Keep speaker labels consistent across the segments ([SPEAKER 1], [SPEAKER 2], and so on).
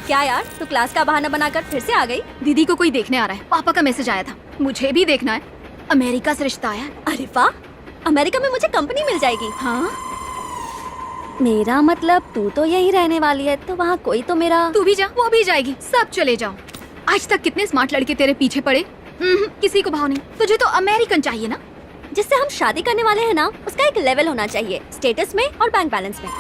[SPEAKER 1] क्या यार, तू क्लास का बहाना बनाकर फिर से आ गई?
[SPEAKER 2] दीदी को कोई देखने आ रहा है। पापा का मैसेज आया था, मुझे भी देखना है। अमेरिका से रिश्ता आया।
[SPEAKER 1] अरे वाह, अमेरिका में मुझे कंपनी मिल जाएगी।
[SPEAKER 2] हाँ,
[SPEAKER 1] मेरा मतलब तू तो यही रहने वाली है, तो वहाँ कोई तो मेरा।
[SPEAKER 2] तू भी जा, वो भी जाएगी, सब चले जाओ। आज तक कितने स्मार्ट लड़के तेरे पीछे पड़े, किसी को भाव नहीं। तुझे तो अमेरिकन चाहिए ना।
[SPEAKER 1] जिससे हम शादी करने वाले हैं ना, उसका एक लेवल होना चाहिए, स्टेटस में और बैंक बैलेंस में।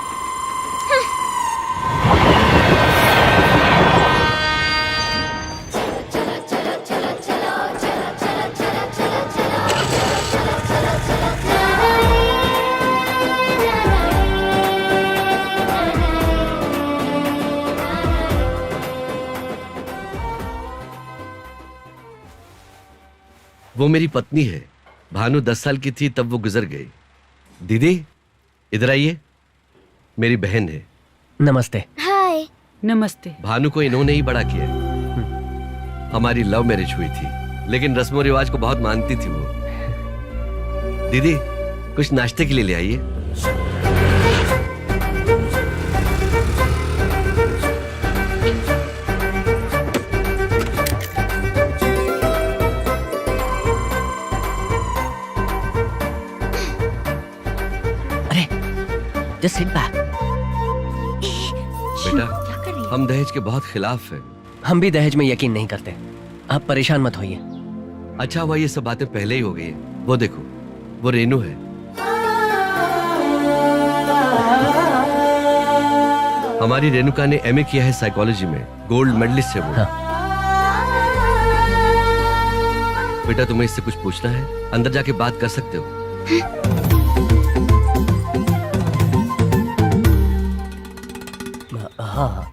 [SPEAKER 3] वो मेरी पत्नी है। भानु 10 साल की थी तब वो गुजर गई। दीदी इधर आइए, मेरी बहन है।
[SPEAKER 4] नमस्ते।
[SPEAKER 5] हाय।
[SPEAKER 6] नमस्ते।
[SPEAKER 3] भानु को इन्होंने ही बड़ा किया। हमारी लव मैरिज हुई थी, लेकिन रस्मो रिवाज को बहुत मानती थी वो। दीदी कुछ नाश्ते के लिए ले आइए।
[SPEAKER 4] Just sit back.
[SPEAKER 3] बेटा, हम दहेज के बहुत खिलाफ हैं।
[SPEAKER 4] हम भी दहेज में यकीन नहीं करते। आप परेशान मत होइए।
[SPEAKER 3] अच्छा हुआ ये सब बातें पहले ही हो गई हैं। वो देखो, वो रेनू है। हमारी रेणुका ने एमए किया है साइकोलॉजी में, गोल्ड मेडलिस्ट है वो।
[SPEAKER 4] हाँ।
[SPEAKER 3] बेटा तुम्हें इससे कुछ पूछना है, अंदर जाके बात कर सकते हो।
[SPEAKER 4] हाँ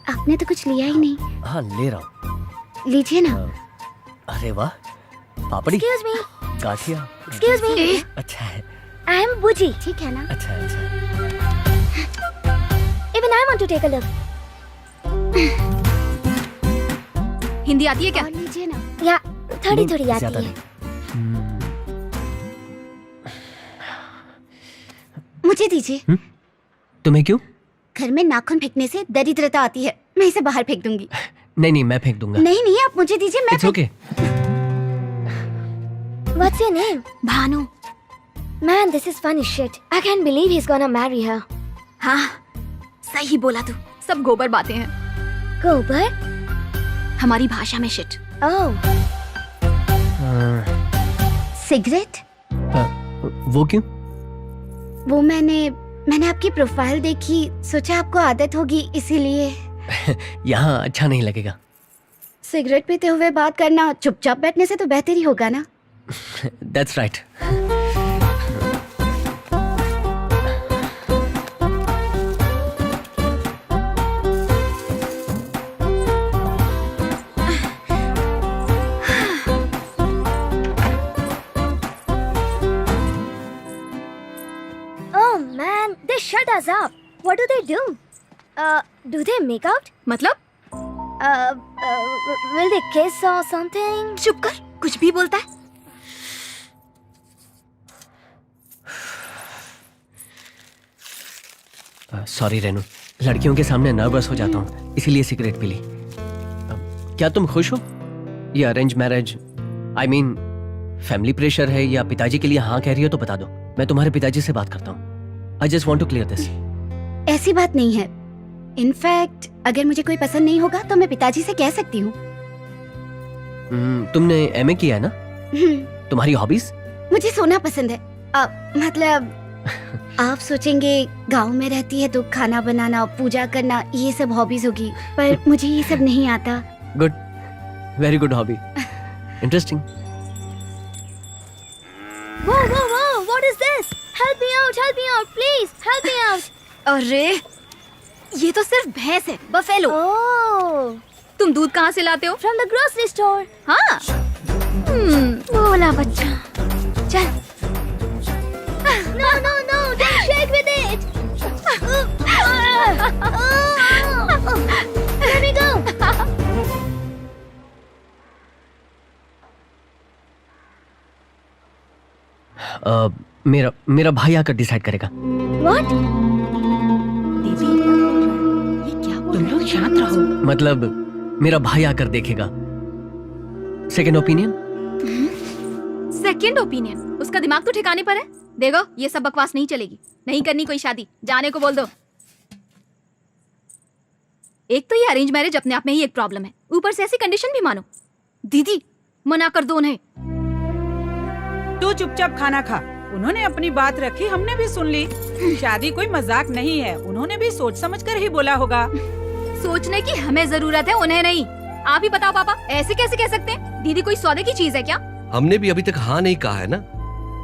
[SPEAKER 5] आपने तो कुछ लिया ही नहीं।
[SPEAKER 4] हाँ ले रहा हूँ।
[SPEAKER 5] लीजिए ना।
[SPEAKER 4] अरे वाह, papdi.
[SPEAKER 5] Excuse me.
[SPEAKER 4] Gathiya.
[SPEAKER 5] Excuse me.
[SPEAKER 4] अच्छा है।
[SPEAKER 5] आई एम बुजी, ठीक है ना?
[SPEAKER 4] अच्छा अच्छा।
[SPEAKER 5] Even I want to take a look.
[SPEAKER 2] Hindi आती है क्या?
[SPEAKER 5] और लीजिए ना। या थोड़ी थोड़ी आती
[SPEAKER 4] ज्यादा
[SPEAKER 5] है।
[SPEAKER 4] नहीं।
[SPEAKER 5] मुझे दीजिए।
[SPEAKER 4] तुम्हें क्यों?
[SPEAKER 5] घर में नाखून फेंकने से दरिद्रता आती है, मैं इसे बाहर फेंक दूंगी।
[SPEAKER 4] नहीं नहीं, मैं फेंक दूंगा।
[SPEAKER 5] नहीं नहीं, आप मुझे दीजिए, मैं
[SPEAKER 4] it's okay.
[SPEAKER 5] What's your name?
[SPEAKER 2] Bhanu.
[SPEAKER 5] Man, this is funny shit. I can't believe he's gonna marry her.
[SPEAKER 2] हाँ, सही बोला तू। सब गोबर बातें हैं,
[SPEAKER 5] गोबर?
[SPEAKER 2] हमारी भाषा में शिट।
[SPEAKER 5] Oh. सिगरेट?
[SPEAKER 4] वो क्यों?
[SPEAKER 5] वो मैंने आपकी प्रोफाइल देखी, सोचा आपको आदत होगी इसीलिए।
[SPEAKER 4] यहाँ अच्छा नहीं लगेगा।
[SPEAKER 5] सिगरेट पीते हुए बात करना चुपचाप बैठने से तो बेहतर ही होगा ना।
[SPEAKER 4] That's right.
[SPEAKER 5] Oh man, they shut us up. What do they do? Do they make out?
[SPEAKER 2] मतलब?
[SPEAKER 5] Will they kiss or something?
[SPEAKER 2] चुप कर, कुछ भी बोलता है।
[SPEAKER 4] सॉरी रेनू, लड़कियों के सामने नर्वस हो जाता हूँ, इसीलिए सिगरेट पी ली। क्या तुम खुश हो? ये arrange marriage, I mean family pressure है या पिताजी के लिए हाँ कह रही हो तो बता दो, मैं तुम्हारे पिताजी से बात करता हूँ। I just want to clear this.
[SPEAKER 5] ऐसी बात नहीं है। इनफैक्ट अगर मुझे कोई पसंद नहीं होगा तो मैं पिताजी से कह सकती हूँ।
[SPEAKER 4] तुमने एमए किया है ना? तुम्हारी हॉबीज?
[SPEAKER 5] मुझे सोना पसंद है। मतलब आप सोचेंगे गांव में रहती है तो खाना बनाना, पूजा करना, ये सब हॉबीज होगी, पर मुझे ये सब नहीं आता।
[SPEAKER 4] Good, very good hobby, interesting.
[SPEAKER 5] Whoa, whoa, whoa! What is this? Help me out, please, help me out.
[SPEAKER 2] अरे ये तो सिर्फ भैंस है, बफेलो।
[SPEAKER 5] Oh,
[SPEAKER 2] तुम दूध कहाँ से लाते हो?
[SPEAKER 5] from the grocery store.
[SPEAKER 2] हाँ।
[SPEAKER 5] बोला बच्चा। चल। No, no, no! Don't shake with it. Let me go.
[SPEAKER 4] मेरा भाई आकर डिसाइड करेगा।
[SPEAKER 5] What?
[SPEAKER 1] दीदी, ये क्या बोल रहे हो?
[SPEAKER 6] तुम लोग शांत रहो।
[SPEAKER 4] मतलब मेरा भाई आकर देखेगा। Second opinion?
[SPEAKER 2] Second opinion? उसका दिमाग तो ठिकाने पर है। देखो ये सब बकवास नहीं चलेगी, नहीं करनी कोई शादी, जाने को बोल दो। एक तो ये अरेंज मैरिज अपने आप में ही एक प्रॉब्लम है, ऊपर से ऐसी कंडीशन भी मानो। दीदी मना कर दो उन्हें।
[SPEAKER 6] तू चुपचाप खाना खा। उन्होंने अपनी बात रखी, हमने भी सुन ली। शादी कोई मजाक नहीं है, उन्होंने भी सोच समझ कर ही बोला होगा।
[SPEAKER 2] सोचने की हमें जरूरत है, उन्हें नहीं। आप ही बताओ पापा, ऐसे कैसे कह सकते हैं? दीदी कोई सौदे की चीज है क्या?
[SPEAKER 3] हमने भी अभी तक हाँ नहीं कहा है ना,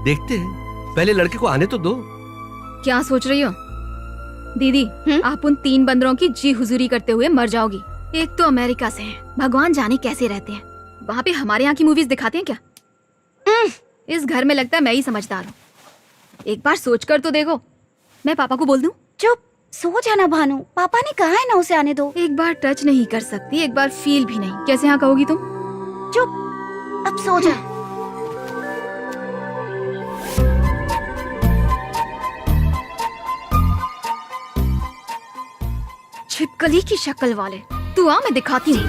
[SPEAKER 3] देखते हैं, पहले लड़के को आने तो दो।
[SPEAKER 2] क्या सोच रही हो दीदी? आप उन 3 बंदरों की जी हुजूरी करते हुए मर जाओगी। एक तो अमेरिका से हैं, भगवान जाने कैसे रहते हैं। वहाँ पे हमारे यहाँ की मूवीज दिखाते हैं क्या? इस घर में लगता है मैं ही समझदार हूँ। एक बार सोच कर तो देखो। मैं पापा को बोल दूं?
[SPEAKER 5] चुप, सो जाना भानु, पापा ने कहा है ना उसे आने दो।
[SPEAKER 2] एक बार टच नहीं कर सकती, एक बार फील भी नहीं। कैसे हाँ कहोगी तुम?
[SPEAKER 5] चुप, अब सो जा।
[SPEAKER 2] छिपकली की शक्ल वाले, तू आ मैं दिखाती हूँ।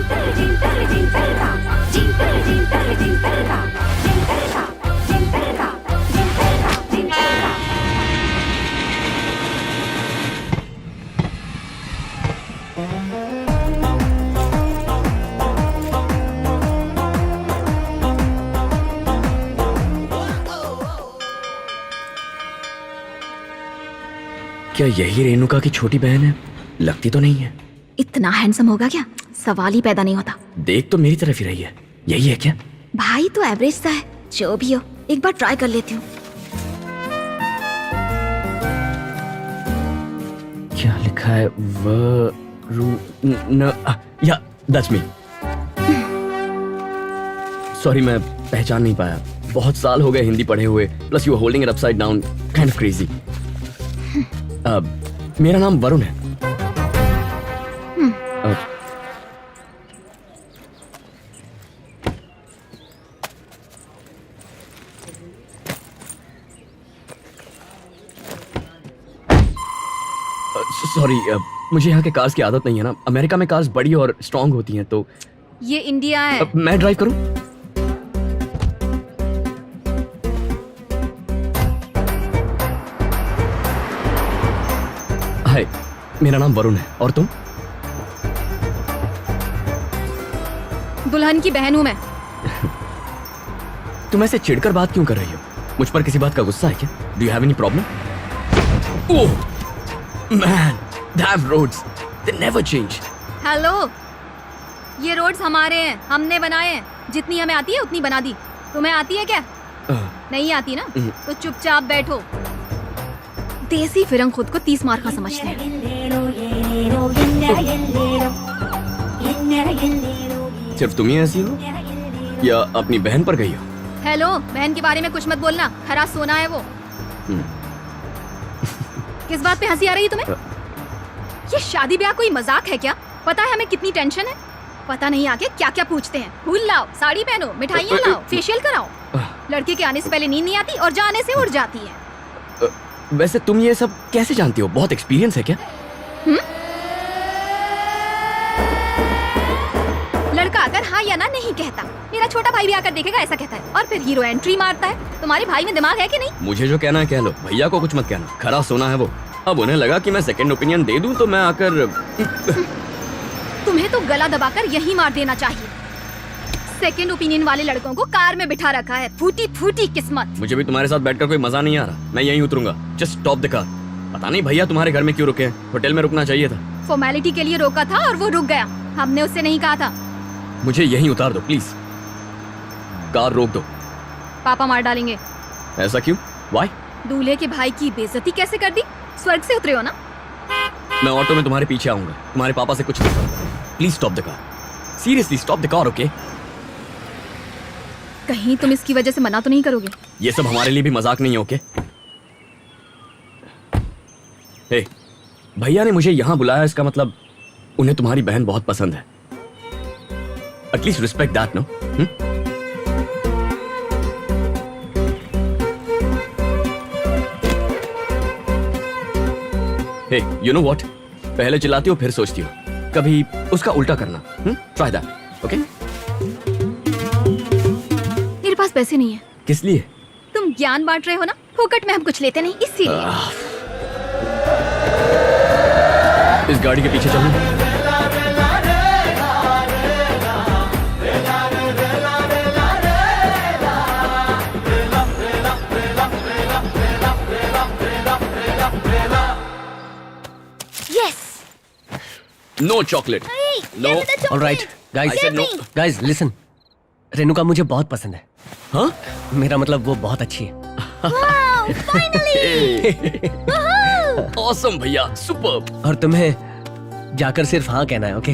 [SPEAKER 7] क्या यही रेणुका की छोटी बहन है? लगती तो नहीं है।
[SPEAKER 2] इतना हैंडसम होगा क्या? सवाल ही पैदा नहीं होता।
[SPEAKER 7] देख तो मेरी तरफ ही रही है। यही है क्या?
[SPEAKER 2] भाई तो एवरेज सा है, जो भी हो एक बार ट्राई कर लेती हूँ।
[SPEAKER 7] क्या लिखा है? या दैट्स मी। सॉरी, मैं पहचान नहीं पाया। बहुत साल हो गए हिंदी पढ़े हुए, plus you are holding it upside down, kind of crazy. मेरा नाम वरुण है। सॉरी, मुझे यहाँ के कार्स की आदत नहीं है ना। अमेरिका में कार्स बड़ी और स्ट्रांग होती हैं, तो
[SPEAKER 2] ये इंडिया है।
[SPEAKER 7] मैं ड्राइव करूं? हाय, मेरा नाम वरुण है। और तुम?
[SPEAKER 2] दुल्हन की बहन हूँ मैं।
[SPEAKER 7] तुम ऐसे चिढ़कर बात क्यों कर रही हो? मुझ पर किसी बात का गुस्सा है क्या? Do you have any problem? Oh man, damn roads, they never change.
[SPEAKER 2] Hello, ये रोड्स हमारे हैं, हमने बनाए हैं। जितनी हमें आती है उतनी बना दी। तुम्हें आती है क्या? नहीं आती ना, तो चुपचाप बैठो। देसी फिरंग खुद को 30 मार का समझते हैं।
[SPEAKER 7] सिर्फ तुम ही ऐसी हो या अपनी बहन पर गई हो?
[SPEAKER 2] हेलो, बहन के बारे में कुछ मत बोलना, खरा सोना है वो। किस बात पे हंसी आ रही है तुम्हें? ये शादी ब्याह कोई मजाक है क्या? पता है हमें कितनी टेंशन है? पता नहीं आगे क्या क्या पूछते हैं। फूल लाओ, साड़ी पहनो, मिठाइयाँ लाओ, फेशियल कराओ। लड़के के आने से पहले नींद नहीं आती और जाने से उड़ जाती है।
[SPEAKER 7] वैसे तुम ये सब कैसे जानती हो? बहुत एक्सपीरियंस है क्या?
[SPEAKER 2] लड़का आकर हाँ या ना नहीं कहता। मेरा छोटा भाई भी आकर देखेगा ऐसा कहता है, और फिर हीरो एंट्री मारता है। तुम्हारे भाई में दिमाग है कि नहीं?
[SPEAKER 7] मुझे जो कहना है कह लो, भैया को कुछ मत कहना। खरा सोना है वो। अब उन्हें लगा कि मैं सेकंड ओपिनियन दे दूं, तो मैं आकर
[SPEAKER 2] तुम्हें तो गला दबाकर यही मार देना चाहिए। सेकंड ओपिनियन वाले लड़कों को कार में बिठा रखा है। फूटी फूटी किस्मत।
[SPEAKER 7] मुझे भी तुम्हारे साथ बैठकर कोई मजा नहीं आ रहा। मैं यहीं उतरूंगा। Just stop the car. पता नहीं भैया तुम्हारे घर में क्यों रुके हैं? होटल में रुकना चाहिए था।
[SPEAKER 2] फॉर्मेलिटी के लिए रोका था और वो रुक गया। हमने उससे नहीं कहा था।
[SPEAKER 7] मुझे यहीं उतार दो प्लीज। कार रोक दो।
[SPEAKER 2] पापा मार डालेंगे।
[SPEAKER 7] ऐसा क्यों? व्हाई?
[SPEAKER 2] दूल्हे के भाई की बेइज्जती कैसे कर दी? स्वर्ग से उतरे हो ना?
[SPEAKER 7] मैं ऑटो में तुम्हारे पीछे आऊंगा। तुम्हारे पापा से कुछ नहीं कहूंगा। Please stop the car. Seriously stop the car, okay?
[SPEAKER 2] कहीं तुम इसकी वजह से मना तो नहीं करोगे?
[SPEAKER 7] ये सब हमारे लिए भी मजाक नहीं है, ओके? हे, भैया ने मुझे यहाँ बुलाया, इसका मतलब उन्हें तुम्हारी बहन बहुत पसंद है। At least respect that, no? Hey, you know what? पहले चिल्लाती हो फिर सोचती हो। कभी उसका उल्टा करना. Try that. ओके?
[SPEAKER 2] मेरे पास पैसे नहीं है.
[SPEAKER 7] किस लिए?
[SPEAKER 2] तुम ज्ञान बांट रहे हो ना, फोकट में हम कुछ लेते नहीं, इसीलिए.
[SPEAKER 7] इस गाड़ी के पीछे चलना.
[SPEAKER 5] Yes.
[SPEAKER 7] No chocolate. No.
[SPEAKER 4] All right
[SPEAKER 7] I said no.
[SPEAKER 4] Guys listen, Renuka मुझे बहुत पसंद है.
[SPEAKER 7] हाँ?
[SPEAKER 4] मेरा मतलब वो बहुत अच्छी है.
[SPEAKER 7] ऑसम भैया, सुपर्ब.
[SPEAKER 4] और तुम्हें जाकर सिर्फ हाँ कहना है. ओके?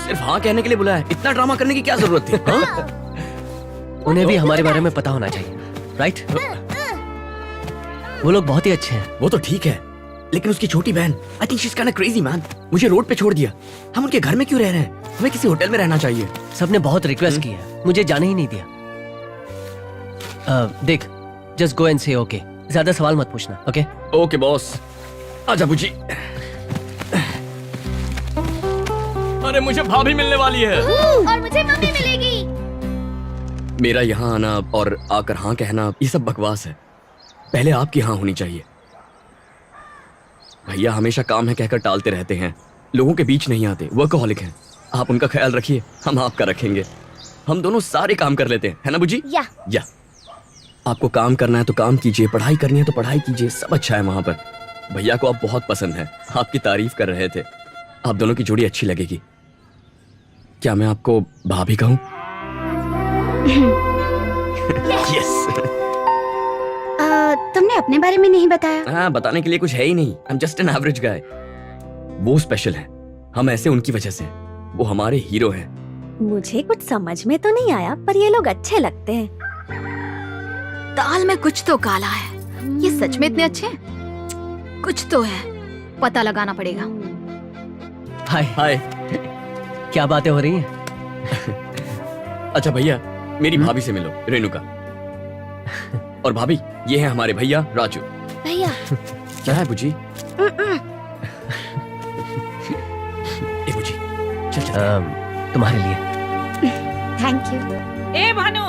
[SPEAKER 7] सिर्फ हाँ कहने के लिए बुलाया है? इतना ड्रामा करने की क्या जरूरत थी? हाँ?
[SPEAKER 4] उन्हें भी हमारे बारे में पता होना चाहिए, राइट? वो लोग बहुत ही अच्छे हैं.
[SPEAKER 7] वो तो ठीक है, लेकिन उसकी छोटी बहन, I think she is kind of crazy man. मुझे रोड पे छोड़ दिया. हम उनके घर में क्यों रह रहे हैं? हमें किसी होटल में रहना चाहिए.
[SPEAKER 4] सबने बहुत रिक्वेस्ट की है, मुझे जाने ही नहीं दिया. देख, जस्ट गो एंड से ओके. ज्यादा सवाल मत पूछना. ओके?
[SPEAKER 7] Okay boss. आजा बुजी. अरे मुझे भाभी मिलने वाली है.
[SPEAKER 5] और मुझे मम्मी मिलेगी.
[SPEAKER 7] मेरा यहाँ आना और आकर हाँ कहना, ये सब बकवास है. पहले आपकी हाँ होनी चाहिए. भैया हमेशा काम है कहकर टालते रहते हैं, लोगों के बीच नहीं आते, वर्कहॉलिक हैं. आप उनका ख्याल रखिए, हम आपका रखेंगे. हम दोनों सारे काम कर लेते हैं, है ना बुजी? या. आपको काम करना है तो काम कीजिए, पढ़ाई करनी है तो पढ़ाई कीजिए, सब अच्छा है वहां पर. भैया को आप बहुत पसंद है, आपकी तारीफ कर रहे थे. आप दोनों की जोड़ी अच्छी लगेगी. क्या मैं आपको भाभी कहूं? यस.
[SPEAKER 5] तुमने अपने बारे में नहीं बताया.
[SPEAKER 7] हाँ, बताने के लिए कुछ है ही नहीं. I am just an average guy. वो स्पेशल है, हम ऐसे उनकी वजह से. वो हमारे हीरो हैं.
[SPEAKER 1] मुझे कुछ समझ में तो नहीं आया, पर ये लोग अच्छे लगते हैं.
[SPEAKER 2] दाल में कुछ तो काला है. ये सच में इतने अच्छे हैं? कुछ तो है, पता लगाना पड़ेगा.
[SPEAKER 4] हाय.
[SPEAKER 7] हाय.
[SPEAKER 4] क्या बातें हो रही हैं?
[SPEAKER 7] अच्छा भैया, मेरी भाभी से मिलो, रेणुका. और भाभी, ये है हमारे भैया राजू.
[SPEAKER 5] भैया.
[SPEAKER 7] क्या है बुजी? ए बुजी, चल चल.
[SPEAKER 4] तुम्हारे लिए.
[SPEAKER 5] Thank you.
[SPEAKER 6] ए भानु,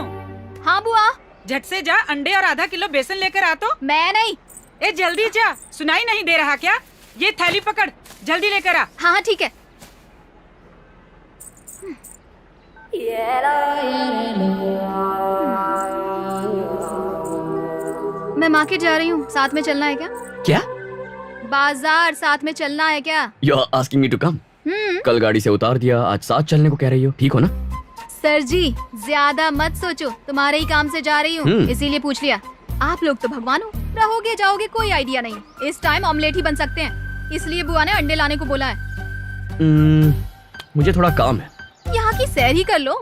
[SPEAKER 2] हाँ बुआ.
[SPEAKER 6] झट से जा, अंडे और आधा किलो बेसन लेकर आ तो.
[SPEAKER 2] मैं नहीं.
[SPEAKER 6] ए जल्दी जा, सुनाई नहीं दे रहा क्या? ये थैली पकड़, जल्दी लेकर आ.
[SPEAKER 2] हाँ ठीक है. मैं मार्केट जा रही हूँ, साथ में चलना है क्या?
[SPEAKER 7] क्या?
[SPEAKER 2] बाजार साथ में चलना है क्या?
[SPEAKER 7] You are asking me to come? कल गाड़ी से उतार दिया, आज साथ चलने को कह रही हो, ठीक हो ना?
[SPEAKER 2] सर जी, ज्यादा मत सोचो, तुम्हारे ही काम से जा रही हूँ, इसीलिए पूछ लिया. आप लोग तो भगवान हो, रहोगे जाओगे कोई आइडिया नहीं. इस टाइम ऑमलेट ही बन सकते हैं, इसलिए बुआ ने अंडे लाने को बोला है.
[SPEAKER 7] मुझे थोड़ा काम है.
[SPEAKER 2] यहाँ की सैर ही कर लो.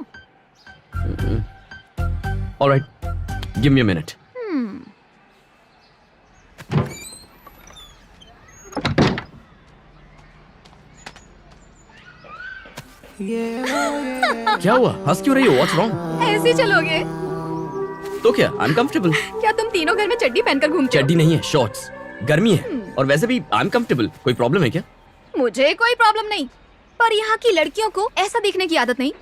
[SPEAKER 7] Alright, give me a minute. क्या हुआ? हंस क्यों रही हो? What's wrong?
[SPEAKER 2] ऐसे ही चलोगे?
[SPEAKER 7] तो क्या? I am comfortable.
[SPEAKER 2] क्या तुम तीनों घर में चड्डी पहनकर घूमते हो?
[SPEAKER 7] चड्डी नहीं है, शॉर्ट्स. गर्मी है और वैसे भी आई एम कंफर्टेबल. कोई प्रॉब्लम है क्या?
[SPEAKER 2] मुझे कोई प्रॉब्लम नहीं, पर यहाँ की लड़कियों को ऐसा दिखने की आदत नहीं.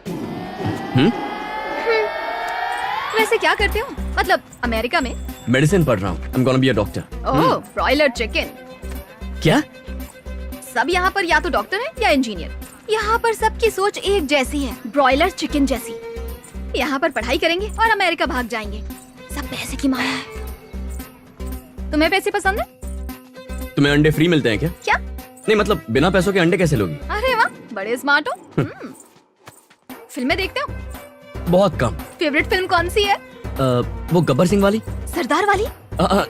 [SPEAKER 2] वैसे क्या करते हो? मतलब अमेरिका में?
[SPEAKER 7] मेडिसिन पढ़ रहा हूँ. I am gonna be a doctor.
[SPEAKER 2] Oh, broiler chicken.
[SPEAKER 7] क्या?
[SPEAKER 2] सब यहाँ पर या तो डॉक्टर है या इंजीनियर. यहाँ पर सबकी सोच एक जैसी है, ब्रॉयलर चिकन जैसी. यहाँ पर पढ़ाई करेंगे और अमेरिका भाग जाएंगे. सब पैसे की माया है. तुम्हें पैसे पसंद है?
[SPEAKER 7] तुम्हें अंडे फ्री मिलते हैं क्या?
[SPEAKER 2] क्या?
[SPEAKER 7] नहीं मतलब बिना पैसों के अंडे कैसे लोगी?
[SPEAKER 2] अरे वाह, बड़े स्मार्ट हो. फिल्में देखते हो?
[SPEAKER 7] बहुत कम.
[SPEAKER 2] फेवरेट फिल्म कौन सी है?
[SPEAKER 7] वो गब्बर सिंह वाली,
[SPEAKER 2] सरदार वाली.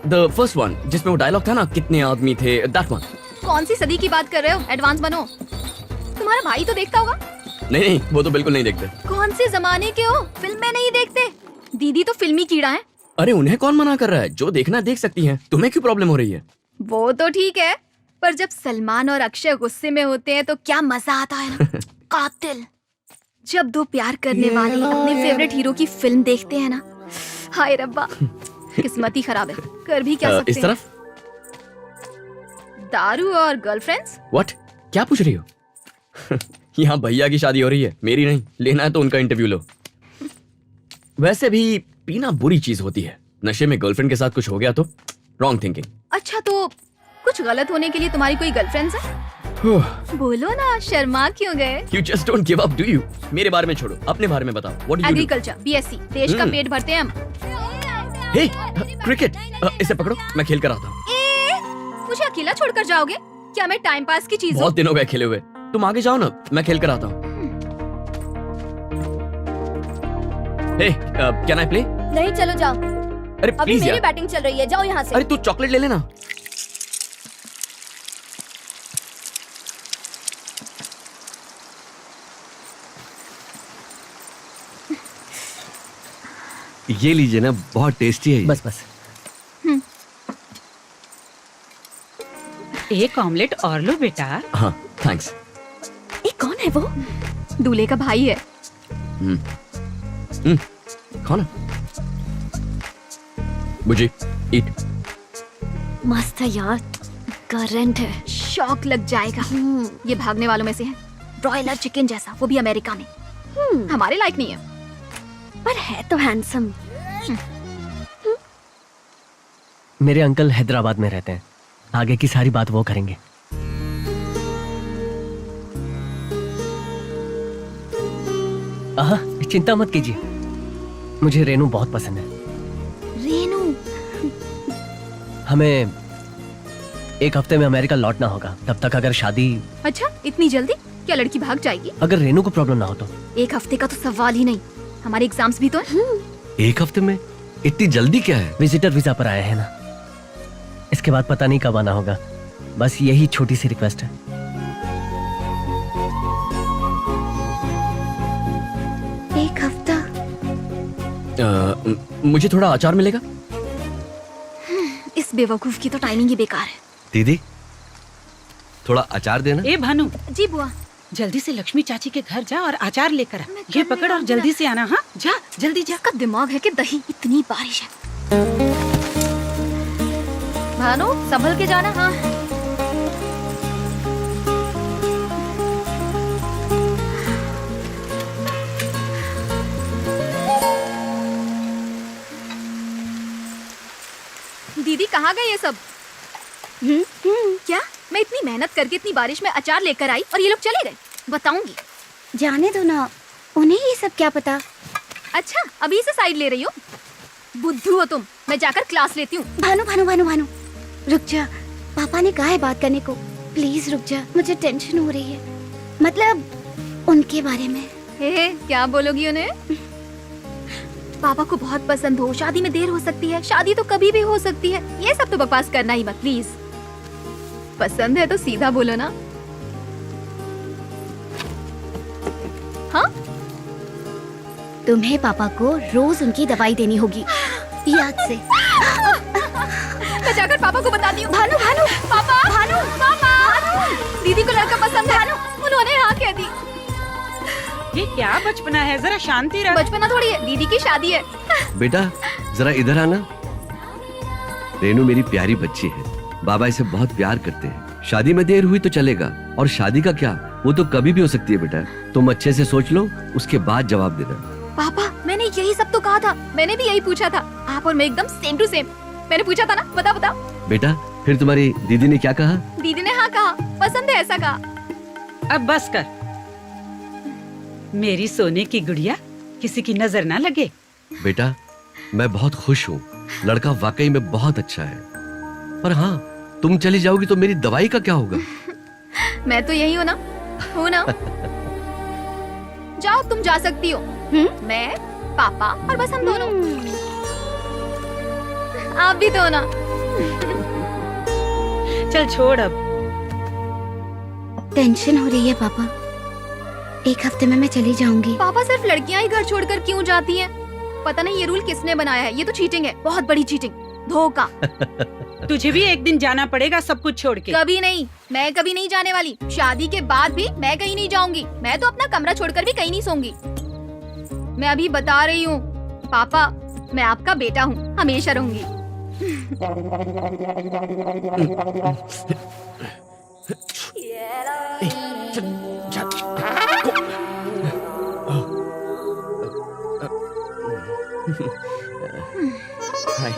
[SPEAKER 7] द फर्स्ट वन जिसमें वो डायलॉग था ना, कितने आदमी थे, दैट वन.
[SPEAKER 2] कौन सी सदी की बात कर रहे हो? एडवांस बनो. तुम्हारा भाई तो देखता होगा.
[SPEAKER 7] नहीं नहीं, वो तो बिल्कुल नहीं देखते.
[SPEAKER 2] कौन से जमाने के हो, फिल्में नहीं देखते? दीदी तो फिल्मी कीड़ा है.
[SPEAKER 7] अरे उन्हें कौन मना कर रहा है? जो देखना देख सकती हैं. तुम्हें क्यों प्रॉब्लम हो रही है?
[SPEAKER 2] वो तो ठीक है, पर जब सलमान और अक्षय गुस्से में होते हैं तो क्या मजा आता है ना. कातिल. जब दो प्यार करने वाले अपने फेवरेट हीरो की फिल्म देखते हैं ना, हाय रब्बा, किस्मत ही खराब है. कर भी क्या सकते
[SPEAKER 7] इस तरफ?
[SPEAKER 2] हैं. दारू और गर्लफ्रेंड्स.
[SPEAKER 7] व्हाट? क्या पूछ रही हो? यहाँ भैया की शादी हो रही है, मेरी नहीं। लेना है तो उनका इंटरव्यू लो। वैसे भी पीना बुरी चीज होती है। नशे में गर्लफ्रेंड के साथ कुछ हो गया तो रॉन्ग थिंकिंग।
[SPEAKER 2] अच्छा तो कुछ गलत होने के लिए तुम्हारी कोई गर्लफ्रेंड्स है? बोलो ना, शर्मा क्यों गए?
[SPEAKER 7] You just don't give up, do you? मेरे बारे में छोड़ो, अपने बारे में बताओ। What do you do?
[SPEAKER 2] Agriculture, BSc, देश का पेट भरते हैं हम।
[SPEAKER 7] Hey, क्रिकेट, इसे पकड़ो, मैं खेल कर आता हूँ।
[SPEAKER 2] मुझे अकेला छोड़कर जाओगे? क्या मैं टाइम पास की चीज हूँ?
[SPEAKER 7] बहुत दिन हो गए खेले हुए। तुम आगे जाओ ना, मैं खेल कर आता हूँ। Hey, can I play?
[SPEAKER 1] नहीं, चलो जाओ,
[SPEAKER 7] अरे
[SPEAKER 1] अभी
[SPEAKER 7] प्लीज
[SPEAKER 1] मेरी
[SPEAKER 7] यार।
[SPEAKER 1] बैटिंग चल रही है, जाओ यहाँ से।
[SPEAKER 7] अरे तू चॉकलेट ले लेना।
[SPEAKER 3] ये लीजिए ना, बहुत टेस्टी है ये।
[SPEAKER 4] बस बस।
[SPEAKER 6] एक ऑमलेट और लो बेटा।
[SPEAKER 7] हाँ, थैंक्स।
[SPEAKER 1] ये कौन है वो?
[SPEAKER 2] दूल्हे का भाई है।
[SPEAKER 7] खाओ ना। बुजी, ईट।
[SPEAKER 1] मस्त है यार, करंट है।
[SPEAKER 2] शौक लग जाएगा। ये भागने वालों में से है, ब्रॉयलर चिकन जैसा, वो भी अमेरिका में। हमारे लायक नहीं है,
[SPEAKER 1] पर है तो हैंडसम।
[SPEAKER 4] मेरे अंकल हैदराबाद में रहते हैं, आगे की सारी बात वो करेंगे। चिंता मत कीजिए, मुझे रेनू बहुत पसंद है।
[SPEAKER 2] रेनू?
[SPEAKER 4] हमें एक हफ्ते में अमेरिका लौटना होगा, तब तक अगर शादी।
[SPEAKER 2] अच्छा, इतनी जल्दी? क्या लड़की भाग जाएगी?
[SPEAKER 4] अगर रेनू को प्रॉब्लम ना हो तो।
[SPEAKER 2] एक हफ्ते का तो सवाल ही नहीं, हमारे एग्जाम्स भी तो हैं।
[SPEAKER 3] एक हफ्ते में? इतनी जल्दी क्या है?
[SPEAKER 4] विजिटर वीजा पर आए हैं ना, इसके बाद पता नहीं कब आना होगा। बस यही छोटी सी रिक्वेस्ट है।
[SPEAKER 5] एक हफ्ता?
[SPEAKER 7] मुझे थोड़ा अचार मिलेगा?
[SPEAKER 2] इस बेवकूफ की तो टाइमिंग ही बेकार है।
[SPEAKER 3] दीदी, थोड़ा अचार देना।
[SPEAKER 6] ए भानु,
[SPEAKER 2] जी बुआ।
[SPEAKER 6] जल्दी से लक्ष्मी चाची के घर जा और अचार लेकर आ।
[SPEAKER 2] मैं
[SPEAKER 6] ये
[SPEAKER 2] करने
[SPEAKER 6] पकड़ और
[SPEAKER 2] आऊंगा।
[SPEAKER 6] जल्दी से आना। हाँ, जा जल्दी जा।
[SPEAKER 2] इसका दिमाग है कि दही। इतनी बारिश है। भानु, संभल के जाना। हाँ। दीदी कहाँ गए ये सब? क्या मैं इतनी मेहनत करके इतनी बारिश में अचार लेकर आई और ये लोग चले गए? बताऊंगी।
[SPEAKER 5] जाने दो ना, उन्हें ये सब क्या पता।
[SPEAKER 2] अच्छा, अभी से साइड ले रही हो? बुद्धू हो तुम। मैं जाकर क्लास लेती हूँ।
[SPEAKER 5] भानु भानु भानु भानु, रुक जा। पापा ने कहा है बात करने को, प्लीज रुक जा, मुझे टेंशन हो रही है। मतलब उनके बारे में।
[SPEAKER 2] हे, क्या बोलोगी उन्हें? पापा को बहुत पसंद हो, शादी में देर हो सकती है, शादी तो कभी भी हो सकती है, ये सब तो बकवास करना ही मत प्लीज। पसंद है तो सीधा बोलो ना। हाँ?
[SPEAKER 5] तुम्हें पापा को रोज उनकी दवाई देनी होगी, याद से।
[SPEAKER 2] मैं जाकर पापा को बताती हूँ। भानु भानु, पापा, भानु, पापा, दीदी को लड़का पसंद है। उन्होंने हाँ कह दी।
[SPEAKER 6] ये क्या बचपना है, जरा शांति रख।
[SPEAKER 2] बचपना थोड़ी है, दीदी की शादी है।
[SPEAKER 3] बेटा, जरा इधर आना। रेनू मेरी प्यारी बच्ची है, बाबा इसे बहुत प्यार करते हैं। शादी में देर हुई तो चलेगा, और शादी का क्या, वो तो कभी भी हो सकती है बेटा। तुम अच्छे से सोच लो, उसके बाद जवाब देना।
[SPEAKER 2] पापा, मैंने यही सब तो कहा था, मैंने भी यही पूछा था। आप और मैं एकदम सेम टू सेम। मैंने पूछा था ना, बता बता।
[SPEAKER 3] बेटा, फिर तुम्हारी दीदी ने क्या कहा?
[SPEAKER 2] दीदी ने हाँ कहा, पसंद है ऐसा कहा।
[SPEAKER 6] अब बस कर। मेरी सोने की गुड़िया, किसी की नजर ना लगे।
[SPEAKER 3] बेटा, मैं बहुत खुश हूँ, लड़का वाकई में बहुत अच्छा है। पर हाँ, तुम चली जाओगी तो मेरी दवाई का क्या होगा?
[SPEAKER 2] मैं तो यही हूँ ना, हूँ ना। जाओ, तुम जा सकती हो। मैं, पापा और बस हम दोनों। आप भी तो ना।
[SPEAKER 6] चल छोड़ अब।
[SPEAKER 5] टेंशन हो रही है पापा, एक हफ्ते में मैं चली जाऊंगी।
[SPEAKER 2] पापा, सिर्फ लड़कियां ही घर छोड़कर क्यों जाती हैं? पता नहीं ये रूल किसने बनाया है, ये तो चीटिंग है, बहुत बड़ी चीटिंग, धोखा।
[SPEAKER 6] तुझे भी एक दिन जाना पड़ेगा सब कुछ छोड़ के।
[SPEAKER 2] कभी नहीं, मैं कभी नहीं जाने वाली। शादी के बाद भी मैं कहीं नहीं जाऊंगी। मैं तो अपना कमरा छोड़कर भी कहीं नहीं सोऊंगी। मैं अभी बता रही हूँ पापा, मैं आपका बेटा हूँ, हमेशा रहूंगी।
[SPEAKER 7] हाय।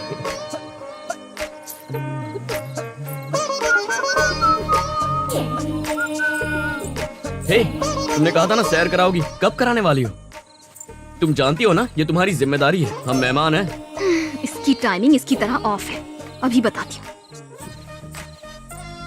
[SPEAKER 7] हे, तुमने कहा था ना सैर कराओगी, कब कराने वाली हो? तुम जानती हो ना ये तुम्हारी जिम्मेदारी है, हम मेहमान हैं।
[SPEAKER 2] इसकी टाइमिंग इसकी तरह ऑफ है, अभी बताती हूँ।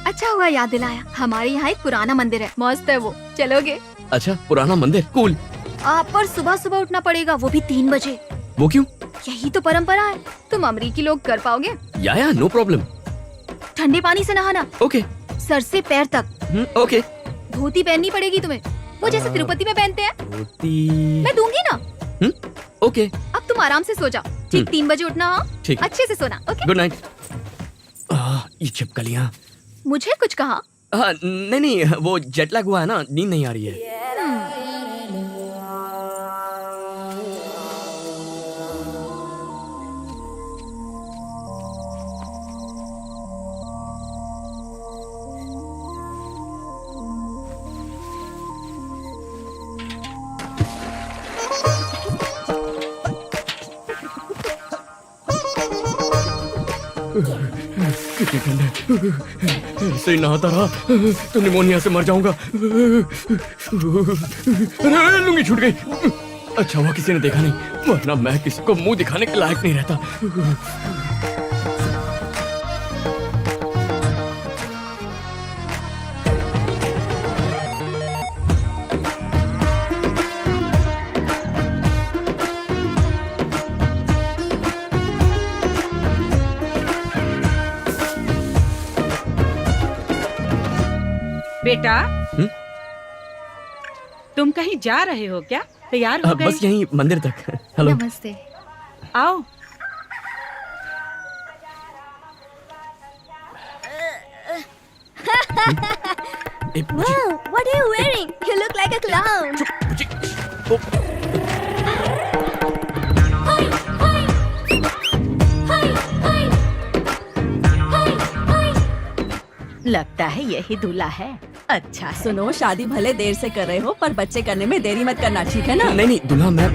[SPEAKER 2] अच्छा हुआ याद दिलाया, हमारे यहाँ एक पुराना मंदिर है, मस्त है वो, चलोगे?
[SPEAKER 7] अच्छा, पुराना मंदिर, कूल।
[SPEAKER 2] पर सुबह सुबह उठना पड़ेगा, वो भी 3 बजे।
[SPEAKER 7] वो क्यों?
[SPEAKER 2] यही तो परंपरा है। तुम अमरीकी लोग कर पाओगे?
[SPEAKER 7] या नो प्रॉब्लम।
[SPEAKER 2] ठंडे पानी से नहाना,
[SPEAKER 7] ओके।
[SPEAKER 2] सर से पैर तक।
[SPEAKER 7] ओके।
[SPEAKER 2] धोती पहननी पड़ेगी तुम्हें, वो जैसे तिरुपति में पहनते हैं।
[SPEAKER 7] धोती
[SPEAKER 2] मैं दूंगी ना।
[SPEAKER 7] ओके।
[SPEAKER 2] अब तुम आराम से सो जाओ, ठीक 3 बजे उठना। हाँ,
[SPEAKER 7] ठीक।
[SPEAKER 2] अच्छे से सोना। Okay,
[SPEAKER 7] good night. ये छिपकलियाँ।
[SPEAKER 2] मुझे कुछ कहा?
[SPEAKER 7] नहीं, वो जेट लैग हुआ है ना, नींद नहीं आ रही है। कितनी ठंड है, ऐसे ही नहाता रहा तो निमोनिया से मर जाऊंगा। अरे लुंगी छूट गई। अच्छा हुआ किसी ने देखा नहीं, वरना मैं किसी को मुंह दिखाने के लायक नहीं रहता।
[SPEAKER 6] बेटा, तुम कहीं जा रहे हो क्या? तैयार हो गए?
[SPEAKER 7] बस यहीं मंदिर तक। हेलो।
[SPEAKER 2] नमस्ते।
[SPEAKER 6] आओ।
[SPEAKER 1] Wow, what are you wearing? You look like a clown.
[SPEAKER 8] लगता है यही दूल्हा है। अच्छा है। सुनो, शादी भले देर से कर रहे हो पर बच्चे करने में देरी मत करना, ठीक है ना?
[SPEAKER 7] नहीं दूल्हा मैं।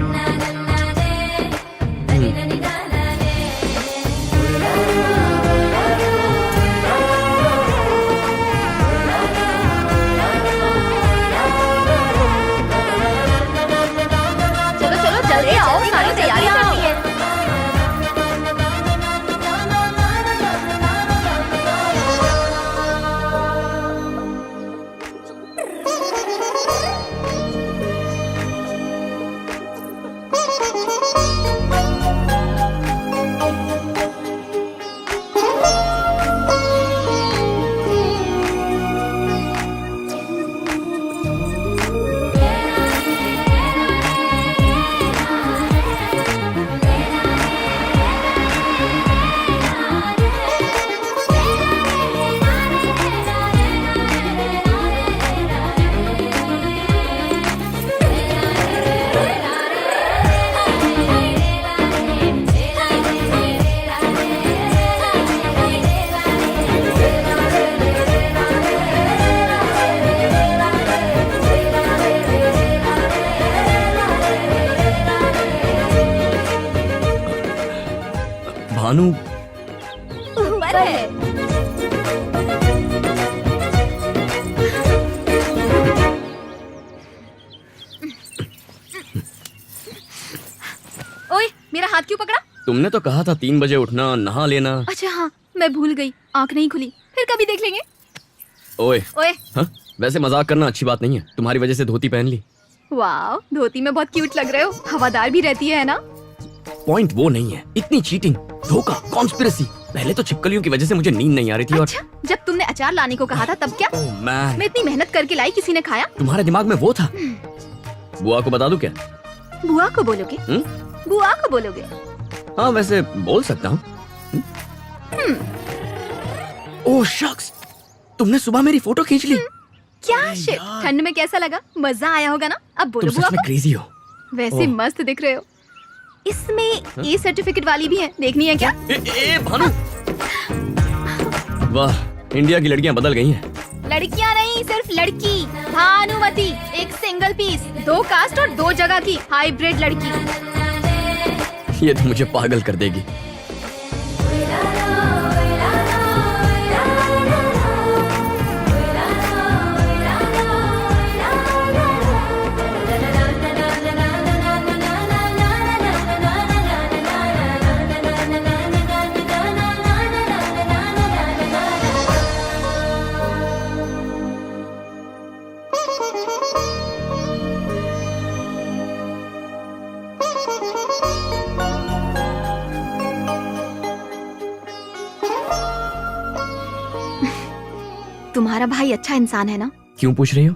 [SPEAKER 2] चलो चलो जल्दी आओ, सारी तैयारी करनी है।
[SPEAKER 7] भानु,
[SPEAKER 1] ऊपर है।
[SPEAKER 2] ओए, मेरा हाथ क्यों पकड़ा?
[SPEAKER 7] तुमने तो कहा था 3 बजे उठना, नहा लेना।
[SPEAKER 2] अच्छा हाँ, मैं भूल गई, आंख नहीं खुली, फिर कभी देख लेंगे।
[SPEAKER 7] ओए।
[SPEAKER 2] ओए।
[SPEAKER 7] हाँ? वैसे मजाक करना अच्छी बात नहीं है, तुम्हारी वजह से धोती पहन ली।
[SPEAKER 2] वाह, धोती में बहुत क्यूट लग रहे हो, हवादार भी रहती है ना?
[SPEAKER 7] पॉइंट वो नहीं है, इतनी चीटिंग, धोखा, कॉन्स्पिरेसी। पहले तो छिपकलियों की वजह से मुझे नींद नहीं आ रही थी।
[SPEAKER 2] अच्छा, जब तुमने अचार लाने को कहा था तब क्या?
[SPEAKER 7] ओह मैन,
[SPEAKER 2] मैं इतनी मेहनत करके लाई, किसी ने खाया?
[SPEAKER 7] तुम्हारे दिमाग में वो था। बुआ को बता दूं क्या?
[SPEAKER 2] बुआ को बोलोगे? बुआ को बोलोगे?
[SPEAKER 7] हाँ वैसे बोल सकता हूँ। ओह शख्स, तुमने सुबह मेरी फोटो खींच ली।
[SPEAKER 2] क्या शिट, ठंड में कैसा लगा? मजा आया होगा ना? अब बोलो
[SPEAKER 7] तुम
[SPEAKER 2] बुआ
[SPEAKER 7] सच में
[SPEAKER 2] को।
[SPEAKER 7] क्रेजी हो।
[SPEAKER 2] वैसे मस्त दिख रहे हो। इसमें ए सर्टिफिकेट वाली भी है, देखनी है क्या?
[SPEAKER 7] ए भानु, वाह, इंडिया की लड़कियां बदल गई हैं।
[SPEAKER 2] लड़कियां नहीं, सिर्फ लड़की, भानुमति। 2 कास्ट और 2 जगह की हाइब्रिड लड़की।
[SPEAKER 7] ये तो मुझे पागल कर देगी।
[SPEAKER 2] तुम्हारा भाई अच्छा इंसान है ना?
[SPEAKER 7] क्यों पूछ रही हो?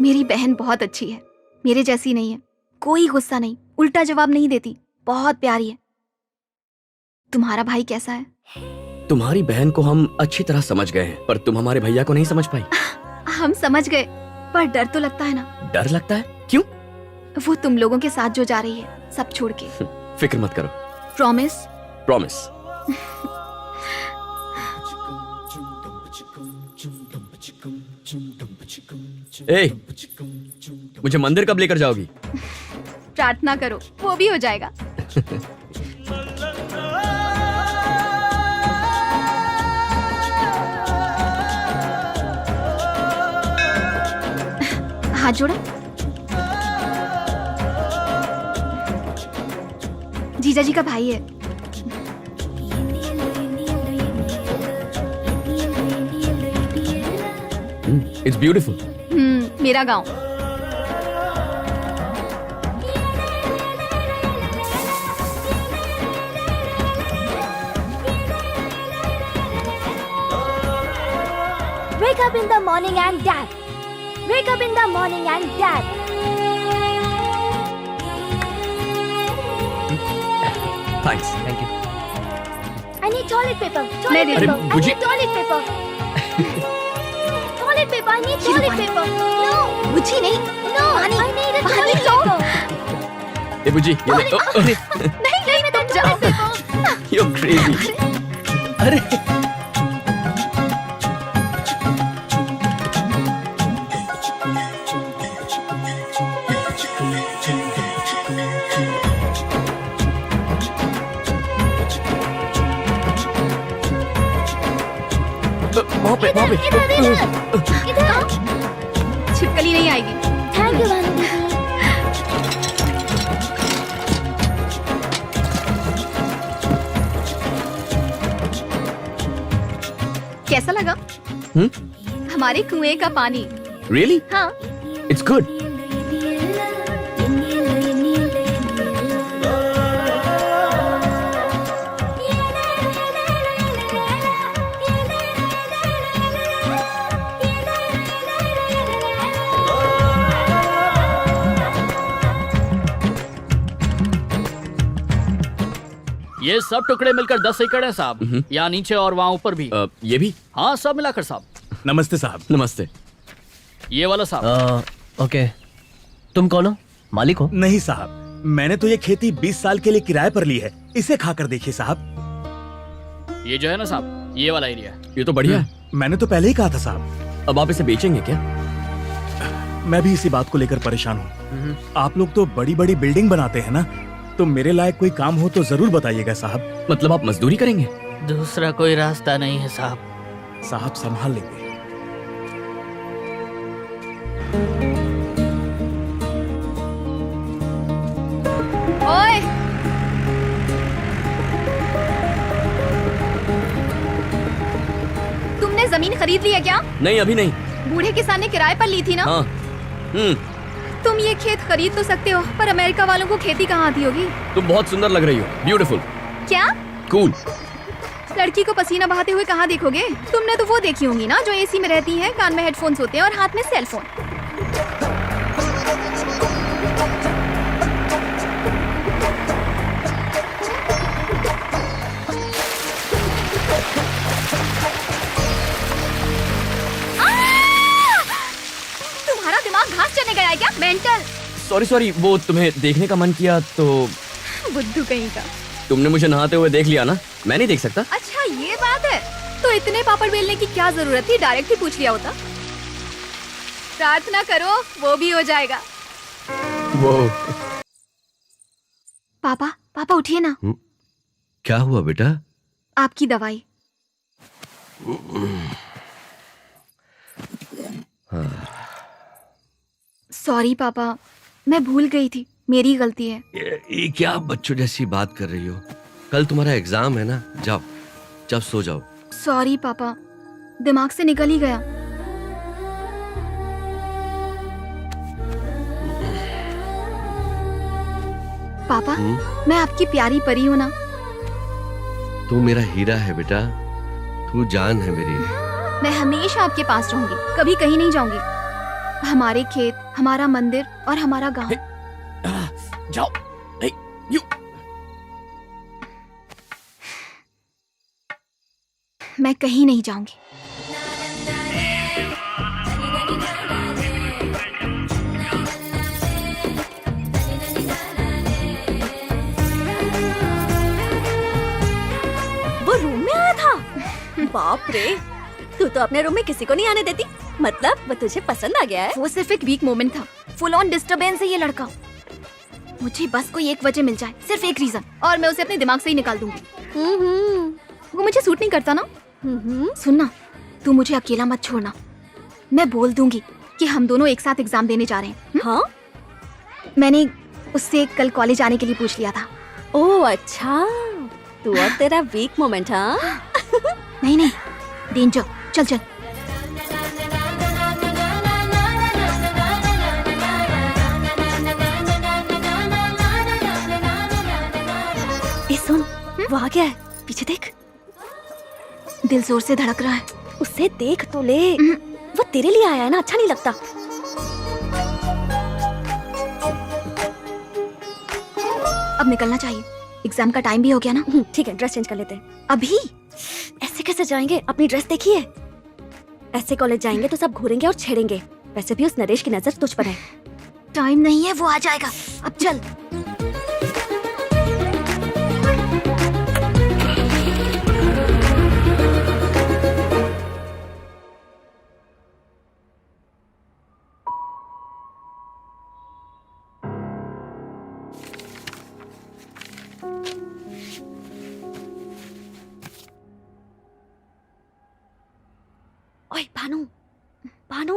[SPEAKER 2] मेरी बहन बहुत अच्छी है, मेरे जैसी नहीं है। कोई गुस्सा नहीं, उल्टा जवाब नहीं देती, बहुत प्यारी है। तुम्हारा भाई कैसा है?
[SPEAKER 7] तुम्हारी बहन को हम अच्छी तरह समझ गए हैं, पर तुम हमारे भैया को नहीं समझ पाई।
[SPEAKER 2] हम समझ गए, पर डर तो लगता है ना।
[SPEAKER 7] डर लगता है? क्यों?
[SPEAKER 2] वो तुम लोगों के साथ जो जा रही है, सब छोड़ के।
[SPEAKER 7] फिक्र मत करो।
[SPEAKER 2] प्रॉमिस?
[SPEAKER 7] प्रॉमिस। ए, मुझे मंदिर कब लेकर जाओगी?
[SPEAKER 2] प्रार्थना करो, वो भी हो जाएगा। हाथ जोड़ा। जीजा जी का भाई है।
[SPEAKER 7] It's beautiful.
[SPEAKER 2] मेरा गांव।
[SPEAKER 1] Wake up in the morning and dad. Wake up in the morning and dad.
[SPEAKER 7] Thanks.
[SPEAKER 4] Thank you.
[SPEAKER 1] I need toilet paper.
[SPEAKER 2] मैं
[SPEAKER 1] Toilet
[SPEAKER 2] दे
[SPEAKER 1] paper.
[SPEAKER 2] दूँ।
[SPEAKER 1] I
[SPEAKER 7] मुझे-
[SPEAKER 1] need toilet paper. Toilet paper. I need toilet paper. No.
[SPEAKER 2] बुझी नहीं।
[SPEAKER 1] No. I need a toilet paper.
[SPEAKER 7] ए बुजी, ये ले। अरे,
[SPEAKER 2] नहीं नहीं, तुम जाओ।
[SPEAKER 7] you're crazy।
[SPEAKER 4] अरे
[SPEAKER 7] वहाँ पे।
[SPEAKER 1] इधर.
[SPEAKER 2] छिपकली नहीं आएगी।
[SPEAKER 1] Thank you, Banu.
[SPEAKER 2] कैसा लगा? हमारे कुएं का पानी।
[SPEAKER 7] Really?
[SPEAKER 2] हाँ।
[SPEAKER 7] It's good।
[SPEAKER 9] ये सब टुकड़े मिलकर 10 एकड़ है साहब। यहाँ नीचे और वहाँ ऊपर भी।
[SPEAKER 7] ये भी?
[SPEAKER 9] हाँ, सब मिलाकर साहब।
[SPEAKER 10] नमस्ते साहब।
[SPEAKER 7] नमस्ते।
[SPEAKER 9] ये वाला साहब।
[SPEAKER 4] ओके, तुम कौन हो? मालिक हो?
[SPEAKER 10] नहीं साहब, मैंने तो ये खेती 20 साल के लिए किराए पर ली है। इसे खाकर देखिए साहब।
[SPEAKER 9] ये जो है ना साहब, ये वाला एरिया है।
[SPEAKER 7] ये तो बढ़िया है।
[SPEAKER 10] मैंने तो पहले ही कहा था साहब।
[SPEAKER 7] अब आप इसे बेचेंगे क्या?
[SPEAKER 10] मैं भी इसी बात को लेकर परेशान हूँ। आप लोग तो बड़ी बड़ी बिल्डिंग बनाते हैं ना, तो मेरे लायक कोई काम हो तो जरूर बताइएगा साहब।
[SPEAKER 7] मतलब आप मजदूरी करेंगे?
[SPEAKER 9] दूसरा कोई रास्ता नहीं है साहब।
[SPEAKER 10] साहब संभाल लेंगे।
[SPEAKER 2] ओए, तुमने जमीन खरीद ली है क्या?
[SPEAKER 7] नहीं, अभी नहीं।
[SPEAKER 2] बूढ़े किसान ने किराए पर ली थी ना?
[SPEAKER 7] हाँ।
[SPEAKER 2] तुम ये खेत खरीद तो सकते हो, पर अमेरिका वालों को खेती कहाँ आती होगी?
[SPEAKER 7] तुम बहुत सुंदर लग रही हो। ब्यूटीफुल।
[SPEAKER 2] क्या?
[SPEAKER 7] कूल।
[SPEAKER 2] लड़की को पसीना बहाते हुए कहाँ देखोगे? तुमने तो वो देखी होंगी ना, जो एसी में रहती है, कान में हेडफोन्स होते हैं और हाथ में सेलफोन। तुम्हारा दिमाग घास चढ़ने गया है क्या? मेंटल।
[SPEAKER 7] सॉरी, वो तुम्हें देखने का मन किया तो।
[SPEAKER 2] बुद्धू कहीं का।
[SPEAKER 7] तुमने मुझे नहाते हुए देख लिया ना, मैं नहीं देख सकता।
[SPEAKER 2] अच्छा, ये बात है। तो इतने पापड़ बेलने की क्या जरूरत थी? डायरेक्ट ही पूछ लिया होता। प्रार्थना करो, वो भी हो जाएगा।
[SPEAKER 7] वो
[SPEAKER 2] पापा, पापा उठिए ना।
[SPEAKER 3] क्या हुआ बेटा?
[SPEAKER 2] आपकी दवाई। सॉरी पापा, मैं भूल गई थी, मेरी गलती है।
[SPEAKER 3] ये क्या बच्चों जैसी बात कर रही हो? कल तुम्हारा एग्जाम है ना, जाओ जाओ सो जाओ।
[SPEAKER 2] सॉरी पापा, दिमाग से निकल ही गया। पापा, मैं आपकी प्यारी परी हूँ ना?
[SPEAKER 3] तू मेरा हीरा है बेटा, तू जान है मेरी।
[SPEAKER 2] मैं हमेशा आपके पास रहूंगी, कभी कहीं नहीं जाऊंगी। हमारे खेत, हमारा मंदिर और हमारा गांव।
[SPEAKER 7] जाओ। यू
[SPEAKER 2] मैं कहीं नहीं जाऊंगी।
[SPEAKER 1] वो रूम में आया था? बाप रे, तू तो अपने रूम में किसी को नहीं आने देती। मतलब वो तुझे पसंद आ गया है?
[SPEAKER 2] वो सिर्फ एक वीक मोमेंट था। फुल ऑन डिस्टरबेंस है ये लड़का। मुझे बस कोई एक वजह मिल जाए, सिर्फ एक रीजन, और मैं उसे अपने दिमाग से ही निकाल दूंगी। वो मुझे सूट नहीं करता ना। सुनना, तू मुझे अकेला मत छोड़ना। मैं बोल दूंगी कि हम दोनों एक साथ एग्जाम देने जा रहे हैं।
[SPEAKER 1] हाँ?
[SPEAKER 2] मैंने उससे कल कॉलेज आने के लिए पूछ लिया था।
[SPEAKER 1] ओह अच्छा, तू और तेरा वीक मोमेंट। हाँ?
[SPEAKER 2] नहीं नहीं, डेंजर। चल चल।
[SPEAKER 1] ए सुन, वो आ गया है, पीछे देख।
[SPEAKER 2] दिल जोर से धड़क रहा है।
[SPEAKER 1] उसे देख तो ले, वो तेरे लिए आया है ना, अच्छा नहीं लगता।
[SPEAKER 2] अब निकलना चाहिए, एग्जाम का टाइम भी हो गया ना।
[SPEAKER 1] ठीक है, ड्रेस चेंज कर लेते हैं।
[SPEAKER 2] अभी
[SPEAKER 1] ऐसे कैसे जाएंगे? अपनी ड्रेस देखिए। ऐसे कॉलेज जाएंगे तो सब घूरेंगे और छेड़ेंगे। वैसे भी उस नरेश की नजर तुझ पर है।
[SPEAKER 2] टाइम नहीं है, वो आ जाएगा। अब चल।
[SPEAKER 1] ओए भानु, भानु।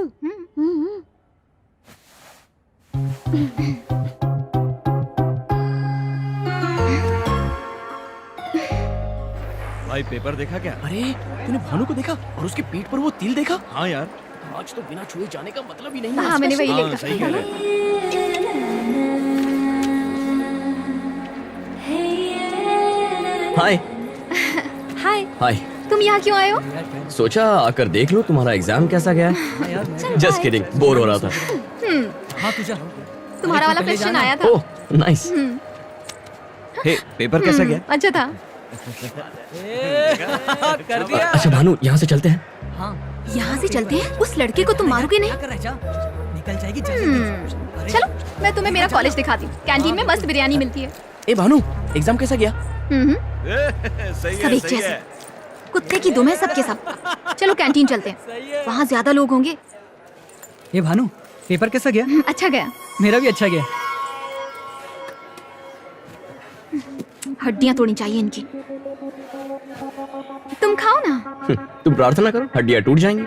[SPEAKER 10] भाई पेपर देखा क्या?
[SPEAKER 4] अरे तूने भानु को देखा और उसके पीठ पर वो तिल देखा?
[SPEAKER 10] हाँ यार।
[SPEAKER 4] आज तो बिना छुए जाने का मतलब ही नहीं।
[SPEAKER 2] हाँ, मैंने वही
[SPEAKER 10] हाँ,
[SPEAKER 2] लिखा।
[SPEAKER 10] सही कह रहे हैं।
[SPEAKER 7] हाय।
[SPEAKER 2] हाय,
[SPEAKER 7] हाय।
[SPEAKER 2] तुम यहाँ क्यों आए हो?
[SPEAKER 7] सोचा आकर देख लो तुम्हारा एग्जाम कैसा गया है। जस्ट किडिंग, बोर हो रहा था।
[SPEAKER 4] हाँ तू जा।
[SPEAKER 2] तुम्हारा वाला क्वेश्चन आया था।
[SPEAKER 7] Oh nice.
[SPEAKER 10] हे, पेपर कैसा गया?
[SPEAKER 2] अच्छा था।
[SPEAKER 4] कर दिया।
[SPEAKER 7] अच्छा भानु, यहाँ से चलते हैं।
[SPEAKER 2] यहाँ से चलते हैं? उस लड़के को तुम मारोगे नहीं?
[SPEAKER 4] निकल जाएगी।
[SPEAKER 2] चलो, मैं तुम्हें मेरा कॉलेज दिखाती हूँ। कैंटीन में मस्त बिरयानी मिलती है।
[SPEAKER 7] ए भानु, एग्जाम कैसा गया?
[SPEAKER 2] सब एक जैसे, कुत्ते की दुम है सबके सब। चलो कैंटीन चलते हैं, वहाँ ज्यादा लोग होंगे।
[SPEAKER 11] ये भानु, पेपर कैसा गया?
[SPEAKER 2] अच्छा गया।
[SPEAKER 11] मेरा भी अच्छा गया।
[SPEAKER 2] हड्डियाँ तोड़नी चाहिए इनकी। तुम खाओ ना।
[SPEAKER 7] तुम प्रार्थना करो, हड्डियाँ टूट जाएंगी।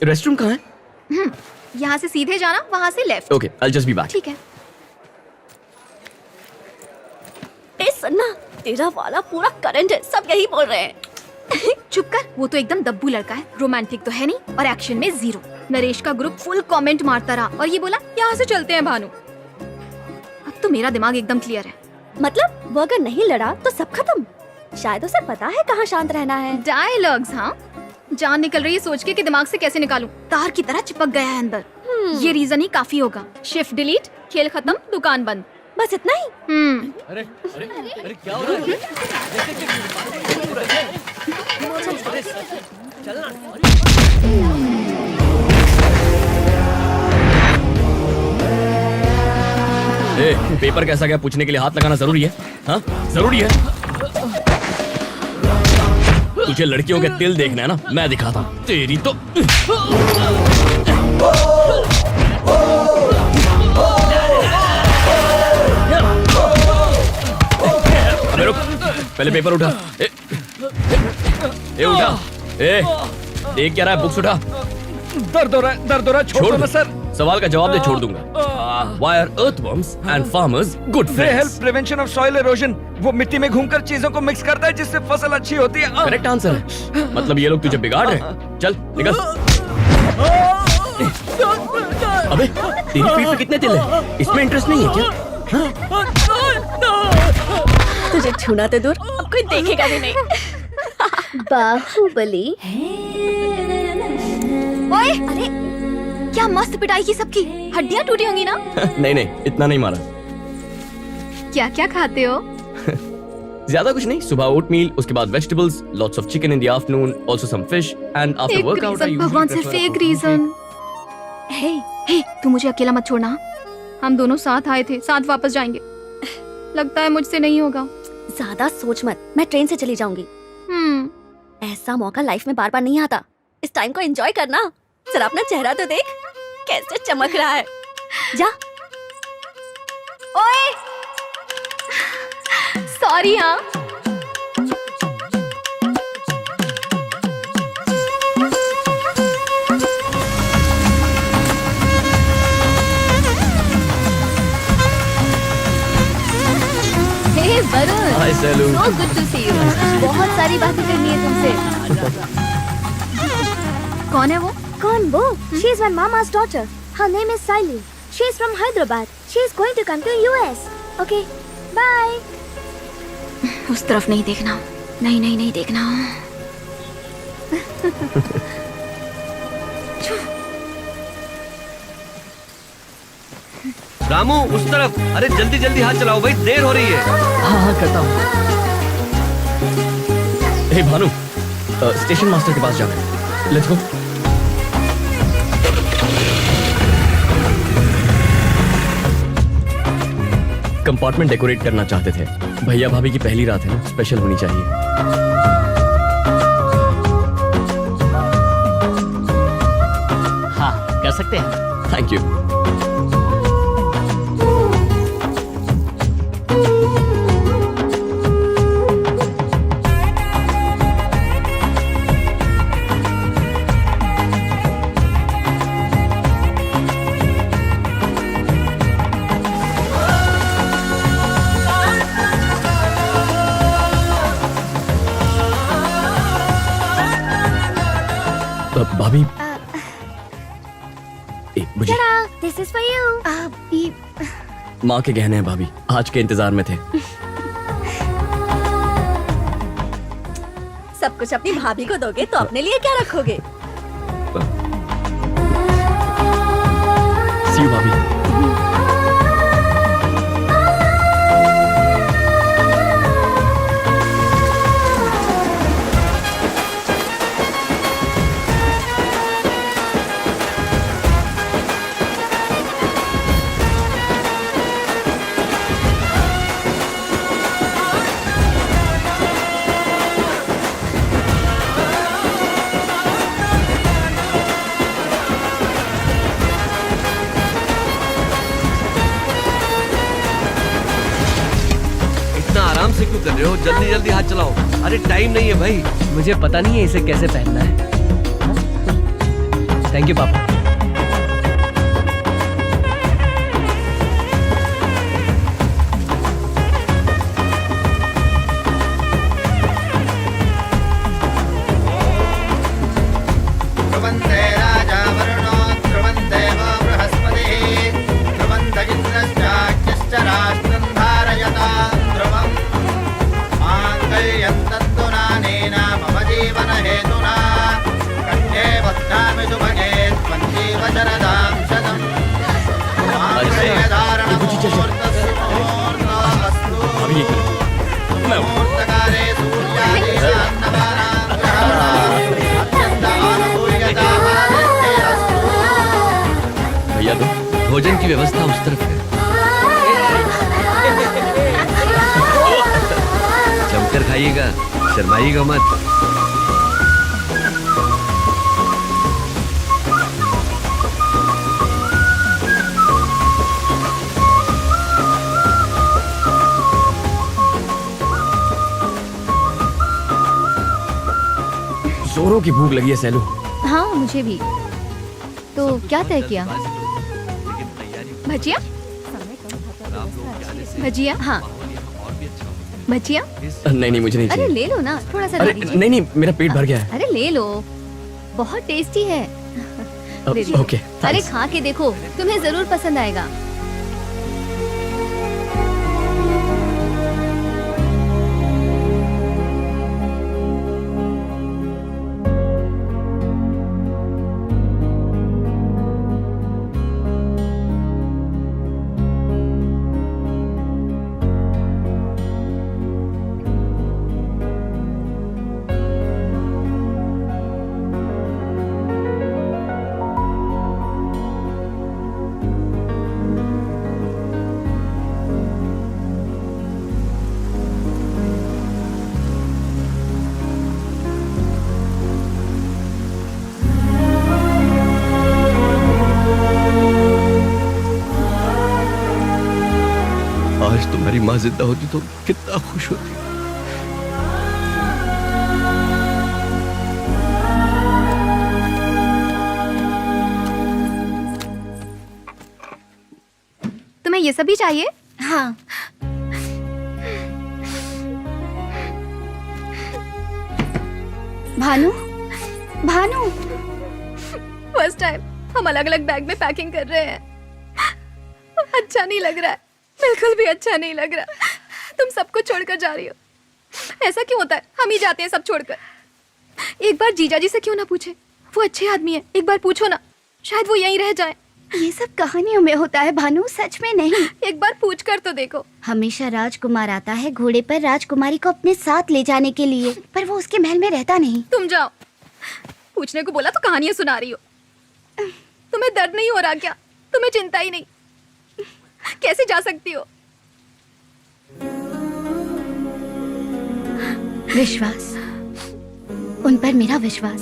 [SPEAKER 7] रेस्टरूम कहाँ है?
[SPEAKER 2] यहाँ से सीधे जाना, वहाँ से left.
[SPEAKER 7] Okay, I'll just be back.
[SPEAKER 2] ठीक है।
[SPEAKER 1] ए सन्ना, तेरा वाला पूरा करंट है, सब यही बोल रहे हैं।
[SPEAKER 2] चुप कर, वो तो एकदम दब्बू लड़का है। रोमांटिक तो है नहीं और एक्शन में जीरो। नरेश का ग्रुप फुल कमेंट मारता रहा और ये बोला यहाँ से चलते हैं भानु। अब तो मेरा दिमाग एकदम क्लियर है।
[SPEAKER 1] मतलब वो अगर नहीं लड़ा तो सब खत्म। शायद उसे पता है कहाँ शांत रहना है।
[SPEAKER 2] डायलॉग्स, हाँ। जान निकल रही है सोच के कि दिमाग से कैसे निकालूं। तार की तरह चिपक गया है अंदर। ये रीजन ही काफी होगा। शिफ्ट डिलीट, खेल खत्म, दुकान बंद,
[SPEAKER 1] बस इतना ही।
[SPEAKER 4] अरे अरे अरे क्या हो रहा है?
[SPEAKER 7] पेपर कैसा गया पूछने के लिए हाथ लगाना जरूरी है? हाँ जरूरी है। तुझे लड़कियों के दिल देखना है ना, मैं दिखाता हूँ तेरी तो। अबे रुक, पहले पेपर उठा। ए उठा। ए देख क्या रहा है, बुक्स उठा।
[SPEAKER 10] दर्द हो रहा है, छोड़ दो ना सर।
[SPEAKER 7] सवाल का जवाब दे, छोड़ दूंगा। Why are earthworms and farmers good
[SPEAKER 10] They
[SPEAKER 7] friends?
[SPEAKER 10] help prevention of soil erosion. वो मिट्टी में घूमकर चीजों को मिक्स करता है जिससे फसल अच्छी होती है।
[SPEAKER 7] करेक्ट आंसर है। मतलब ये लोग तुझे बिगाड़ रहे हैं। चल निकल। अबे तेरी पीठ पे कितने तिल है? इसमें इंटरेस्ट नहीं है क्या?
[SPEAKER 8] तुझे छूना तो दूर, अब कोई देखेगा भी नहीं।
[SPEAKER 1] बाहुबली।
[SPEAKER 2] ओए, अरे क्या मस्त पिटाई की सबकी, हड्डियां टूटी होंगी ना?
[SPEAKER 7] नहीं इतना नहीं मारा।
[SPEAKER 2] क्या क्या खाते हो?
[SPEAKER 7] ज्यादा कुछ नहीं, सुबह ओट मील, उसके बाद vegetables, lots of chicken in the afternoon, also some fish and after workout I
[SPEAKER 2] भगवान सिर्फ एक रीजन। हे हे, तू मुझे अकेला मत छोड़ना। हम दोनों साथ आए थे, साथ वापस जाएंगे। लगता है मुझसे नहीं होगा।
[SPEAKER 1] ज्यादा सोच मत, मैं ट्रेन से चली जाऊंगी। ऐसा मौका लाइफ में बार बार नहीं आता। इस टाइम को एंजॉय करना। जरा अपना चेहरा तो देख, कैसे चमक रहा है। जा।
[SPEAKER 2] ओए, सॉरी। हाँ, हे वरुण,
[SPEAKER 7] हाय Selu.
[SPEAKER 2] so good to see you। बहुत सारी बातें करनी है तुमसे। कौन है वो?
[SPEAKER 1] कौन वो? She is my mama's daughter. Her name is Saili. She is from Hyderabad. She is going to come to US. Okay, bye.
[SPEAKER 2] उस तरफ नहीं देखना। नहीं देखना।
[SPEAKER 3] रामू उस तरफ। अरे जल्दी जल्दी हाथ चलाओ भाई, देर हो रही है।
[SPEAKER 11] हाँ करता हूँ।
[SPEAKER 7] हे भानु, स्टेशन मास्टर के पास जाना है। Let's go. कंपार्टमेंट डेकोरेट करना चाहते थे। भैया भाभी की पहली रात है ना, स्पेशल होनी चाहिए।
[SPEAKER 9] हाँ कर सकते हैं।
[SPEAKER 7] Thank you. भाभी मुझे
[SPEAKER 1] This is for you.
[SPEAKER 7] माँ के गहने हैं भाभी, आज के इंतजार में थे।
[SPEAKER 8] सब कुछ अपनी भाभी को दोगे तो अपने लिए क्या रखोगे?
[SPEAKER 7] सी यू भाभी।
[SPEAKER 3] आराम से क्यों कर रहे हो? जल्दी जल्दी हाथ चलाओ। अरे टाइम नहीं है भाई।
[SPEAKER 11] मुझे पता नहीं है इसे कैसे पहनना है। थैंक यू पापा।
[SPEAKER 7] भैया तो
[SPEAKER 3] भोजन की व्यवस्था उस तरफ है। जमकर खाइएगा, शर्माइएगा मत।
[SPEAKER 7] जोरों की भूख लगी है सैलू।
[SPEAKER 2] हाँ मुझे भी। तो क्या तय किया? भजिया? भजिया? हाँ भजिया।
[SPEAKER 7] नहीं नहीं मुझे नहीं
[SPEAKER 2] अरे
[SPEAKER 7] चाहिए।
[SPEAKER 2] ले लो ना, थोड़ा सा
[SPEAKER 7] अरे
[SPEAKER 2] दे दीजिए।
[SPEAKER 7] नहीं नहीं मेरा पेट भर गया है।
[SPEAKER 2] अरे ले लो, बहुत टेस्टी है। ले लो।
[SPEAKER 7] ओके
[SPEAKER 2] अरे खा के देखो, तुम्हें जरूर पसंद आएगा।
[SPEAKER 3] आज तुम्हारी माँ जिंदा होती तो कितना खुश होती।
[SPEAKER 2] तुम्हें ये सब भी चाहिए?
[SPEAKER 5] हाँ। भानु, भानु।
[SPEAKER 2] फर्स्ट टाइम हम अलग अलग बैग में पैकिंग कर रहे हैं। अच्छा नहीं लग रहा है, बिल्कुल भी अच्छा नहीं लग रहा। तुम सबको छोड़कर जा रही हो। ऐसा क्यों होता है? हम ही जाते हैं सब छोड़कर। एक बार जीजा जी से क्यों ना पूछे, वो अच्छे आदमी है, एक बार पूछो ना, शायद वो यहीं रह जाए।
[SPEAKER 5] ये सब कहानियों में होता है भानु, सच में नहीं।
[SPEAKER 2] एक बार पूछ कर तो देखो।
[SPEAKER 5] हमेशा राजकुमार आता है घोड़े पर राजकुमारी को अपने साथ ले जाने के लिए, पर वो उसके महल में रहता नहीं।
[SPEAKER 2] तुम जाओ, पूछने को बोला तो कहानियां सुना रही हो। तुम्हें दर्द नहीं हो रहा क्या? तुम्हें चिंता ही नहीं? कैसे जा सकती हो?
[SPEAKER 5] विश्वास, उन पर मेरा विश्वास,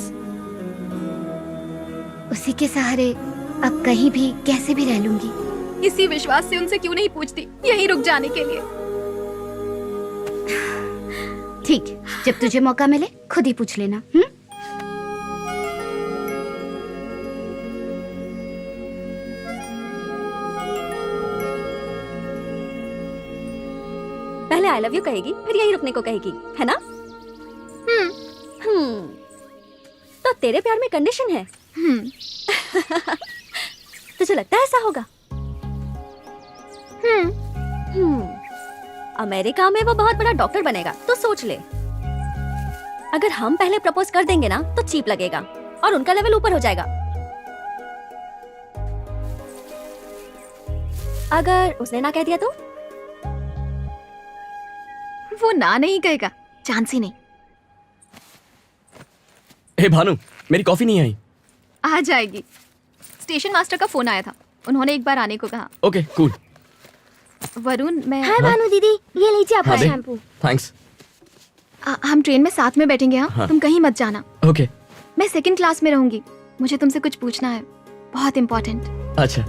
[SPEAKER 5] उसी के सहारे अब कहीं भी कैसे भी रह लूंगी।
[SPEAKER 2] इसी विश्वास से उनसे क्यों नहीं पूछती यहीं रुक जाने के लिए?
[SPEAKER 5] ठीक, जब तुझे मौका मिले खुद ही पूछ लेना।
[SPEAKER 1] पहले आई लव यू कहेगी, फिर यही रुकने को कहेगी, है ना? तो तेरे प्यार में कंडीशन है? तुझे लगता है ऐसा होगा? अमेरिका में वो बहुत बड़ा डॉक्टर बनेगा, तो सोच ले। अगर हम पहले प्रपोज कर देंगे ना तो चीप लगेगा और उनका लेवल ऊपर हो जाएगा। अगर उसने ना कह दिया तो?
[SPEAKER 2] वो ना नहीं कहेगा, चांस ही नहीं।
[SPEAKER 7] हे भानु, मेरी कॉफी नहीं आई।
[SPEAKER 2] आ जाएगी। स्टेशन मास्टर का फोन आया था, उन्होंने एक बार आने को कहा।
[SPEAKER 7] Okay cool.
[SPEAKER 2] वरुण, मैं
[SPEAKER 5] हाय भानु दीदी, ये लीजिए आपका
[SPEAKER 7] हाँ, दे।
[SPEAKER 5] शैम्पू।
[SPEAKER 7] थैंक्स।
[SPEAKER 2] हम ट्रेन में साथ में बैठेंगे। हाँ? तुम कहीं मत जाना।
[SPEAKER 7] ओके।
[SPEAKER 2] मैं सेकंड क्लास में रहूंगी, मुझे तुमसे कुछ पूछना है, बहुत इम्पोर्टेंट।
[SPEAKER 7] अच्छा।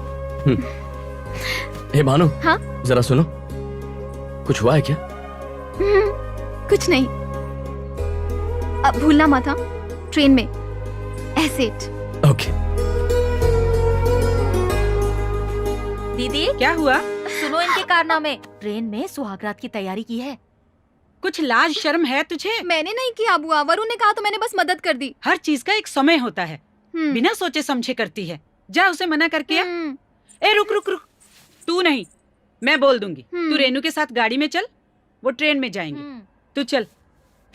[SPEAKER 7] हे भानु।
[SPEAKER 2] हाँ?
[SPEAKER 7] जरा सुनो, कुछ हुआ है क्या?
[SPEAKER 2] कुछ नहीं। अब भूलना मत, हाँ? ट्रेन में एसिड।
[SPEAKER 7] ओके।
[SPEAKER 8] दीदी
[SPEAKER 6] क्या हुआ?
[SPEAKER 8] सुनो इनके कारनामे। ट्रेन में सुहागरात की तैयारी की है।
[SPEAKER 6] कुछ लाज शर्म है तुझे?
[SPEAKER 2] मैंने नहीं किया बुआ, वरुण ने कहा तो मैंने बस मदद कर दी।
[SPEAKER 6] हर चीज का एक समय होता है, बिना सोचे समझे करती है। जा उसे मना करके आ। ए रुक रुक रुक, तू नहीं, मैं बोल दूंगी। तू रेनू के साथ गाड़ी में चल, वो ट्रेन में जाएंगे। तू चल,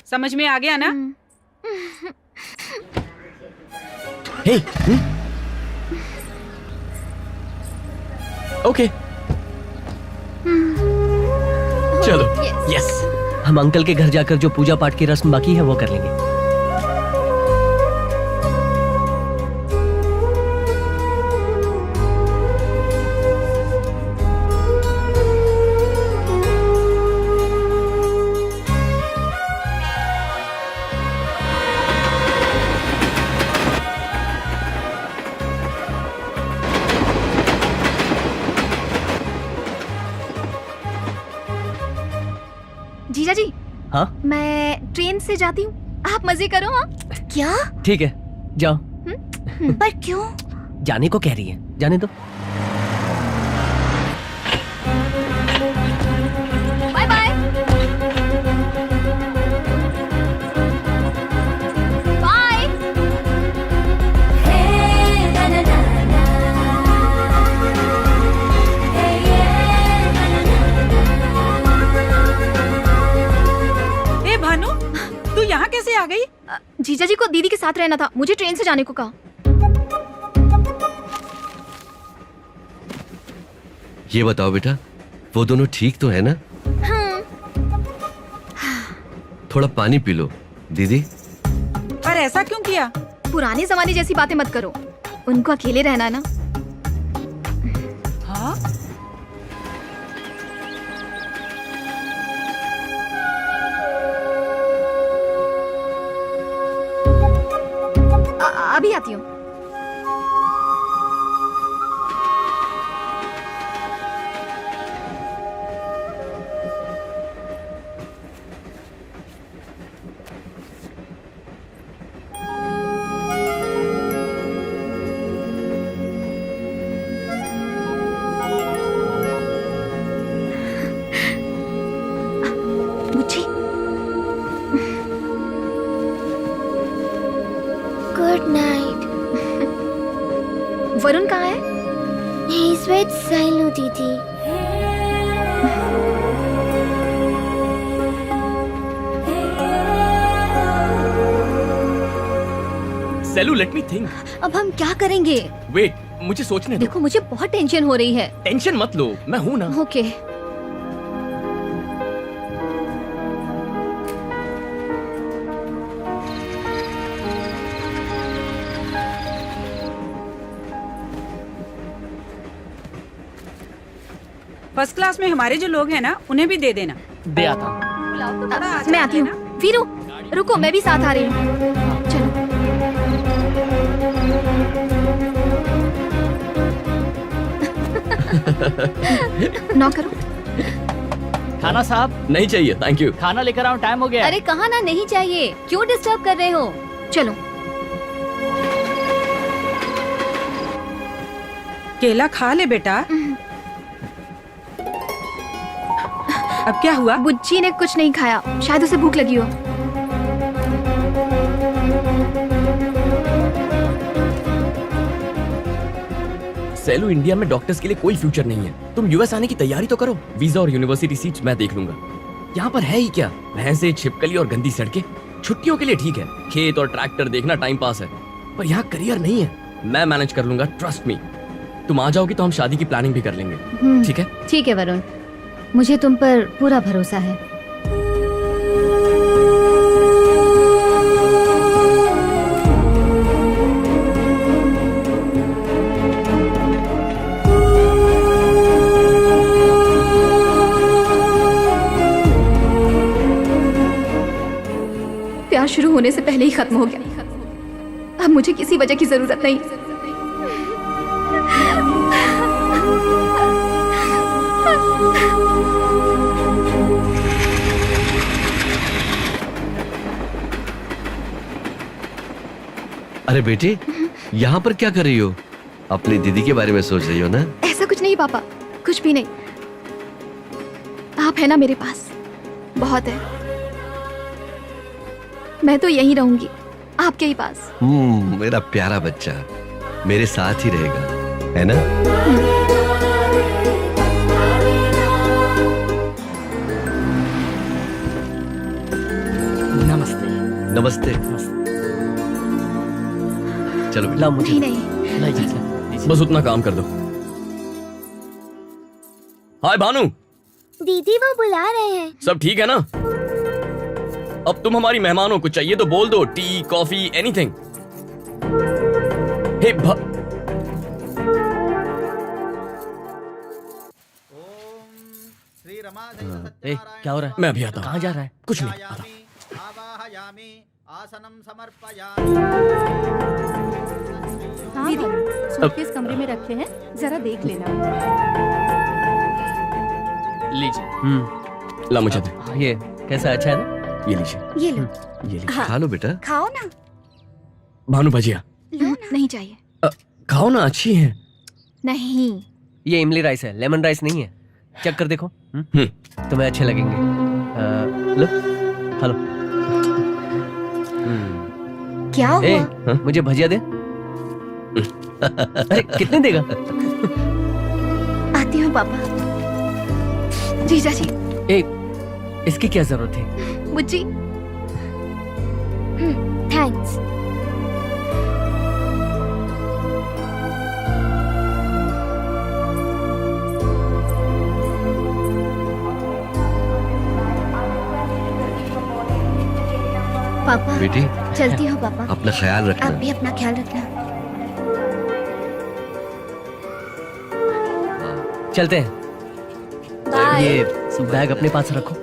[SPEAKER 6] समझ में आ गया ना?
[SPEAKER 7] हे, ओके चलो। यस।
[SPEAKER 11] हम अंकल के घर जाकर जो पूजा पाठ की रस्म बाकी है वो कर लेंगे।
[SPEAKER 2] जीजा जी,
[SPEAKER 11] हाँ?
[SPEAKER 2] मैं ट्रेन से जाती हूँ, आप मजे करो। हाँ?
[SPEAKER 5] क्या?
[SPEAKER 4] ठीक है, जाओ।
[SPEAKER 5] पर क्यों?
[SPEAKER 4] जाने को कह रही है, जाने दो।
[SPEAKER 2] Bye bye. बाय।
[SPEAKER 6] ए भानु, तू यहाँ कैसे आ गई?
[SPEAKER 2] जीजा जी को दीदी के साथ रहना था, मुझे ट्रेन से जाने को कहा।
[SPEAKER 3] ये बताओ बेटा, वो दोनों ठीक तो है ना? थोड़ा पानी पी लो दीदी।
[SPEAKER 6] पर ऐसा क्यों किया?
[SPEAKER 2] पुराने जमाने जैसी बातें मत करो, उनको अकेले रहना ना।
[SPEAKER 6] हाँ?
[SPEAKER 2] अभी आती हूँ। बुच्ची,
[SPEAKER 5] गुड नाइट।
[SPEAKER 2] वरुण कहाँ है?
[SPEAKER 5] He's with साइलू दीदी।
[SPEAKER 7] Selu, let me think.
[SPEAKER 2] अब हम क्या करेंगे?
[SPEAKER 7] वेट, मुझे सोचने दो।
[SPEAKER 2] देखो मुझे बहुत टेंशन हो रही है।
[SPEAKER 7] टेंशन मत लो, मैं हूं ना।
[SPEAKER 2] ओके।
[SPEAKER 6] फर्स्ट क्लास में हमारे जो लोग हैं ना, उन्हें भी दे देना।
[SPEAKER 9] दे आता हूँ।
[SPEAKER 2] मैं आती हूँ। वीरू, रुको, मैं भी साथ आ रही हूँ। चलो। नॉक करो।
[SPEAKER 9] खाना साहब?
[SPEAKER 7] नहीं चाहिए, थैंक यू।
[SPEAKER 9] खाना लेकर आओ, टाइम हो गया।
[SPEAKER 1] अरे कहा ना नहीं चाहिए, क्यों डिस्टर्ब कर रहे हो?
[SPEAKER 2] चलो।
[SPEAKER 6] केला खा ले बेटा। अब क्या हुआ?
[SPEAKER 2] बुच्ची ने कुछ नहीं खाया, शायद उसे भूख लगी हो।
[SPEAKER 7] सेलू, इंडिया में डॉक्टर्स के लिए कोई फ्यूचर नहीं है। तुम यूएस आने की तैयारी तो करो। वीजा और यूनिवर्सिटी सीट्स मैं देख लूंगा। यहाँ पर है ही क्या, भैंसे, छिपकली और गंदी सड़कें। छुट्टियों के लिए ठीक है, खेत और ट्रैक्टर देखना टाइम पास है, पर यहाँ करियर नहीं है। मैं मैनेज कर लूंगा, ट्रस्ट मी। तुम आ जाओगी तो हम शादी की प्लानिंग भी कर लेंगे, ठीक है?
[SPEAKER 1] ठीक है वरुण, मुझे तुम पर पूरा भरोसा है।
[SPEAKER 2] प्यार शुरू होने से पहले ही खत्म हो गया। अब मुझे किसी वजह की जरूरत नहीं।
[SPEAKER 3] अरे बेटे, यहाँ पर क्या कर रही हो? अपनी दीदी के बारे में सोच रही हो ना?
[SPEAKER 2] ऐसा कुछ नहीं पापा, कुछ भी नहीं। आप है ना मेरे पास, बहुत है। मैं तो यहीं रहूंगी, आपके ही पास।
[SPEAKER 3] मेरा प्यारा बच्चा मेरे साथ ही रहेगा, है ना?
[SPEAKER 9] नमस्ते।
[SPEAKER 3] नमस्ते। चलो बेटा।
[SPEAKER 4] ला मुझे।
[SPEAKER 2] नहीं।
[SPEAKER 4] ला जी।
[SPEAKER 7] बस उतना काम कर दो। हाय भानु।
[SPEAKER 5] दीदी वो बुला रहे हैं।
[SPEAKER 7] सब ठीक है ना? अब तुम हमारी मेहमान हो, कुछ चाहिए तो बोल दो, टी, कॉफी, एनीथिंग। हे
[SPEAKER 4] क्या हो रहा है?
[SPEAKER 7] मैं अभी आता हूँ।
[SPEAKER 4] कहाँ जा रहा है?
[SPEAKER 7] कुछ नहीं, आता।
[SPEAKER 8] दीदी, सूटकेस कमरे में रखे हैं, जरा देख लेना।
[SPEAKER 9] लीजिए।
[SPEAKER 7] ला मुझे दे।
[SPEAKER 4] ये कैसा, अच्छा है ना?
[SPEAKER 7] ये लीजिए।
[SPEAKER 5] ये लो।
[SPEAKER 7] ये लीजिए।
[SPEAKER 3] खा लो बेटा।
[SPEAKER 5] खाओ ना।
[SPEAKER 7] भानु भजिया
[SPEAKER 2] नहीं चाहिए।
[SPEAKER 7] खाओ ना, अच्छी है।
[SPEAKER 2] नहीं।
[SPEAKER 4] ये इमली राइस है, लेमन राइस नहीं है। चेक कर देखो, तुम्हें अच्छे लगेंगे। लो, हेलो।
[SPEAKER 5] क्या
[SPEAKER 4] ए,
[SPEAKER 5] हुआ?
[SPEAKER 4] मुझे भजिया दे। अरे कितने देगा?
[SPEAKER 5] आती हूँ पापा। जीजा जी।
[SPEAKER 4] ए, इसकी क्या जरूरत थी?
[SPEAKER 2] बुच्ची।
[SPEAKER 5] थैंक्स। पापा
[SPEAKER 3] बेटी
[SPEAKER 5] चलती हूँ पापा।
[SPEAKER 3] अपना ख्याल
[SPEAKER 5] आप
[SPEAKER 3] रखना।
[SPEAKER 5] भी अपना ख्याल रखना।
[SPEAKER 4] चलते हैं।
[SPEAKER 1] बाय।
[SPEAKER 4] ये बैग अपने पास रखो।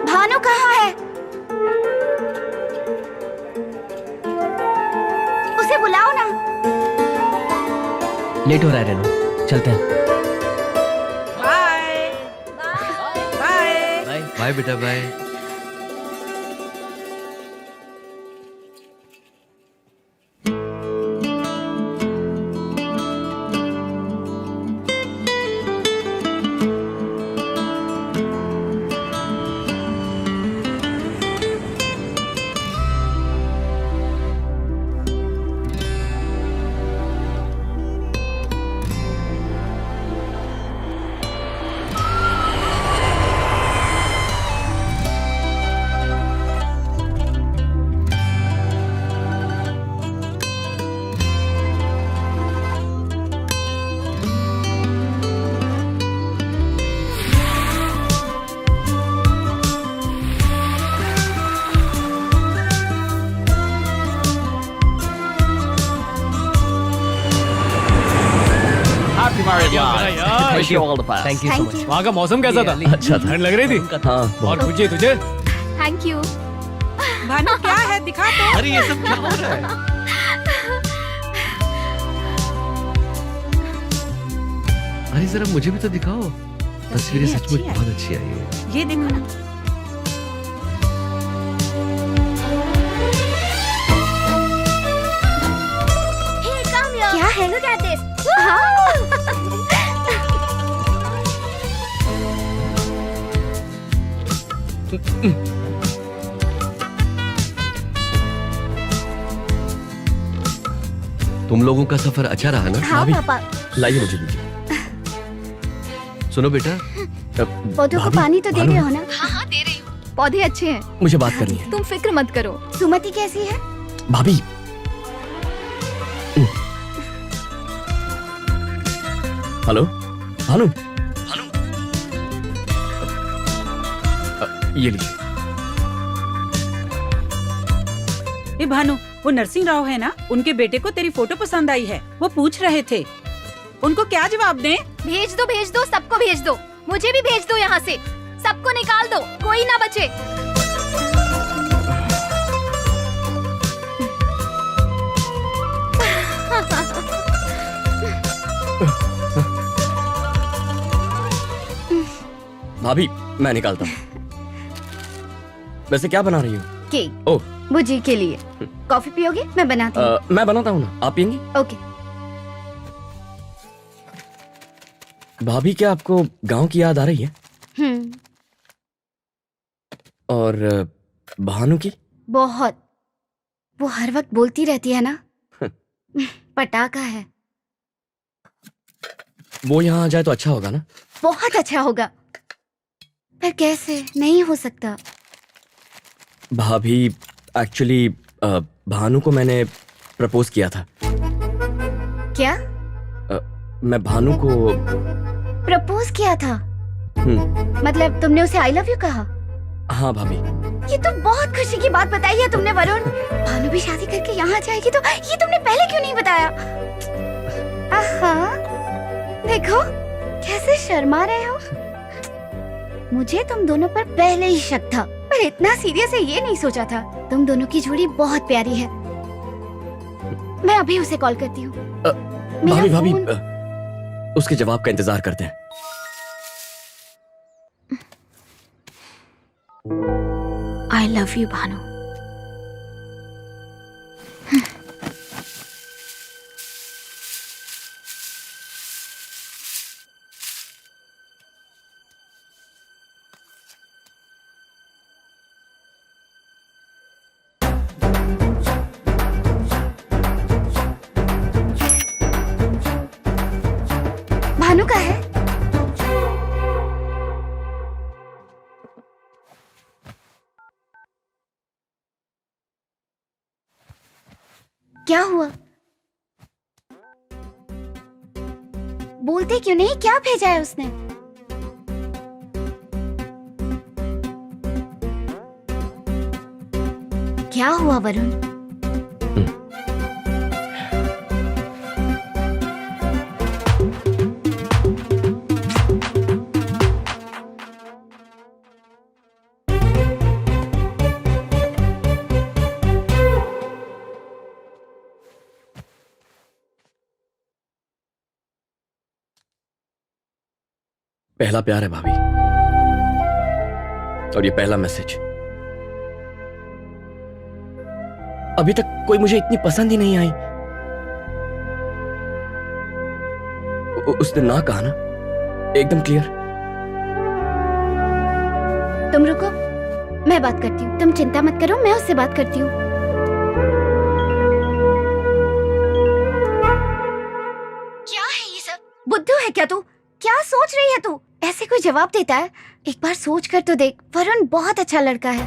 [SPEAKER 5] भानु कहाँ है? उसे बुलाओ ना।
[SPEAKER 4] लेट हो रहा है रेनू, चलते हैं।
[SPEAKER 6] Bye bye.
[SPEAKER 3] बाय बेटा, bye.
[SPEAKER 4] Thank you all the best. Thank you so much.
[SPEAKER 10] वहाँ का मौसम कैसा था?
[SPEAKER 7] अच्छा था।
[SPEAKER 10] ठंड लग रही थी?
[SPEAKER 7] हाँ
[SPEAKER 10] और
[SPEAKER 7] बहुत।
[SPEAKER 10] तुझे तुझे?
[SPEAKER 2] Thank you.
[SPEAKER 6] भानु क्या है, दिखा तो।
[SPEAKER 3] अरे ये सब क्या हो रहा है? अरे जरा मुझे भी तो दिखाओ। तस्वीरें सचमुच बहुत अच्छी आई है।
[SPEAKER 6] ये देखो ना।
[SPEAKER 5] क्या है? Look at this.
[SPEAKER 3] तुम लोगों का सफर अच्छा रहा ना?
[SPEAKER 5] हाँ पापा।
[SPEAKER 7] लाइए मुझे दीजिए।
[SPEAKER 3] सुनो बेटा,
[SPEAKER 5] पौधों को पानी तो दे रहे हो ना?
[SPEAKER 2] हाँ हाँ दे रही हूँ। पौधे अच्छे हैं,
[SPEAKER 7] मुझे बात करनी है।
[SPEAKER 2] तुम फिक्र मत करो।
[SPEAKER 5] सुमति कैसी है?
[SPEAKER 7] भाभी हेलो भानु। भानु ये लीजिए।
[SPEAKER 6] ए भानु, वो नरसिंह राव है ना, उनके बेटे को तेरी फोटो पसंद आई है। वो पूछ रहे थे, उनको क्या जवाब दें?
[SPEAKER 2] भेज दो, सबको भेज दो। मुझे भी भेज दो यहाँ से। सबको निकाल दो, कोई ना बचे।
[SPEAKER 7] भाभी मैं निकालता हूँ। वैसे क्या बना रही हो?
[SPEAKER 5] केक।
[SPEAKER 7] ओह
[SPEAKER 5] बुजी के लिए। कॉफी पियोगे? मैं बनाती हूँ।
[SPEAKER 7] मैं बनाता हूँ ना, आप पियेंगी?
[SPEAKER 5] ओके।
[SPEAKER 7] भाभी क्या आपको गांव की याद आ रही है? और भानु की?
[SPEAKER 5] बहुत। वो हर वक्त बोलती रहती है ना। पटाखा है।
[SPEAKER 7] वो यहाँ आ जाए तो अच्छा होगा ना?
[SPEAKER 5] बहुत अच्छा होगा, पर कैसे? नहीं हो सकता।
[SPEAKER 7] भाभी एक्चुअली भानु को मैंने प्रपोज किया था।
[SPEAKER 5] क्या?
[SPEAKER 7] मैं भानु को
[SPEAKER 5] प्रपोज किया था? मतलब तुमने उसे आई लव यू कहा?
[SPEAKER 7] हाँ भाभी।
[SPEAKER 5] ये तो बहुत खुशी की बात बताई है तुमने वरुण। भानु भी शादी करके यहाँ जाएगी तो ये तुमने पहले क्यों नहीं बताया? आहा, देखो कैसे शर्मा रहे हो। मुझे तुम दोनों पर पहले ही शक था, पर इतना सीरियस है ये नहीं सोचा था। तुम दोनों की जोड़ी बहुत प्यारी है। मैं अभी उसे कॉल करती हूँ।
[SPEAKER 7] भाभी भाभी उसके जवाब का इंतजार करते हैं।
[SPEAKER 2] I I love you Bhanu.
[SPEAKER 5] Bhanu का है? क्या हुआ? बोलते क्यों नहीं? क्या भेजा है उसने? क्या हुआ वरुण?
[SPEAKER 7] पहला प्यार है भाभी, और ये पहला मैसेज। अभी तक कोई मुझे इतनी पसंद ही नहीं आई। उसने ना कहा ना, एकदम क्लियर।
[SPEAKER 5] तुम रुको, मैं बात करती हूँ। तुम चिंता मत करो, मैं उससे बात करती हूँ। क्या है ये सब? बुद्धू है क्या तू? क्या सोच रही है तू? ऐसे कोई जवाब देता है? एक बार सोच कर तो देख। वरुण बहुत अच्छा लड़का है।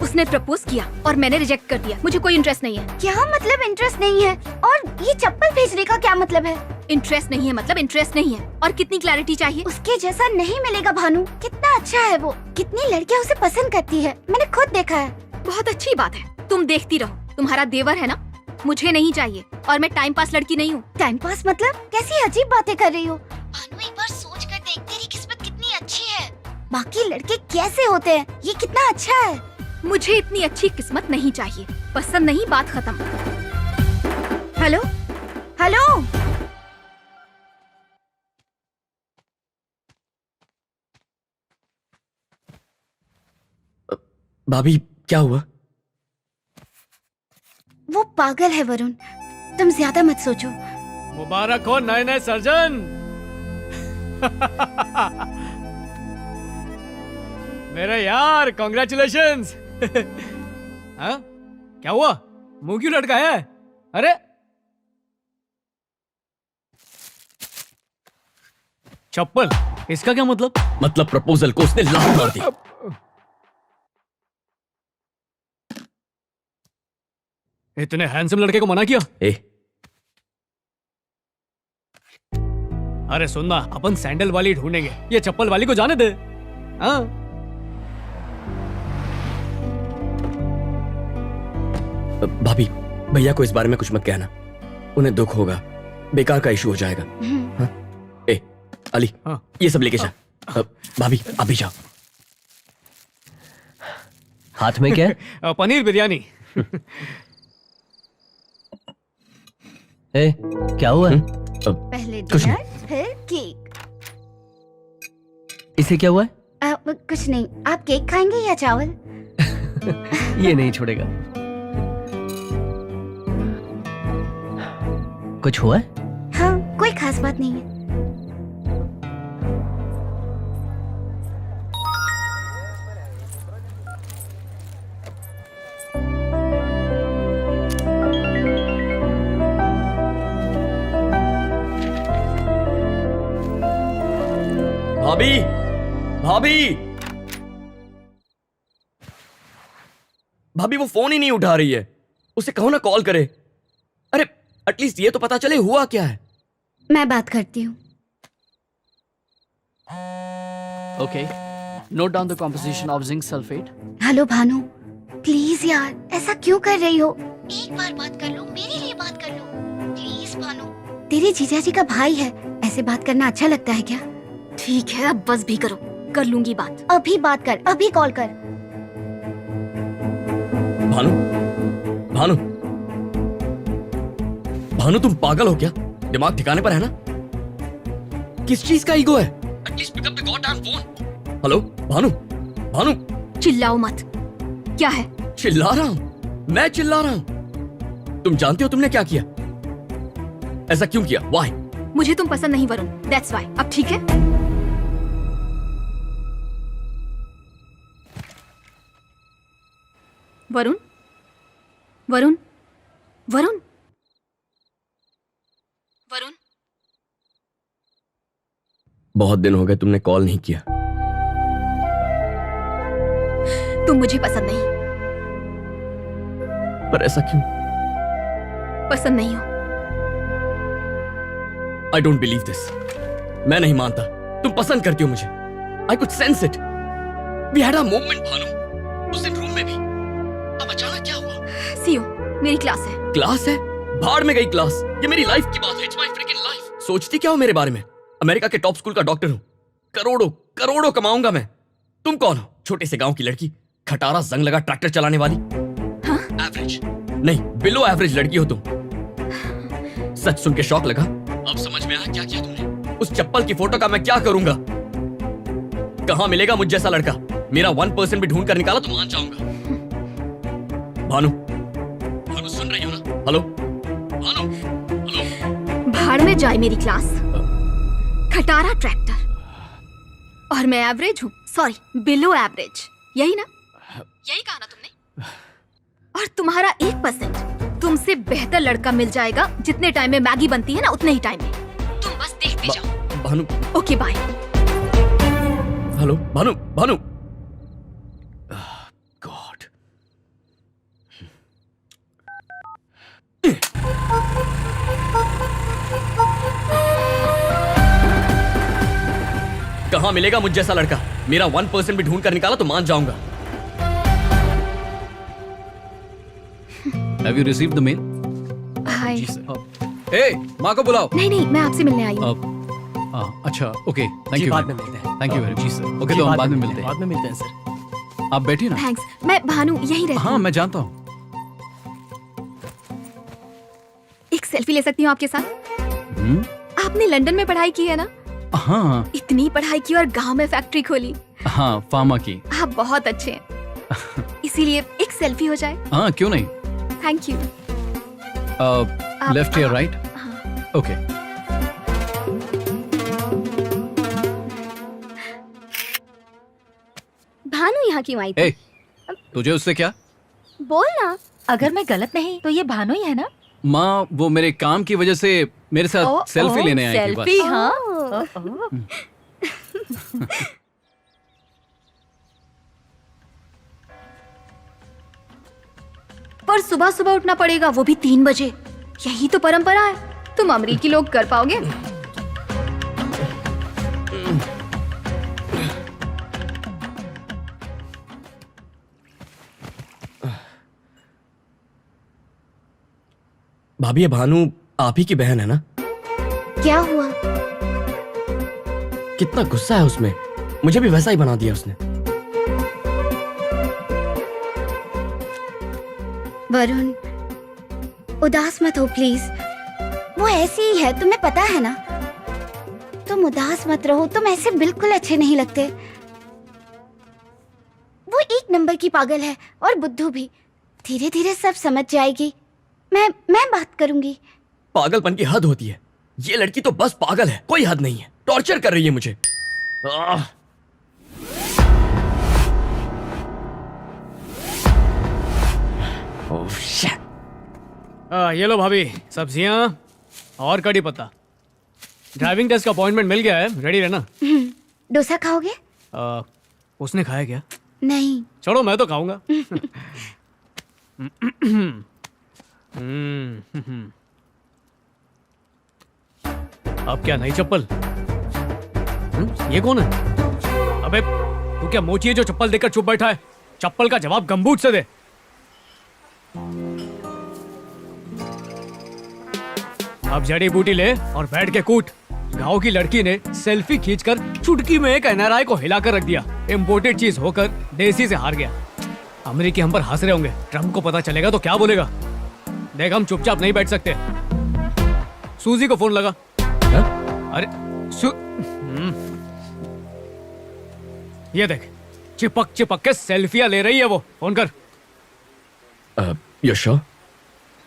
[SPEAKER 2] उसने प्रपोज किया और मैंने रिजेक्ट कर दिया। मुझे कोई इंटरेस्ट नहीं है।
[SPEAKER 5] क्या मतलब इंटरेस्ट नहीं है? और ये चप्पल भेजने का क्या मतलब है?
[SPEAKER 2] इंटरेस्ट नहीं है मतलब इंटरेस्ट नहीं है। और कितनी क्लैरिटी चाहिए?
[SPEAKER 5] उसके जैसा नहीं मिलेगा भानु। कितना अच्छा है वो, कितनी लड़कियां उसे पसंद करती है, मैंने खुद देखा है।
[SPEAKER 2] बहुत अच्छी बात है, तुम देखती रहो। तुम्हारा देवर है ना, मुझे नहीं चाहिए। और मैं टाइम पास लड़की नहीं हूँ।
[SPEAKER 5] टाइम पास मतलब? कैसी अजीब बातें कर रही हो भानु। एक बार सोच कर देख, तेरी किस्मत कितनी अच्छी है। बाकी लड़के कैसे होते हैं, ये कितना अच्छा है।
[SPEAKER 2] मुझे इतनी अच्छी किस्मत नहीं चाहिए। पसंद नहीं, बात खत्म।
[SPEAKER 5] हेलो हेलो,
[SPEAKER 7] भाभी क्या हुआ?
[SPEAKER 5] वो पागल है वरुण, तुम ज्यादा मत सोचो।
[SPEAKER 10] मुबारक हो नए नए सर्जन। मेरे यार कॉन्ग्रेचुलेशंस। हाँ? क्या हुआ? मुंह क्यों लटका है? अरे चप्पल, इसका क्या मतलब?
[SPEAKER 7] मतलब प्रपोजल को उसने लात मार दी।
[SPEAKER 10] इतने हैंडसम लड़के को मना किया? अरे सुनना, अपन सैंडल वाली ढूंढेंगे, ये चप्पल वाली को जाने दे। हाँ?
[SPEAKER 7] भाभी, भैया को इस बारे में कुछ मत कहना, उन्हें दुख होगा, बेकार का इशू हो जाएगा। हाँ? अली,
[SPEAKER 10] हाँ?
[SPEAKER 7] ये सब लेके जा। भाभी अभी जाओ।
[SPEAKER 4] हाथ में क्या है?
[SPEAKER 10] पनीर बिरयानी।
[SPEAKER 4] ए, क्या हुआ?
[SPEAKER 5] पहले डिनर फिर केक।
[SPEAKER 4] इसे क्या हुआ है?
[SPEAKER 5] कुछ नहीं। आप केक खाएंगे या चावल?
[SPEAKER 4] ये नहीं छोड़ेगा। कुछ हुआ है?
[SPEAKER 5] हाँ, कोई खास बात नहीं है।
[SPEAKER 7] भाभी, भाभी, भाभी वो फोन ही नहीं उठा रही है। उसे कहो ना कॉल करे। अरे एटलीस्ट ये तो पता चले हुआ क्या है।
[SPEAKER 5] मैं बात करती हूँ।
[SPEAKER 9] Okay, note down the composition of zinc sulphate.
[SPEAKER 5] Hello Bhanu, please यार, ऐसा क्यों कर रही हो? एक बार बात कर लो, मेरे लिए बात कर लो प्लीज भानु। तेरे जीजा जी का भाई है, ऐसे बात करना अच्छा लगता है क्या?
[SPEAKER 2] ठीक है, अब बस भी करो, कर लूंगी बात।
[SPEAKER 5] अभी बात कर, अभी कॉल कर।
[SPEAKER 7] भानु, भानु, भानु तुम पागल हो क्या? दिमाग ठिकाने पर है ना? किस चीज का ईगो है? At least pick up the goddamn phone. Hello Bhanu, Bhanu.
[SPEAKER 2] चिल्लाओ मत। क्या है?
[SPEAKER 7] चिल्ला रहा हूँ, मैं चिल्ला रहा हूँ। तुम जानते हो तुमने क्या किया? ऐसा क्यों किया? Why?
[SPEAKER 2] मुझे तुम पसंद नहीं वरुण, दैट्स व्हाई। अब ठीक है? वरुण, वरुण, वरुण, वरुण।
[SPEAKER 7] बहुत दिन हो गए तुमने कॉल नहीं किया।
[SPEAKER 2] तुम मुझे पसंद नहीं,
[SPEAKER 7] पर ऐसा क्यों?
[SPEAKER 2] पसंद नहीं हो।
[SPEAKER 7] I don't believe this. मैं नहीं मानता। तुम पसंद करती हो मुझे। I could sense it. We had a moment, Bhanu. उस दिन रूम में भी। अब अचानक क्या हुआ?
[SPEAKER 2] See you, मेरी क्लास है।
[SPEAKER 7] क्लास है? भाड़ में गई क्लास। ये मेरी लाइफ की बात है। It's my freaking life. सोचती क्या हो मेरे बारे में? अमेरिका के टॉप स्कूल का डॉक्टर हूँ। करोड़ों करोड़ों कमाऊंगा मैं। तुम कौन हो? छोटे से गांव की लड़की, खटारा जंग लगा ट्रैक्टर चलाने वाली।
[SPEAKER 2] हाँ?
[SPEAKER 7] एवरेज नहीं, बिलो एवरेज लड़की हो तुम। सच सुन के शौक लगा। अब समझ में आया क्या किया तुमने। उस चप्पल की फोटो का मैं क्या करूंगा? कहां मिलेगा मुझ जैसा लड़का? मेरा 1% भी ढूंढ कर निकाला तो मान जाऊंगा। भानु, भानु सुन रही हो ना? Hello Bhanu, hello.
[SPEAKER 2] भाड़ में जाए मेरी क्लास। खटारा ट्रैक्टर और मैं एवरेज हूँ, सॉरी बिलो एवरेज। यही ना? यही कहा ना तुमने? और तुम्हारा 1% तुमसे बेहतर लड़का मिल जाएगा। जितने टाइम में मैगी बनती है ना, उतने ही टाइम में। तुम बस देखते जाओ।
[SPEAKER 7] Bhanu,
[SPEAKER 2] okay bye.
[SPEAKER 7] Hello Bhanu, Bhanu. God. कहां मिलेगा मुझ जैसा लड़का? मेरा 1% भी ढूंढ कर निकाला तो मान जाऊंगा।
[SPEAKER 12] Have you received the mail?
[SPEAKER 2] Hi.
[SPEAKER 12] Hey, माँ को बुलाओ।
[SPEAKER 2] नहीं नहीं, मैं आपसे मिलने आई हूँ।
[SPEAKER 12] अच्छा, ओके, थैंक यू।
[SPEAKER 4] बाद में मिलते हैं।
[SPEAKER 12] Thank you very much. Okay, तो हम बाद में मिलते हैं।
[SPEAKER 4] बाद में मिलते हैं सर।
[SPEAKER 12] आप बैठिए ना।
[SPEAKER 2] थैंक्स। मैं भानु यहीं रहती
[SPEAKER 12] हाँ,
[SPEAKER 2] हूँ।
[SPEAKER 12] मैं जानता हूँ।
[SPEAKER 2] एक सेल्फी ले सकती हूँ आपके साथ? आपने लंदन में पढ़ाई की है ना?
[SPEAKER 12] हाँ
[SPEAKER 2] इतनी पढ़ाई की और गांव में फैक्ट्री खोली।
[SPEAKER 12] हाँ, फार्मा की।
[SPEAKER 2] आप बहुत अच्छे हैं। इसीलिए एक सेल्फी हो जाए।
[SPEAKER 12] हाँ, क्यों नहीं।
[SPEAKER 2] Thank you.
[SPEAKER 12] लेफ्ट या राइट? ओके।
[SPEAKER 1] भानु यहाँ क्यों आई थी?
[SPEAKER 12] तुझे उससे क्या?
[SPEAKER 1] बोल ना।
[SPEAKER 8] अगर मैं गलत नहीं तो ये भानु ही है ना?
[SPEAKER 12] माँ, वो मेरे काम की वजह से मेरे साथ सेल्फी लेने आई थी बस।
[SPEAKER 8] सेल्फी, हाँ।
[SPEAKER 2] पर सुबह सुबह उठना पड़ेगा, वो भी 3 बजे। यही तो परंपरा है। तुम अमरीकी लोग कर पाओगे?
[SPEAKER 7] भाभी, ये भानु आप ही की बहन है ना?
[SPEAKER 5] क्या हुआ?
[SPEAKER 7] कितना गुस्सा है उसमें। मुझे भी वैसा ही बना दिया उसने।
[SPEAKER 5] वरुण, उदास मत हो प्लीज। वो ऐसी ही है, तुम्हें पता है ना। तुम उदास मत रहो, तुम ऐसे बिल्कुल अच्छे नहीं लगते। वो 1 नंबर की पागल है और बुद्धू भी। धीरे धीरे सब समझ जाएगी। मैं बात करूंगी।
[SPEAKER 7] पागलपन की हद होती है। ये लड़की तो बस पागल है, कोई हद नहीं है। टॉर्चर कर रही है मुझे।
[SPEAKER 10] Oh shit. ये लो भाभी, सब्जियां और कड़ी पत्ता। ड्राइविंग टेस्ट का अपॉइंटमेंट मिल गया है, रेडी रहना।
[SPEAKER 5] डोसा खाओगे?
[SPEAKER 10] उसने खाया क्या?
[SPEAKER 5] नहीं।
[SPEAKER 10] छोड़ो, मैं तो खाऊंगा। अब क्या नई चप्पल? ये कौन है? अबे तू क्या मोची है जो चप्पल देकर चुप बैठा है? चप्पल का जवाब गंबूट से दे। अब जड़ी बूटी ले और बैठ के कूट। गांव की लड़की ने सेल्फी खींचकर चुटकी में एक एनआरआई को हिलाकर रख दिया। इम्पोर्टेड चीज होकर देसी से हार गया। अमेरिकी हम पर हंस रहे होंगे। ट्रम्प को पता चलेगा तो क्या बोलेगा? देख, हम चुपचाप नहीं बैठ सकते। सूजी को फोन लगा। अरे ये देख, चिपक चिपक के सेल्फियां ले रही है वो। फोन कर।
[SPEAKER 7] You sure?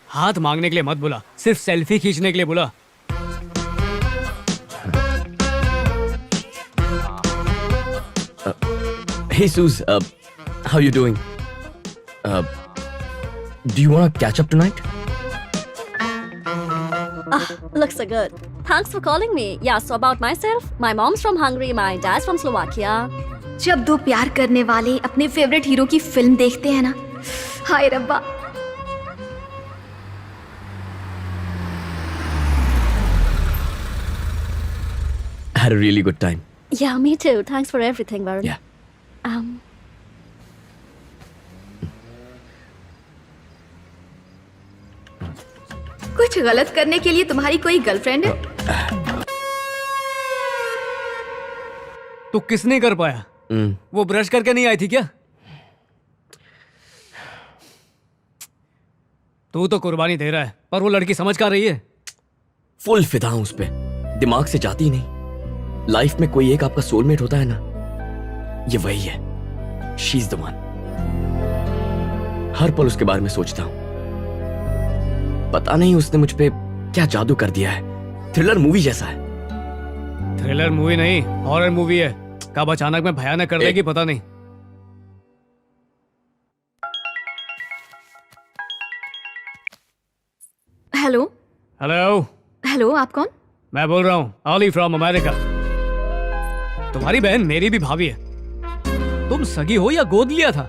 [SPEAKER 10] हाथ मांगने के लिए मत बोला, सिर्फ सेल्फी खींचने के लिए बोला।
[SPEAKER 7] Hey Suze, how you doing? Do you want to catch up tonight?
[SPEAKER 1] Looks so good. Thanks for calling me. Yeah, so about myself, my mom's from Hungary, my dad's from Slovakia.
[SPEAKER 2] जब दो प्यार करने वाले अपने favourite hero की film देखते हैं ना, हाय रब्बा।
[SPEAKER 7] Had a really good time.
[SPEAKER 1] Yeah, me too. Thanks for everything, Varun.
[SPEAKER 7] Yeah.
[SPEAKER 2] कुछ गलत करने के लिए तुम्हारी कोई गर्लफ्रेंड है?
[SPEAKER 10] तो किसने कर पाया? वो ब्रश करके नहीं आई थी क्या? तू तो कुर्बानी दे रहा है, पर वो लड़की समझ का रही है।
[SPEAKER 7] फुल फिदा हूं उस पे, दिमाग से जाती ही नहीं। लाइफ में कोई एक आपका सोलमेट होता है ना, ये वही है। She is the one. हर पल उसके बारे में सोचता हूं। पता नहीं उसने मुझ पे क्या जादू कर दिया है। थ्रिलर मूवी जैसा है।
[SPEAKER 10] थ्रिलर मूवी नहीं, हॉरर मूवी है। कब अचानक में भयानक कर देगी पता नहीं।
[SPEAKER 2] हेलो
[SPEAKER 10] हेलो
[SPEAKER 2] हेलो, आप कौन?
[SPEAKER 10] मैं बोल रहा हूँ ऑली फ्रॉम अमेरिका। तुम्हारी बहन मेरी भी भाभी है। तुम सगी हो या गोद लिया था?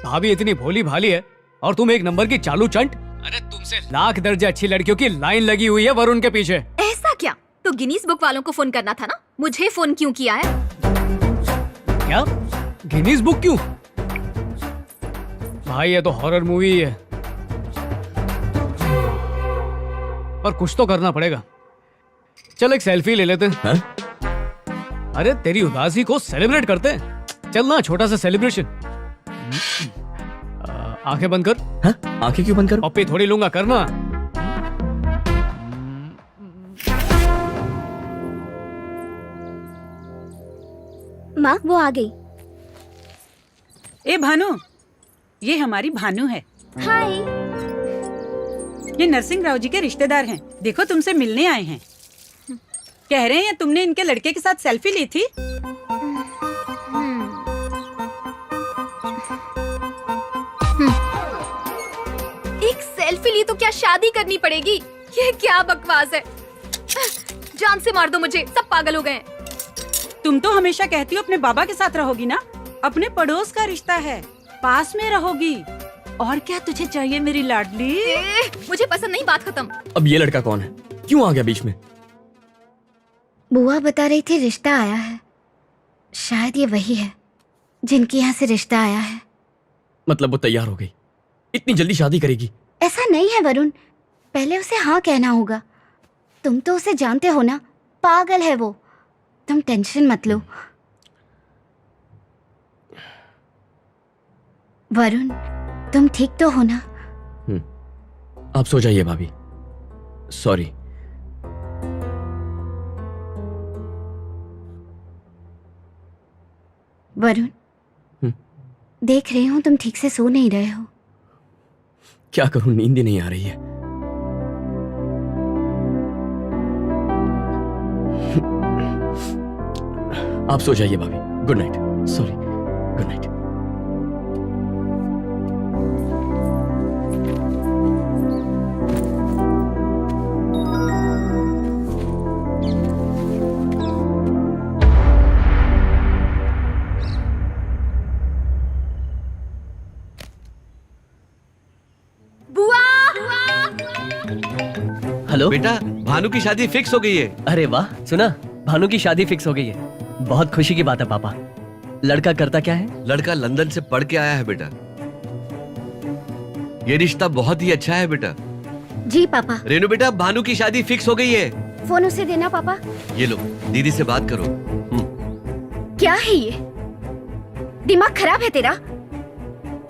[SPEAKER 10] भाभी इतनी भोली भाली है और तुम एक नंबर की चालू चंट। अरे तुमसे लाख दर्जे अच्छी लड़कियों की लाइन लगी हुई है वरुण के पीछे।
[SPEAKER 2] ऐसा क्या? तो गिनीज बुक वालों को फोन करना था ना, मुझे फोन क्यों किया है?
[SPEAKER 10] क्या? गिनीज बुक क्यों? भाई ये तो हॉरर मूवी है, पर कुछ तो करना पड़ेगा। चल एक सेल्फी ले लेते हैं। अरे तेरी उदासी को सेलिब्रेट करते हैं। चल ना, छोटा सा सेलिब्रेशन। आंखें बंद कर।
[SPEAKER 7] हाँ? आंखें क्यों बंद कर?
[SPEAKER 10] पप्पी थोड़ी लूंगा, करना।
[SPEAKER 1] माँ वो आ गई।
[SPEAKER 6] ए भानु, ये हमारी भानु है।
[SPEAKER 1] हाय।
[SPEAKER 6] ये नरसिंह राव जी के रिश्तेदार हैं। देखो तुमसे मिलने आए हैं। कह रहे हैं तुमने इनके लड़के के साथ सेल्फी ली थी।
[SPEAKER 2] एक सेल्फी ली तो क्या शादी करनी पड़ेगी? ये क्या बकवास है? जान से मार दो मुझे, सब पागल हो गए।
[SPEAKER 6] तुम तो हमेशा कहती हो अपने बाबा के साथ रहोगी ना। अपने पड़ोस का रिश्ता है, पास में रहोगी। और क्या तुझे चाहिए मेरी लाडली?
[SPEAKER 2] मुझे पसंद नहीं, बात खत्म।
[SPEAKER 7] अब ये लड़का कौन है? क्यों आ गया बीच में?
[SPEAKER 5] बुआ बता रही थी रिश्ता आया है। शायद ये वही है जिनके यहाँ से रिश्ता आया है।
[SPEAKER 7] मतलब वो तैयार हो गई? इतनी जल्दी शादी करेगी?
[SPEAKER 5] ऐसा नहीं है वरुण, पहले उसे हाँ कहना होगा। तुम तो उसे जानते हो ना, पागल है वो। तुम टेंशन मत लो। वरुण, तुम ठीक तो हो ना?
[SPEAKER 7] आप सो जाइए भाभी। सॉरी।
[SPEAKER 5] वरुण, देख रही हूँ तुम ठीक से सो नहीं रहे हो।
[SPEAKER 7] क्या करूं, नींद ही नहीं आ रही है। आप सो जाइए भाभी। Good night. Sorry, good night.
[SPEAKER 4] Hello
[SPEAKER 3] बेटा, भानु की शादी फिक्स हो गई है।
[SPEAKER 4] अरे वाह, सुना? भानु की शादी फिक्स हो गई है। बहुत खुशी की बात है पापा। लड़का करता क्या है?
[SPEAKER 3] लड़का लंदन से पढ़ के आया है बेटा। ये रिश्ता बहुत ही अच्छा है बेटा।
[SPEAKER 5] जी पापा।
[SPEAKER 3] रेनू बेटा, भानु की शादी फिक्स हो गई है।
[SPEAKER 5] फोन उसे देना पापा।
[SPEAKER 3] ये लो, दीदी से बात करो।
[SPEAKER 5] क्या है ये? दिमाग खराब है तेरा?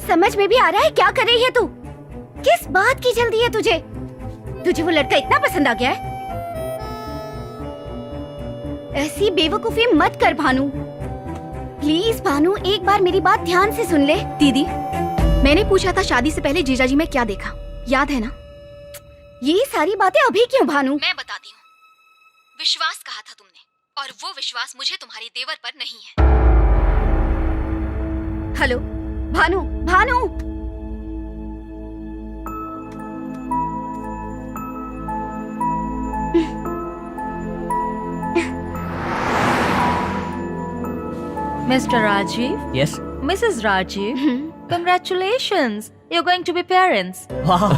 [SPEAKER 5] समझ में भी आ रहा है क्या कर रही है तू? किस बात की जल्दी है तुझे? तुझे वो लड़का इतना पसंद आ गया है? ऐसी बेवकूफी मत कर भानु। प्लीज भानु, एक बार मेरी बात ध्यान से सुन ले।
[SPEAKER 2] दीदी, मैंने पूछा था शादी से पहले जीजाजी में क्या देखा, याद है ना?
[SPEAKER 5] ये सारी बातें अभी क्यों भानु?
[SPEAKER 2] मैं बताती हूँ। विश्वास कहा था तुमने, और वो विश्वास मुझे तुम्हारी देवर पर नहीं है।
[SPEAKER 5] Hello Bhanu, Bhanu.
[SPEAKER 8] Mr. Rajiv,
[SPEAKER 4] yes
[SPEAKER 8] Mrs. Rajiv, congratulations. You're going to be parents.
[SPEAKER 4] वाह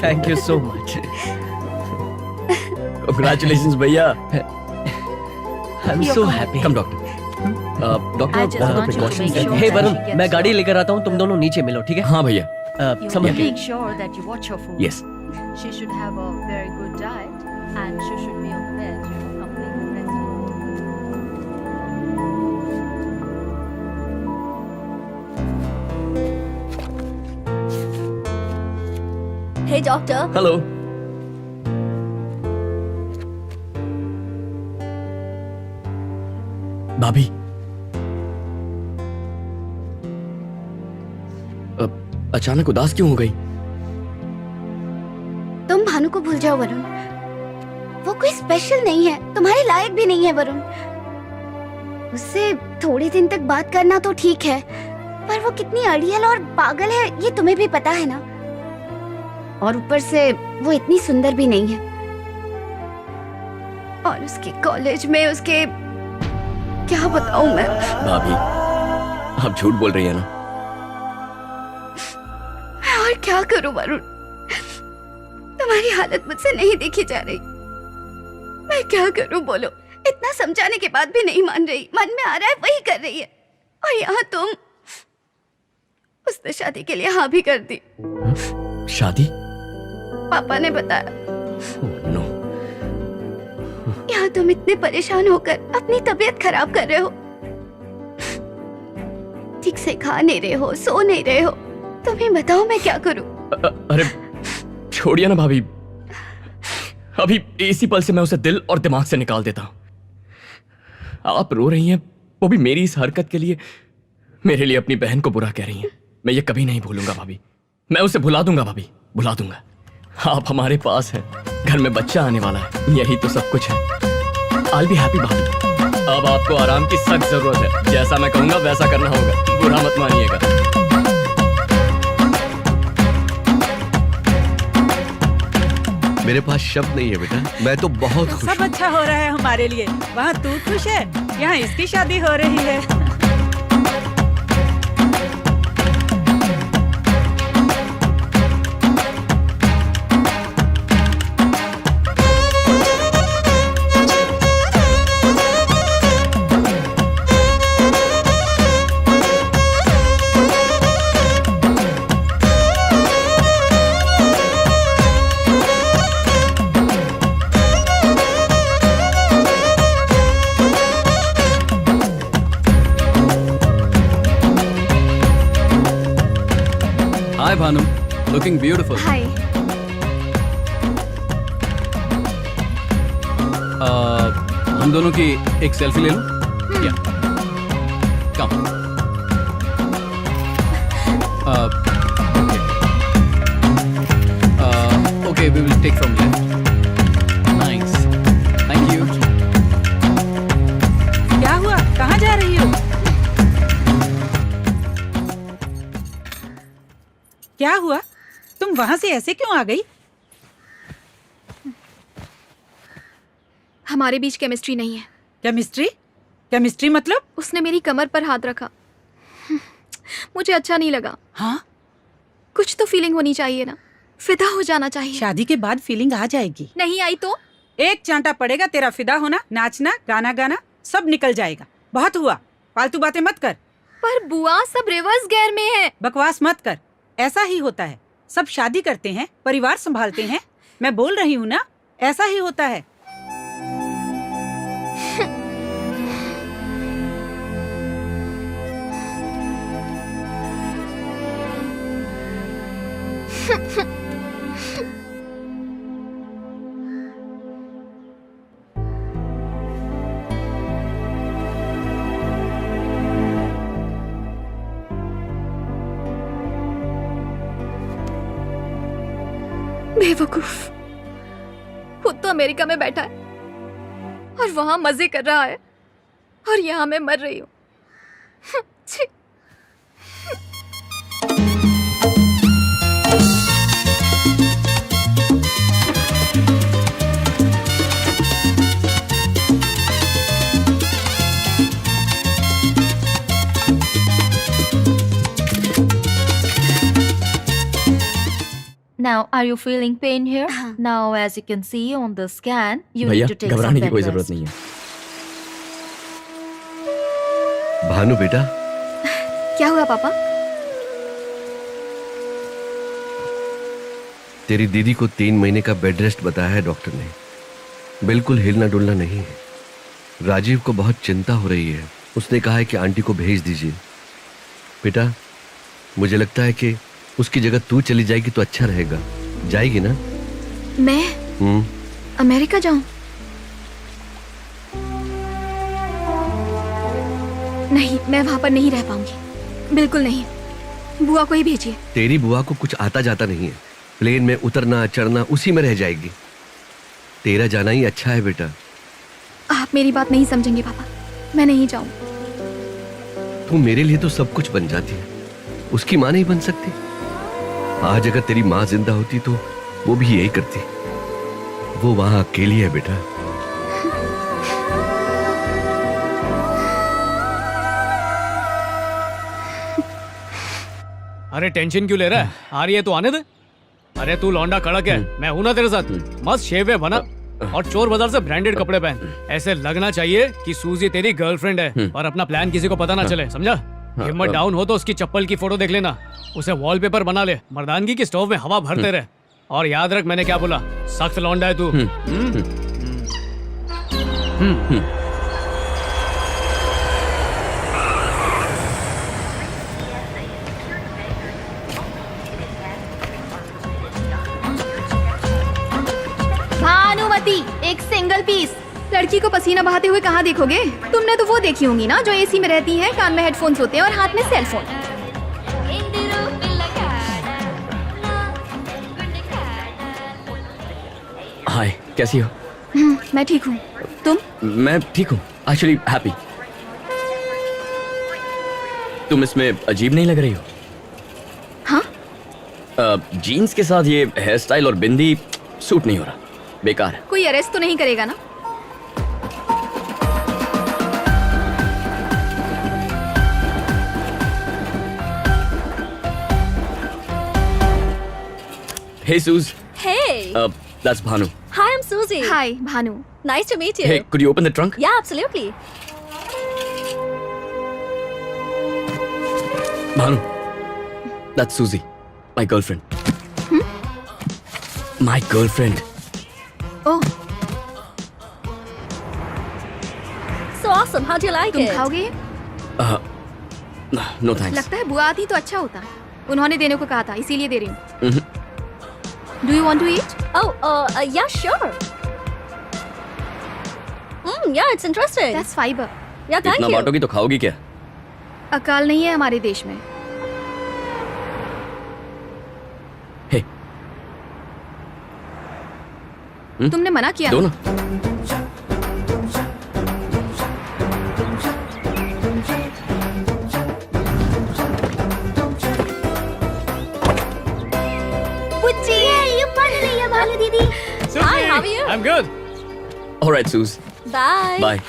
[SPEAKER 4] thank you so much.
[SPEAKER 7] Congratulations भैया।
[SPEAKER 4] I am so happy.
[SPEAKER 7] Come doctor. Doctor
[SPEAKER 8] I just want you to make sure
[SPEAKER 4] hey
[SPEAKER 8] that
[SPEAKER 4] Varun,
[SPEAKER 8] she gets
[SPEAKER 4] मैं गाड़ी
[SPEAKER 8] well.
[SPEAKER 4] लेकर आता हूँ, तुम दोनों नीचे मिलो, ठीक है?
[SPEAKER 7] हाँ भैया।
[SPEAKER 8] You
[SPEAKER 4] समझ गए?
[SPEAKER 8] make sure that you watch her food.
[SPEAKER 7] Yes.
[SPEAKER 8] She should have a very good diet and she should be on the bed, completely rested.
[SPEAKER 1] Hey doctor.
[SPEAKER 7] Hello. भाभी। अचानक उदास क्यों हो गई?
[SPEAKER 5] तुम भानु को भूल जाओ वरुण। वो कोई स्पेशल नहीं है, तुम्हारे लायक भी नहीं है वरुण। उससे थोड़े दिन तक बात करना तो ठीक है, पर वो कितनी अड़ियल और पागल है ये तुम्हें भी पता है ना। और ऊपर से वो इतनी सुंदर भी नहीं है। और उसके कॉलेज में उसके क्या बताऊं मैं।
[SPEAKER 7] भाभी, आप झूठ बोल रही है ना?
[SPEAKER 5] मैं और क्या करूं वरुण, तुम्हारी हालत मुझसे नहीं देखी जा रही। मैं क्या करूं बोलो? इतना समझाने के बाद भी नहीं मान रही। मन में आ रहा है वही कर रही है, और यहाँ तुम। उसने शादी के लिए हाँ भी कर दी।
[SPEAKER 7] शादी?
[SPEAKER 5] पापा ने बताया।
[SPEAKER 7] नो।
[SPEAKER 5] यहाँ तुम इतने परेशान होकर अपनी तबीयत खराब कर रहे हो, ठीक से खा नहीं रहे हो, सो नहीं रहे हो। तुम्हें बताओ मैं क्या करूं?
[SPEAKER 7] अरे छोड़िए ना भाभी, अभी इसी पल से मैं उसे दिल और दिमाग से निकाल देता हूं। आप रो रही हैं, वो भी मेरी इस हरकत के लिए, मेरे लिए अपनी बहन को बुरा कह रही हैं। मैं ये कभी नहीं भूलूंगा भाभी। मैं उसे भुला दूंगा भाभी, भुला दूंगा। आप हमारे पास हैं, घर में बच्चा आने वाला है, यही तो सब कुछ है। I'll be happy भाभी। अब आपको आराम की सख्त जरूरत है। जैसा मैं कहूंगा वैसा करना होगा, बुरा मत मानिएगा।
[SPEAKER 3] मेरे पास शब्द नहीं है बेटा, मैं तो बहुत खुश
[SPEAKER 6] सब
[SPEAKER 3] हूँ।
[SPEAKER 6] अच्छा हो रहा है हमारे लिए। वहाँ तू खुश है, यहाँ इसकी शादी हो रही है।
[SPEAKER 12] Hi Bhanu, looking beautiful.
[SPEAKER 5] Hi.
[SPEAKER 12] हम दोनों की एक सेल्फी ले लो। Ya come. Okay, we will take from left. Nice, thank you.
[SPEAKER 6] क्या हुआ, कहाँ जा रही हो? क्या हुआ, तुम वहां से ऐसे क्यों आ गई?
[SPEAKER 2] हमारे बीच केमिस्ट्री नहीं है।
[SPEAKER 6] केमिस्ट्री? केमिस्ट्री मतलब?
[SPEAKER 2] उसने मेरी कमर पर हाथ रखा, मुझे अच्छा नहीं लगा।
[SPEAKER 6] हाँ?
[SPEAKER 2] कुछ तो फीलिंग होनी चाहिए ना, फिदा हो जाना चाहिए।
[SPEAKER 6] शादी के बाद फीलिंग आ जाएगी।
[SPEAKER 2] नहीं आई तो?
[SPEAKER 6] एक चांटा पड़ेगा, तेरा फिदा होना, नाचना, गाना गाना सब निकल जाएगा। बहुत हुआ, फालतू बातें मत कर।
[SPEAKER 2] पर बुआ, सब रिवर्स गियर में है।
[SPEAKER 6] बकवास मत कर, ऐसा ही होता है। सब शादी करते हैं, परिवार संभालते हैं। मैं बोल रही हूँ ना, ऐसा ही होता है।
[SPEAKER 2] बेवकूफ, खुद तो अमेरिका में बैठा है और वहां मजे कर रहा है और यहाँ मैं मर रही हूँ। छी।
[SPEAKER 13] Now, are you feeling pain here? Now, as you can see on the scan, you
[SPEAKER 7] भैया
[SPEAKER 13] need to take some
[SPEAKER 7] घबराने की
[SPEAKER 13] bed
[SPEAKER 7] कोई
[SPEAKER 13] rest.
[SPEAKER 7] जरूरत नहीं है।
[SPEAKER 3] भानु बेटा,
[SPEAKER 2] क्या हुआ पापा?
[SPEAKER 3] तेरी दीदी को 3 महीने का बेड रेस्ट बताया है डॉक्टर ने। बिल्कुल हिलना डुलना नहीं है। राजीव को बहुत चिंता हो रही है। उसने कहा है कि आंटी को भेज दीजिए। बेटा, मुझे लगता है कि उसकी जगह तू चली जाएगी तो अच्छा रहेगा। जाएगी ना?
[SPEAKER 2] मैं अमेरिका जाऊं? नहीं, मैं वहां पर नहीं रह पाऊंगी, बिल्कुल नहीं। बुआ को ही भेजिए।
[SPEAKER 3] तेरी बुआ को कुछ आता जाता नहीं है। प्लेन में उतरना चढ़ना उसी में रह जाएगी। तेरा जाना ही अच्छा है बेटा।
[SPEAKER 2] आप मेरी बात नहीं समझेंगे पापा, मैं नहीं जाऊं।
[SPEAKER 3] तू मेरे लिए तो सब कुछ बन जाती है, उसकी माँ नहीं बन सकती? आज अगर तेरी माँ जिंदा होती तो वो भी यही करती। वो वहां अकेली है बेटा।
[SPEAKER 10] अरे टेंशन क्यों ले रहा है? आ रही है तो आने दे। अरे तू लौंडा कड़क है, मैं हूं ना तेरे साथ। मस्त शेव है बना और चोर बाजार से ब्रांडेड कपड़े पहन। ऐसे लगना चाहिए कि सूजी तेरी गर्लफ्रेंड है और अपना प्लान किसी को पता ना चले, समझा? हिम्मत डाउन हो तो उसकी चप्पल की फोटो देख लेना, उसे वॉलपेपर बना ले, मर्दानगी की स्टोव में हवा भरते रहे। और याद रख मैंने क्या बोला, सख्त लौंडा है तू।
[SPEAKER 2] भानुमति, एक सिंगल पीस। लड़की को पसीना बहाते हुए कहाँ देखोगे? तुमने तो वो देखी होंगी ना जो एसी में रहती हैं, कान में हेडफोन्स होते हैं और हाथ में सेलफोन।
[SPEAKER 7] हाय, कैसी हो?
[SPEAKER 2] मैं ठीक हूँ, तुम?
[SPEAKER 7] मैं ठीक हूँ, एक्चुअली हैप्पी। तुम इसमें अजीब नहीं लग रही हो?
[SPEAKER 2] हाँ?
[SPEAKER 7] जीन्स के साथ ये हेयर स्टाइल और बिंदी सूट नहीं हो रहा, बेकार है।
[SPEAKER 2] कोई अरेस्ट तो नहीं करेगा ना?
[SPEAKER 7] Hey Suz,
[SPEAKER 1] Hey.
[SPEAKER 7] that's Bhanu.
[SPEAKER 1] Hi, I'm Susie.
[SPEAKER 2] Hi, Bhanu.
[SPEAKER 1] Nice to meet you.
[SPEAKER 7] Hey, could you open the trunk?
[SPEAKER 1] Yeah, absolutely.
[SPEAKER 7] Bhanu, that's Susie, my girlfriend. My girlfriend.
[SPEAKER 2] Oh,
[SPEAKER 1] So awesome. How do you like
[SPEAKER 2] तुम
[SPEAKER 1] it?
[SPEAKER 2] खाओगे?
[SPEAKER 7] No thanks.
[SPEAKER 2] लगता है बुआ आती तो अच्छा होता। उन्होंने देने को कहा था, इसीलिए दे रही हूँ। Do you want to eat?
[SPEAKER 1] Oh, yeah, sure. Yeah, it's interesting.
[SPEAKER 2] That's fiber.
[SPEAKER 1] Yeah, thank
[SPEAKER 7] इतना
[SPEAKER 1] you.
[SPEAKER 7] बांटोगी तो खाओगी क्या?
[SPEAKER 2] अकाल नहीं है हमारे देश में।
[SPEAKER 7] Hey.
[SPEAKER 2] तुमने मना किया।
[SPEAKER 7] दो ना।
[SPEAKER 1] Hi, how are you?
[SPEAKER 10] I'm good.
[SPEAKER 7] All right, Suz.
[SPEAKER 1] Bye.
[SPEAKER 7] Bye.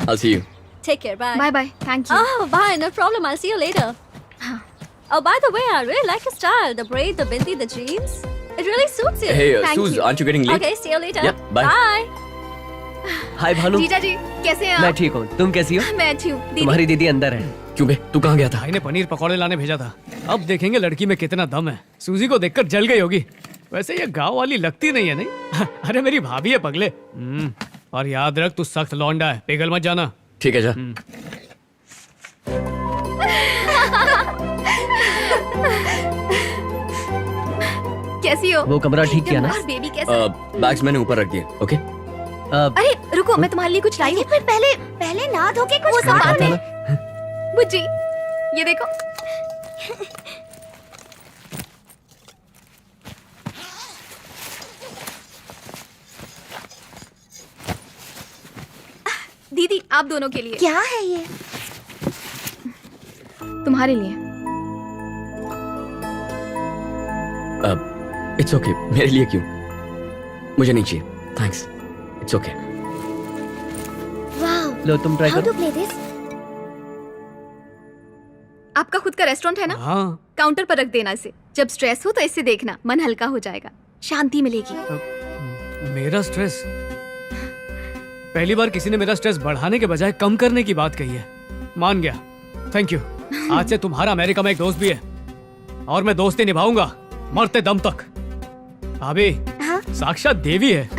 [SPEAKER 7] I'll see you.
[SPEAKER 1] Take care. Bye.
[SPEAKER 2] Bye bye. Thank you.
[SPEAKER 1] Oh, bye. No problem. I'll see you later. Oh, by the way, I really like your style. The braid, the bindi, the jeans. It really suits you.
[SPEAKER 7] Hey,
[SPEAKER 2] Thank
[SPEAKER 7] Suz,
[SPEAKER 2] you.
[SPEAKER 7] aren't you getting late?
[SPEAKER 1] Okay, see you later.
[SPEAKER 7] Yeah, bye.
[SPEAKER 1] Bye.
[SPEAKER 4] हाय भानु,
[SPEAKER 2] जीजा जी, कैसे हैं
[SPEAKER 4] मैं
[SPEAKER 2] आप?
[SPEAKER 4] ठीक हूँ, तुम कैसी हो?
[SPEAKER 2] मैं अच्छी हूँ। दीदी,
[SPEAKER 4] तुम्हारी दीदी अंदर है।
[SPEAKER 7] क्यों बे, तू कहाँ गया था?
[SPEAKER 10] भाई ने पनीर पकौड़े लाने भेजा था। अब देखेंगे लड़की में कितना दम है। सूजी को देखकर जल गई होगी। वैसे ये गांव वाली लगती नहीं है, नहीं? अरे मेरी भाभी है पगले। और याद रख तू सख्त लौंडा है, पिघल मत जाना।
[SPEAKER 7] ठीक है जा।
[SPEAKER 2] कैसी हो?
[SPEAKER 4] वो कमरा ठीक किया ना?
[SPEAKER 2] और बेबी कैसा है?
[SPEAKER 7] बैग्स मैंने ऊपर रख दिए, ओके?
[SPEAKER 2] अरे रुको, मैं तुम्हारे लिए कुछ लाई हूँ।
[SPEAKER 5] फिर पहले नहा धो के कुछ
[SPEAKER 2] वो
[SPEAKER 5] खा
[SPEAKER 2] बाद
[SPEAKER 5] लो।
[SPEAKER 2] में। बुज्जी, ये देखो। आप दोनों के लिए।
[SPEAKER 5] क्या है ये?
[SPEAKER 2] तुम्हारे लिए।
[SPEAKER 7] इट्स ओके, मेरे लिए क्यों? मुझे नहीं चाहिए, थैंक्स, इट्स ओके।
[SPEAKER 5] वाओ,
[SPEAKER 4] लो तुम ट्राई
[SPEAKER 5] हाउ
[SPEAKER 4] करो।
[SPEAKER 5] To play this?
[SPEAKER 2] आपका खुद का रेस्टोरेंट है ना?
[SPEAKER 10] हाँ।
[SPEAKER 2] काउंटर पर रख देना इसे। जब स्ट्रेस हो तो इसे देखना, मन हल्का हो जाएगा, शांति मिलेगी।
[SPEAKER 10] मेरा स्ट्रेस? पहली बार किसी ने मेरा स्ट्रेस बढ़ाने के बजाय कम करने की बात कही है। मान गया, थैंक यू। आज से तुम्हारा अमेरिका में एक दोस्त भी है और मैं दोस्ती निभाऊंगा मरते दम तक। भाभी, साक्षात देवी है।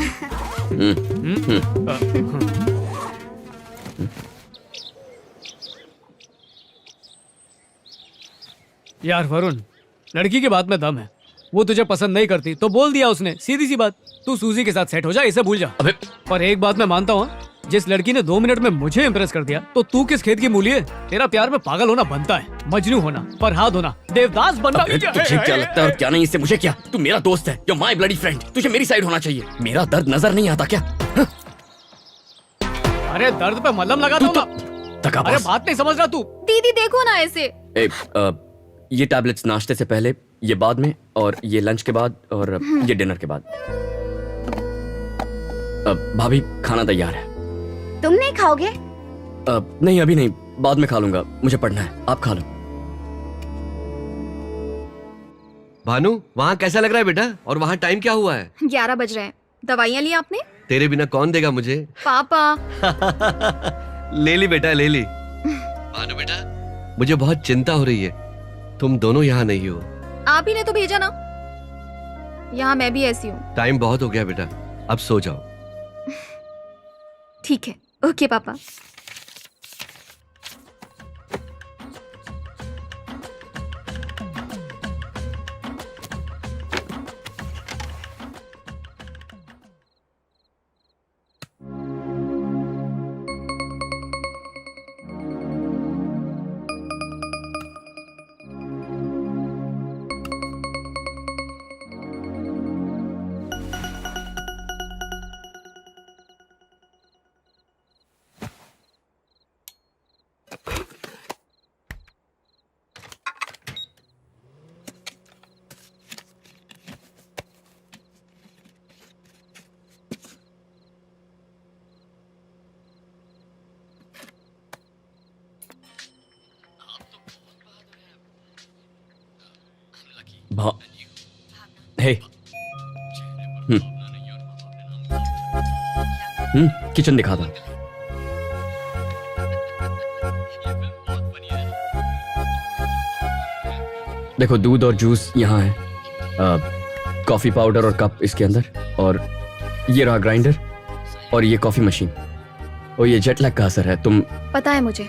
[SPEAKER 10] यार वरुण, लड़की की बात में दम है। वो तुझे पसंद नहीं करती तो बोल दिया उसने, सीधी सी बात। तू सूजी के साथ सेट हो जा, इसे भूल जा।
[SPEAKER 7] अबे
[SPEAKER 10] पर एक बात मैं मानता हूँ, जिस लड़की ने 2 मिनट में मुझे इम्प्रेस कर दिया, तो तू किस खेत की मूली है? तेरा प्यार में पागल होना बनता है, मजनू होना, फरहाद होना, देवदास बनना।
[SPEAKER 7] तुझे क्या लगता है और क्या नहीं, इससे मुझे क्या? तू मेरा दोस्त है, you're my bloody friend। तुझे मेरी साइड होना चाहिए। मेरा दर्द नजर नहीं आता क्या?
[SPEAKER 10] अरे दर्द पे मलहम लगा दो ना। अरे बात नहीं समझ रहा तू।
[SPEAKER 2] दीदी देखो ना ऐसे।
[SPEAKER 7] ये टैबलेट्स नाश्ते से पहले, ये बाद में, और ये लंच के बाद, और ये डिनर के बाद। भाभी, खाना तैयार है।
[SPEAKER 5] तुम नहीं खाओगे?
[SPEAKER 7] नहीं, अभी नहीं, बाद में खा लूंगा, मुझे पढ़ना है। आप खा लो।
[SPEAKER 3] भानु, वहाँ कैसा लग रहा है बेटा? और वहाँ टाइम क्या हुआ है?
[SPEAKER 2] 11 बज रहे हैं। दवाइयाँ ली आपने?
[SPEAKER 3] तेरे बिना कौन देगा मुझे?
[SPEAKER 2] पापा।
[SPEAKER 3] ले ली बेटा, ले ली। भानु बेटा, मुझे बहुत चिंता हो रही है, तुम दोनों यहाँ नहीं हो।
[SPEAKER 2] आप ही ने तो भेजा ना। यहाँ मैं भी ऐसी हूँ।
[SPEAKER 3] टाइम बहुत हो गया बेटा, अब सो जाओ।
[SPEAKER 2] ठीक है, ओके पापा।
[SPEAKER 7] हे, किचन दिखा दो। देखो, दूध और जूस यहाँ है, कॉफी पाउडर और कप इसके अंदर, और ये रहा ग्राइंडर, और ये कॉफी मशीन। और ये जेट लैग का असर है, तुम
[SPEAKER 2] पता है मुझे।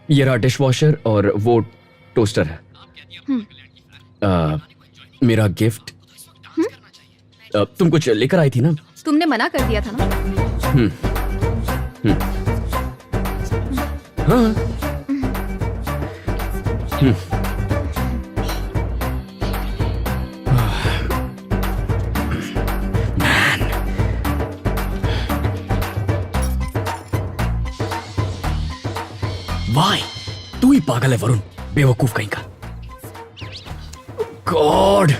[SPEAKER 7] ये रहा डिश वॉशर, और वो टोस्टर है। मेरा गिफ्ट। तुम कुछ लेकर आई थी ना?
[SPEAKER 2] तुमने मना कर दिया था ना?
[SPEAKER 7] हाँ। वाई, तू ही पागल है वरुण, बेवकूफ कहीं का। God,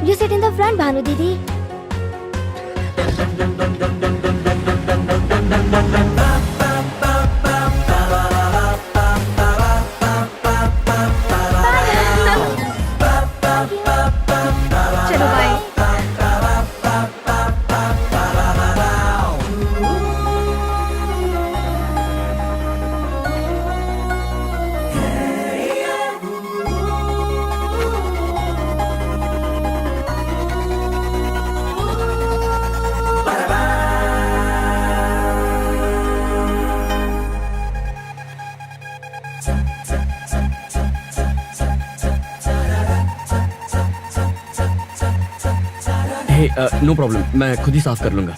[SPEAKER 5] You sit in the front, Bhanu Didi.
[SPEAKER 2] चलो बाय।
[SPEAKER 7] नो प्रॉब्लम, मैं खुद ही साफ कर लूंगा।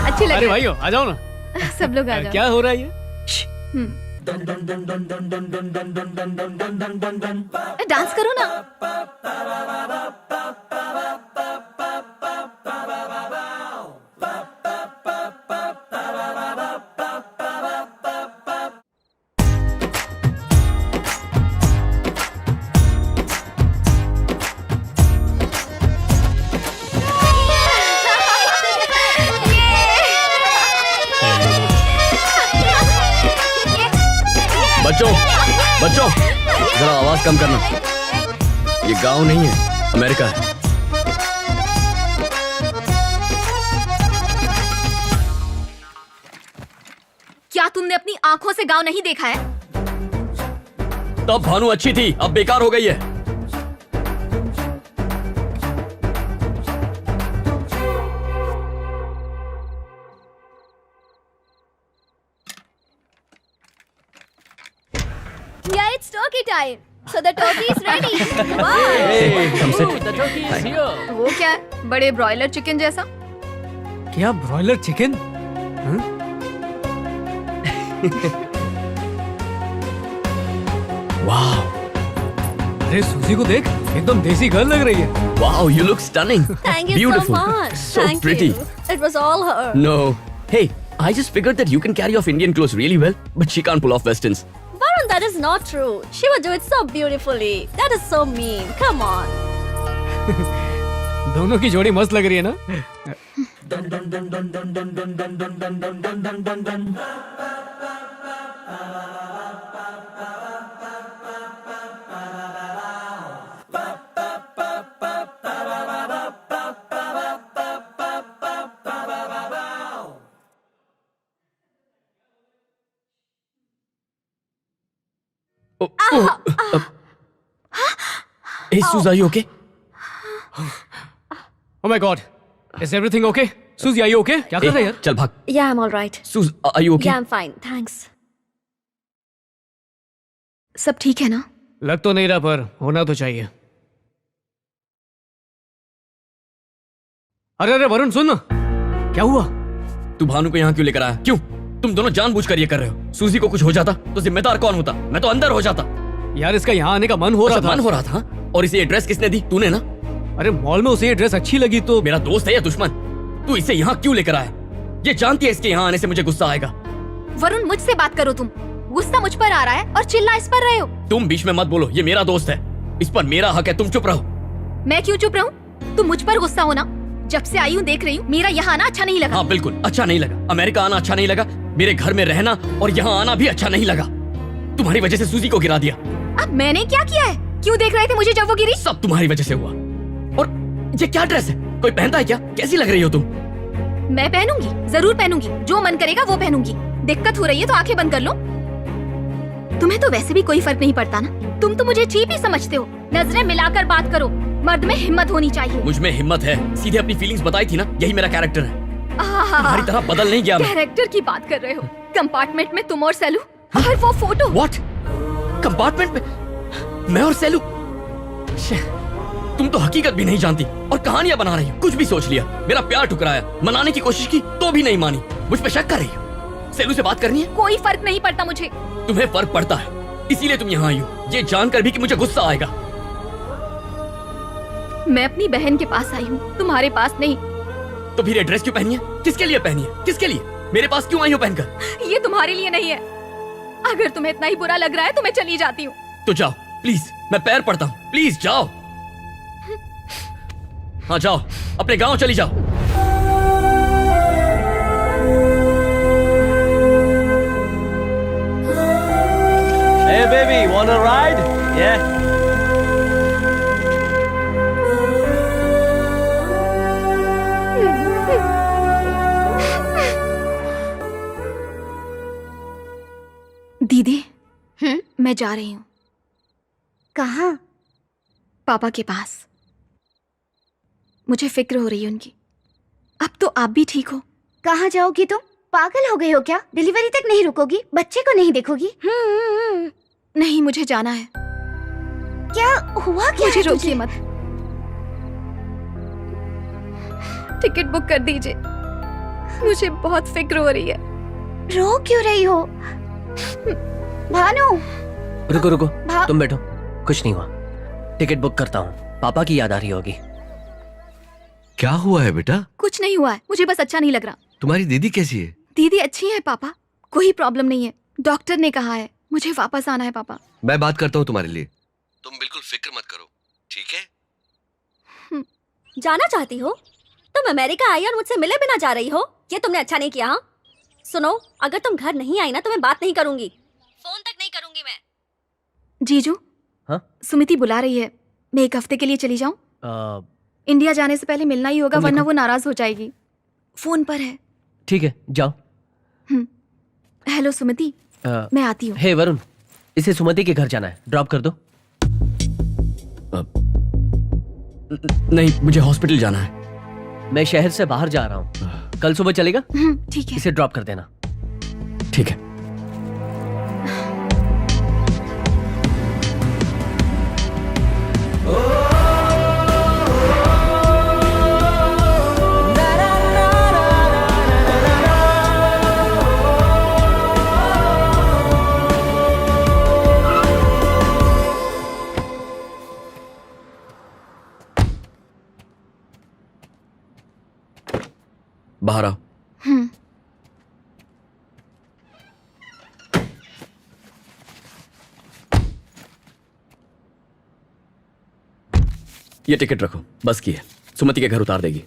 [SPEAKER 2] अच्छी लग
[SPEAKER 10] अरे
[SPEAKER 2] रही
[SPEAKER 10] भाइयों आ जाओ ना।
[SPEAKER 2] है। सब लोग आ जाओ।
[SPEAKER 10] क्या हो रहा है ये?
[SPEAKER 2] डांस करो ना।
[SPEAKER 7] बच्चों बच्चों, जरा आवाज कम करना। ये गांव नहीं है, अमेरिका है।
[SPEAKER 2] क्या तुमने अपनी आंखों से गांव नहीं देखा है?
[SPEAKER 7] तब भानु अच्छी थी, अब बेकार हो गई है।
[SPEAKER 1] Yeah, it's turkey time. So the turkey is ready. Wow.
[SPEAKER 9] The turkey is here.
[SPEAKER 2] वो क्या है? बड़े ब्रॉयलर चिकन जैसा?
[SPEAKER 10] क्या ब्रॉयलर चिकन?
[SPEAKER 7] वाह,
[SPEAKER 10] अरे सूजी को देख, एकदम देसी गर्ल लग रही है।
[SPEAKER 7] Wow, you look stunning.
[SPEAKER 1] Thank you
[SPEAKER 7] Beautiful.
[SPEAKER 1] so much.
[SPEAKER 7] So
[SPEAKER 1] Thank
[SPEAKER 7] pretty.
[SPEAKER 1] you. It was all her.
[SPEAKER 7] No. Hey, I just figured that you can carry off Indian clothes really well, but she can't pull off westerns.
[SPEAKER 1] Varun, that is not true. She would do it so beautifully. That is so mean. Come on.
[SPEAKER 10] दोनों की जोड़ी मस्त लग रही है ना?
[SPEAKER 7] Hey, Suze, are you okay?
[SPEAKER 10] Oh my God, is everything okay? Suzy, are you okay? क्या कर रहे हैं यार?
[SPEAKER 7] चल भाग।
[SPEAKER 1] Yeah, I'm all right.
[SPEAKER 7] Suze, are you okay?
[SPEAKER 1] Yeah, I'm fine. Thanks.
[SPEAKER 2] सब ठीक है ना?
[SPEAKER 10] लग तो नहीं रहा, पर होना तो चाहिए। अरे अरे वरुण सुन ना, क्या हुआ?
[SPEAKER 7] तू भानु को यहाँ क्यों लेकर आया? क्यों? तुम दोनों जानबूझकर ये कर रहे हो। सूजी को कुछ हो जाता तो जिम्मेदार कौन होता? मैं तो अंदर हो जाता।
[SPEAKER 10] यार इसका यहाँ आने का मन हो रहा था।
[SPEAKER 7] मन हो रहा था? और इसे ये ड्रेस किसने दी? तूने ना?
[SPEAKER 10] अरे मॉल में उसे ये ड्रेस अच्छी लगी तो।
[SPEAKER 7] मेरा दोस्त है या दुश्मन? तू इसे यहाँ क्यों लेकर आया? ये जानती है इसके यहाँ आने से मुझे गुस्सा आएगा।
[SPEAKER 2] वरुण मुझसे बात करो तुम। गुस्सा मुझ पर आ रहा है और चिल्ला इस पर रहे हो।
[SPEAKER 7] तुम बीच में मत बोलो, ये मेरा दोस्त है, इस पर मेरा हक है। तुम चुप रहो।
[SPEAKER 2] मैं क्यों चुप रहूं? तुम मुझ पर गुस्सा हो ना? जब से आई हूँ देख रही हूँ, मेरा यहाँ आना अच्छा नहीं लगा।
[SPEAKER 7] हाँ बिल्कुल अच्छा नहीं लगा। अमेरिका आना अच्छा नहीं लगा, मेरे घर में रहना और यहाँ आना भी अच्छा नहीं लगा। तुम्हारी वजह से सूजी को गिरा दिया।
[SPEAKER 2] अब मैंने क्या किया है? क्यों देख रहे थे मुझे जब वो गिरी?
[SPEAKER 7] सब तुम्हारी वजह से हुआ। और ये क्या ड्रेस है? कोई पहनता है क्या? कैसी लग रही हो तुम?
[SPEAKER 2] मैं पहनूंगी, जरूर पहनूंगी। जो मन करेगा वो पहनूंगी। दिक्कत हो रही है तो आंखें बंद कर लो। तुम्हें तो वैसे भी कोई फर्क नहीं पड़ता ना। तुम तो मुझे चीप ही समझते हो। नजरें मिलाकर बात करो। मर्द में हिम्मत होनी चाहिए।
[SPEAKER 7] मुझ में हिम्मत है, सीधे अपनी फीलिंग्स बताई थी ना, यही मेरा कैरेक्टर है। तुम्हारी तरह बदल नहीं गया मैं।
[SPEAKER 2] कैरेक्टर की बात कर रहे हो? कंपार्टमेंट में तुम और सेलू और वो फोटो।
[SPEAKER 7] व्हाट? कंपार्टमेंट में मैं और सेलू? तुम तो हकीकत भी नहीं जानती और कहानियां बना रही हो। कुछ भी सोच लिया, मेरा प्यार ठुकराया, मनाने की कोशिश की तो भी नहीं मानी। मुझ पे शक कर रही हो? सेलू से बात करनी है?
[SPEAKER 2] कोई फर्क नहीं पड़ता मुझे।
[SPEAKER 7] तुम्हें फर्क पड़ता है, इसीलिए तुम यहाँ आई हो, ये जानकर भी कि मुझे गुस्सा आएगा।
[SPEAKER 2] मैं अपनी बहन के पास आई हूँ, तुम्हारे पास नहीं।
[SPEAKER 7] तो फिर ये ड्रेस क्यों पहनी है? किसके लिए पहनी है? किसके लिए? मेरे पास क्यों आई हो पहनकर?
[SPEAKER 2] ये तुम्हारे लिए नहीं है। अगर तुम्हें इतना ही बुरा लग रहा है तो मैं चली जाती हूँ।
[SPEAKER 7] तो जाओ प्लीज, मैं पैर पड़ता हूँ, प्लीज जाओ। हाँ जाओ, अपने गांव चली जाओ।
[SPEAKER 11] Hey baby, wanna ride?
[SPEAKER 2] दीदी मैं जा रही हूँ।
[SPEAKER 5] कहाँ?
[SPEAKER 2] पापा के पास। मुझे फिक्र हो रही है उनकी। अब तो आप भी ठीक हो।
[SPEAKER 5] कहाँ जाओगी तुम? पागल हो गई हो क्या? डिलीवरी तक नहीं रुकोगी? बच्चे को नहीं देखोगी?
[SPEAKER 2] नहीं, मुझे जाना है।
[SPEAKER 5] क्या हुआ? क्या
[SPEAKER 2] मुझे
[SPEAKER 5] है
[SPEAKER 2] रोकिए
[SPEAKER 5] तुझे?
[SPEAKER 2] मत। टिकट बुक कर दीजिए। मुझे बहुत फिक्र हो रही है।
[SPEAKER 5] रो क्यों रही हो? भानु।
[SPEAKER 4] रुको रुको, तुम बैठो, कुछ नहीं हुआ। टिकट बुक करता हूँ, पापा की याद आ रही होगी।
[SPEAKER 3] क्या हुआ है बेटा?
[SPEAKER 2] कुछ नहीं हुआ है, मुझे बस अच्छा नहीं लग रहा।
[SPEAKER 3] तुम्हारी दीदी कैसी है?
[SPEAKER 2] दीदी अच्छी है पापा, कोई प्रॉब्लम नहीं है। डॉक्टर ने कहा है मुझे वापस आना है पापा।
[SPEAKER 3] मैं बात करता हूँ तुम्हारे लिए, तुम बिल्कुल फिक्र मत करो, ठीक है?
[SPEAKER 1] जाना चाहती हो? तुम अमेरिका आई और मुझसे मिले बिना जा रही हो? ये तुमने अच्छा नहीं किया। हाँ सुनो, अगर तुम घर नहीं आई ना तो मैं बात नहीं करूंगी, फोन तक नहीं करूंगी मैं।
[SPEAKER 2] जीजू,
[SPEAKER 4] हाँ?
[SPEAKER 2] सुमिति बुला रही है, मैं एक हफ्ते के लिए चली जाऊं? इंडिया जाने से पहले मिलना ही होगा, वरना वो नाराज हो जाएगी। फोन पर है।
[SPEAKER 4] ठीक है, जाओ।
[SPEAKER 2] हेलो सुमिति, मैं आती हूँ।
[SPEAKER 4] हे वरुण, इसे सुमति के घर जाना है, ड्रॉप कर दो।
[SPEAKER 7] नहीं, मुझे हॉस्पिटल जाना है।
[SPEAKER 4] मैं शहर से बाहर जा रहा हूँ, कल सुबह चलेगा?
[SPEAKER 2] ठीक है।
[SPEAKER 4] इसे ड्रॉप कर देना।
[SPEAKER 7] ठीक है। बाहर आओ। ये टिकट रखो, बस की है, सुमति के घर उतार देगी।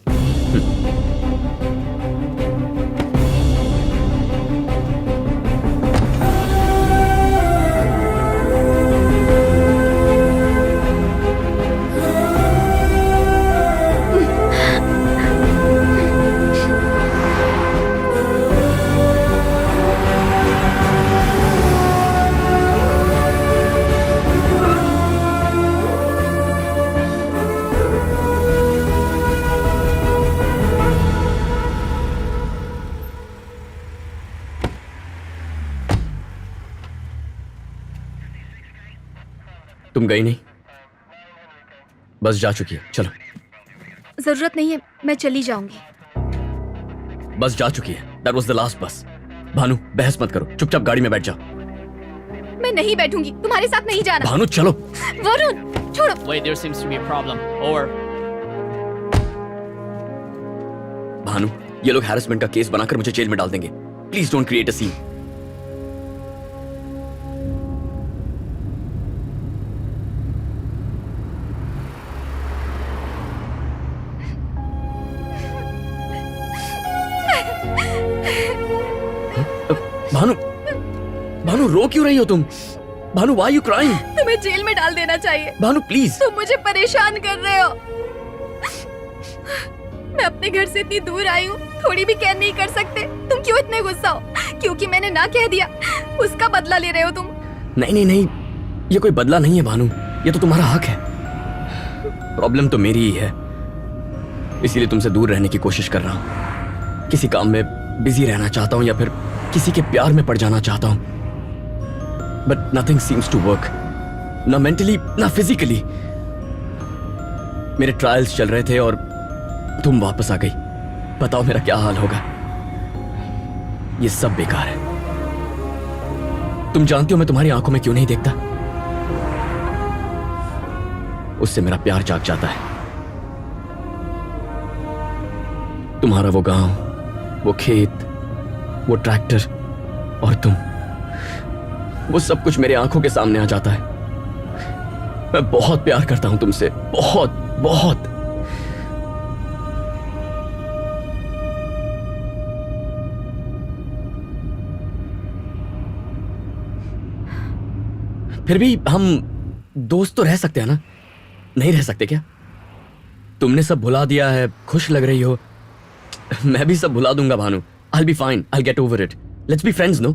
[SPEAKER 7] तुम गई नहीं? बस जा चुकी है, चलो।
[SPEAKER 2] जरूरत नहीं है, मैं चली जाऊंगी।
[SPEAKER 7] बस जा चुकी है, दैट वाज द लास्ट बस। भानु, बहस मत करो, चुपचाप गाड़ी में बैठ जाओ।
[SPEAKER 2] मैं नहीं बैठूंगी, तुम्हारे साथ नहीं जाना।
[SPEAKER 7] भानु चलो।
[SPEAKER 2] वरुण छोड़ो।
[SPEAKER 9] Wait, there seems to be a problem. Over.
[SPEAKER 7] Bhanu, ये लोग हैरेसमेंट का केस बनाकर मुझे जेल में डाल देंगे। Please don't create a scene. Bhanu, Bhanu रो क्यों रही हो तुम? Bhanu, why are you crying?
[SPEAKER 2] तुम्हें जेल में डाल देना चाहिए।
[SPEAKER 7] भानु प्लीज।
[SPEAKER 2] तुम मुझे परेशान कर रहे हो। मैं अपने घर से इतनी दूर आई हूँ, थोड़ी भी केयर नहीं कर सकते? तुम क्यों इतने गुस्सा हो? क्योंकि मैंने ना कह दिया, उसका बदला ले रहे हो तुम?
[SPEAKER 7] नहीं नहीं नहीं, ये कोई बदला नहीं है भानु, ये तो तुम्हारा हक है। प्रॉब्लम तो मेरी ही है, इसीलिए तुमसे दूर रहने की कोशिश कर रहा हूँ। किसी काम में बिजी रहना चाहता हूँ या फिर किसी के प्यार में पड़ जाना चाहता हूँ, but nothing seems to work, ना मेंटली ना फिजिकली। मेरे ट्रायल्स चल रहे थे और तुम वापस आ गई। बताओ मेरा क्या हाल होगा? ये सब बेकार है। तुम जानती हो मैं तुम्हारी आंखों में क्यों नहीं देखता? उससे मेरा प्यार जाग जाता है। तुम्हारा वो गांव, वो खेत, वो ट्रैक्टर और तुम, वो सब कुछ मेरे आंखों के सामने आ जाता है। मैं बहुत प्यार करता हूं तुमसे, बहुत बहुत। फिर भी हम दोस्त तो रह सकते हैं ना, नहीं रह सकते क्या? तुमने सब भुला दिया है, खुश लग रही हो, मैं भी सब भुला दूंगा Bhanu. I'll be fine, I'll get over it. Let's be friends, no?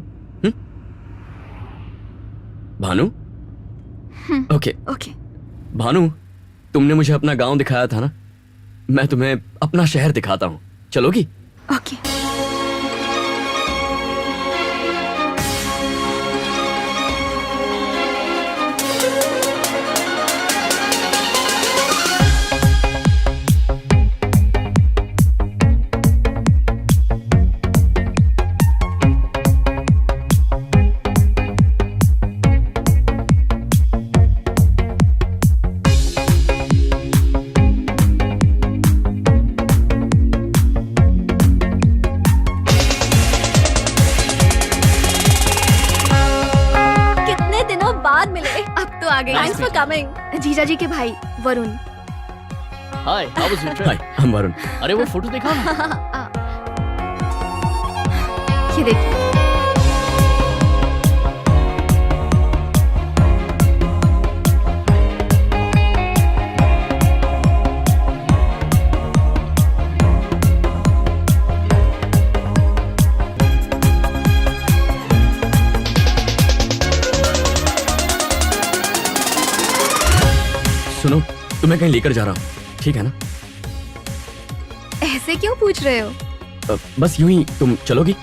[SPEAKER 7] Bhanu? Okay
[SPEAKER 2] okay.
[SPEAKER 7] Bhanu, तुमने मुझे अपना गांव दिखाया था ना, मैं तुम्हें अपना शहर दिखाता हूँ, चलोगी?
[SPEAKER 2] ओके।
[SPEAKER 1] Thanks for coming.
[SPEAKER 2] जीजा जी के भाई Varun.
[SPEAKER 9] Hi, how was your trip?
[SPEAKER 7] Hi, I'm Varun.
[SPEAKER 9] अरे वो फोटो दिखाओ ना।
[SPEAKER 2] ये देखिए।
[SPEAKER 7] सुनो, तुम्हें कहीं लेकर जा रहा हूँ, ठीक है ना?
[SPEAKER 2] ऐसे क्यों पूछ रहे हो?
[SPEAKER 7] बस यूं ही, तुम चलोगी?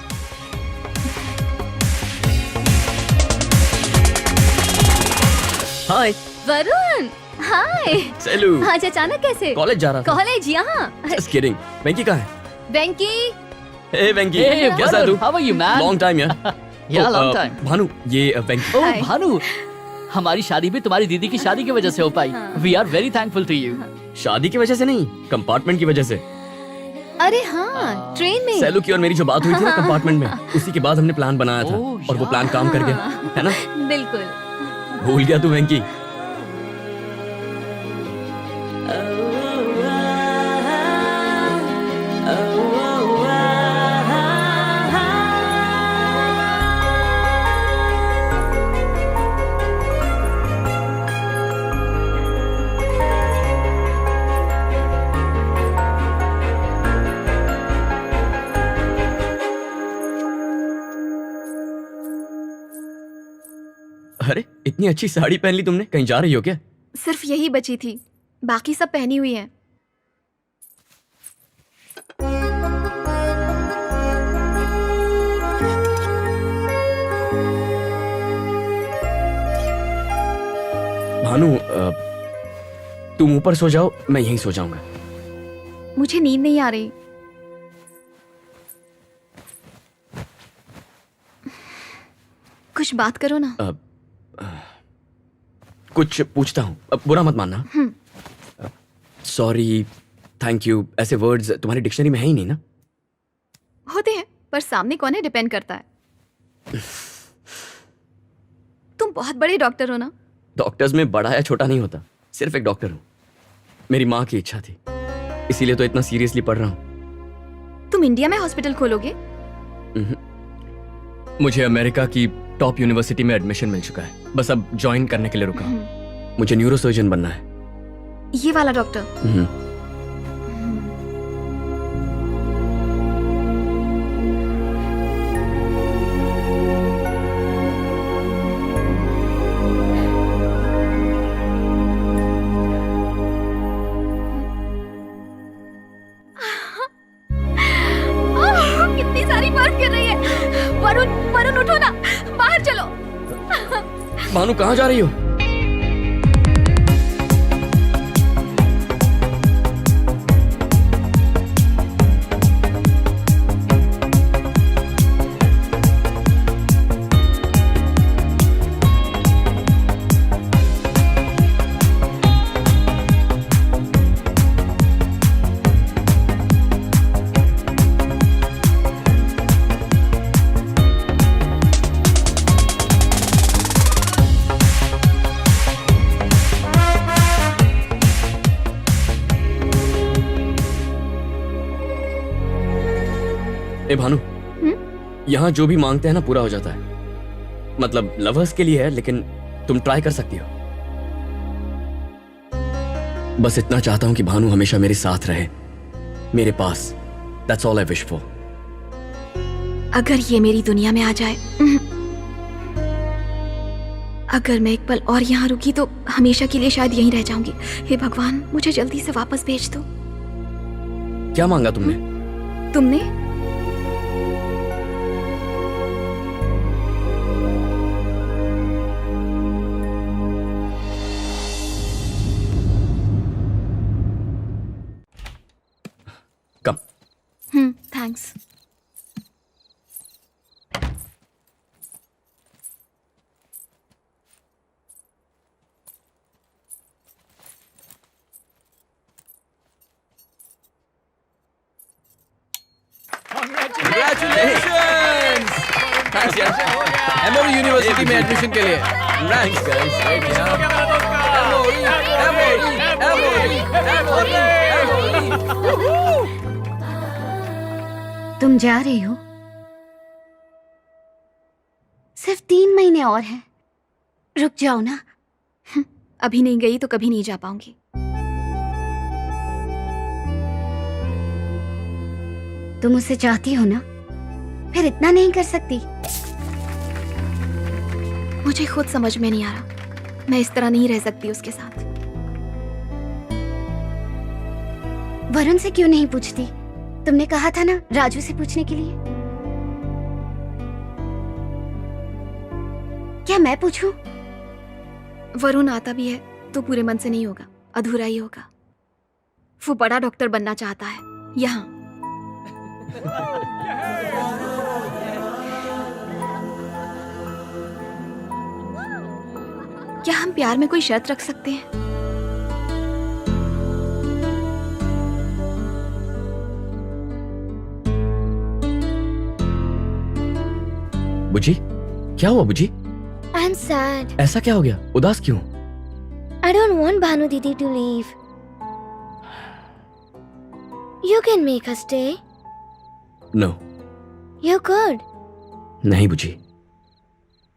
[SPEAKER 7] हाय
[SPEAKER 1] वरुण, हाय।
[SPEAKER 7] सेलू।
[SPEAKER 1] आज अचानक कैसे?
[SPEAKER 7] कॉलेज जा रहा था।
[SPEAKER 1] कॉलेज यहाँ?
[SPEAKER 7] Just kidding. वेंकी कहाँ है?
[SPEAKER 1] वेंकी।
[SPEAKER 7] Hey वेंकी,
[SPEAKER 9] Hey,
[SPEAKER 7] कैसा है तू?
[SPEAKER 9] how are you, man?
[SPEAKER 7] Long time यार।
[SPEAKER 9] Yeah, long time.
[SPEAKER 7] भानु, ये वेंकी।
[SPEAKER 9] ओह भानु, हमारी शादी भी तुम्हारी दीदी की शादी की वजह से हो पाई। We are very thankful to you.
[SPEAKER 7] शादी की वजह से नहीं, कंपार्टमेंट की वजह से।
[SPEAKER 1] अरे हाँ, ट्रेन में।
[SPEAKER 7] सेलू की और मेरी जो बात हुई थी ना कंपार्टमेंट में, उसी के बाद हमने प्लान बनाया था और वो प्लान काम कर गया, है ना?
[SPEAKER 1] बिल्कुल।
[SPEAKER 7] भूल गया तू वेंकी? अरे इतनी अच्छी साड़ी पहन ली तुमने, कहीं जा रही हो क्या?
[SPEAKER 2] सिर्फ यही बची थी, बाकी सब पहनी हुई है।
[SPEAKER 7] भानु, तुम ऊपर सो जाओ, मैं यहीं सो जाऊंगा।
[SPEAKER 2] मुझे नींद नहीं आ रही। कुछ बात करो ना।
[SPEAKER 7] कुछ पूछता हूँ, अब बुरा मत मानना। सॉरी, थैंक यू, ऐसे वर्ड्स तुम्हारी डिक्शनरी में है ही नहीं ना?
[SPEAKER 2] होते हैं, पर सामने कौन है डिपेंड करता है। तुम बहुत बड़े डॉक्टर हो ना?
[SPEAKER 7] डॉक्टर्स में बड़ा या छोटा नहीं होता, सिर्फ एक डॉक्टर हूँ। मेरी माँ की इच्छा थी, इसीलिए तो इतना सीरियसली पढ़ रहा हूँ।
[SPEAKER 2] तुम इंडिया में हॉस्पिटल खोलोगे?
[SPEAKER 7] मुझे अमेरिका की टॉप यूनिवर्सिटी में एडमिशन मिल चुका है, बस अब ज्वाइन करने के लिए रुका हूँ। मुझे न्यूरोसर्जन बनना है।
[SPEAKER 2] ये वाला डॉक्टर? कितनी सारी बर्फ गिर रही है। वरुण, वरुण उठो ना, बाहर चलो।
[SPEAKER 7] भानु कहाँ जा रही हो? ए भानु, यहाँ जो भी मांगते हैं ना पूरा हो जाता है। मतलब लवर्स के लिए है, लेकिन तुम ट्राई कर सकती हो। बस इतना चाहता हूं कि भानु हमेशा मेरे साथ रहे, मेरे पास। That's all I wish for.
[SPEAKER 2] अगर ये मेरी दुनिया में आ जाए, अगर मैं एक पल और यहाँ रुकी तो हमेशा के लिए शायद यहीं रह जाऊंगी। हे भगवान, मुझे जल्दी से वापस भेज दो।
[SPEAKER 7] क्या मांगा तुमने?
[SPEAKER 2] तुमने?
[SPEAKER 7] कम।
[SPEAKER 2] थैंक्स।
[SPEAKER 12] Congratulations! Thanks यार। एमओरी यूनिवर्सिटी में एडमिशन के लिए। Thanks guys.
[SPEAKER 5] तुम जा रही हो? सिर्फ 3 महीने और हैं। रुक जाओ ना।
[SPEAKER 2] अभी नहीं गई तो कभी नहीं जा पाऊंगी।
[SPEAKER 5] तुम उसे चाहती हो ना, फिर इतना नहीं कर सकती।
[SPEAKER 2] मुझे खुद समझ में नहीं आ रहा, मैं इस तरह नहीं रह सकती उसके साथ।
[SPEAKER 5] वरुण से क्यों नहीं पूछती? तुमने कहा था ना राजू से पूछने के लिए। क्या मैं पूछूं?
[SPEAKER 2] वरुण आता भी है तो पूरे मन से नहीं होगा, अधूरा ही होगा। वो बड़ा डॉक्टर बनना चाहता है यहाँ। क्या हम प्यार में कोई शर्त रख सकते हैं?
[SPEAKER 7] बुजी, क्या हुआ बुजी?
[SPEAKER 5] I am sad.
[SPEAKER 7] ऐसा क्या हो गया? उदास क्यों?
[SPEAKER 5] I don't want Bhanu Didi to leave. You can make her stay.
[SPEAKER 7] No.
[SPEAKER 5] You could.
[SPEAKER 7] नहीं बुजी।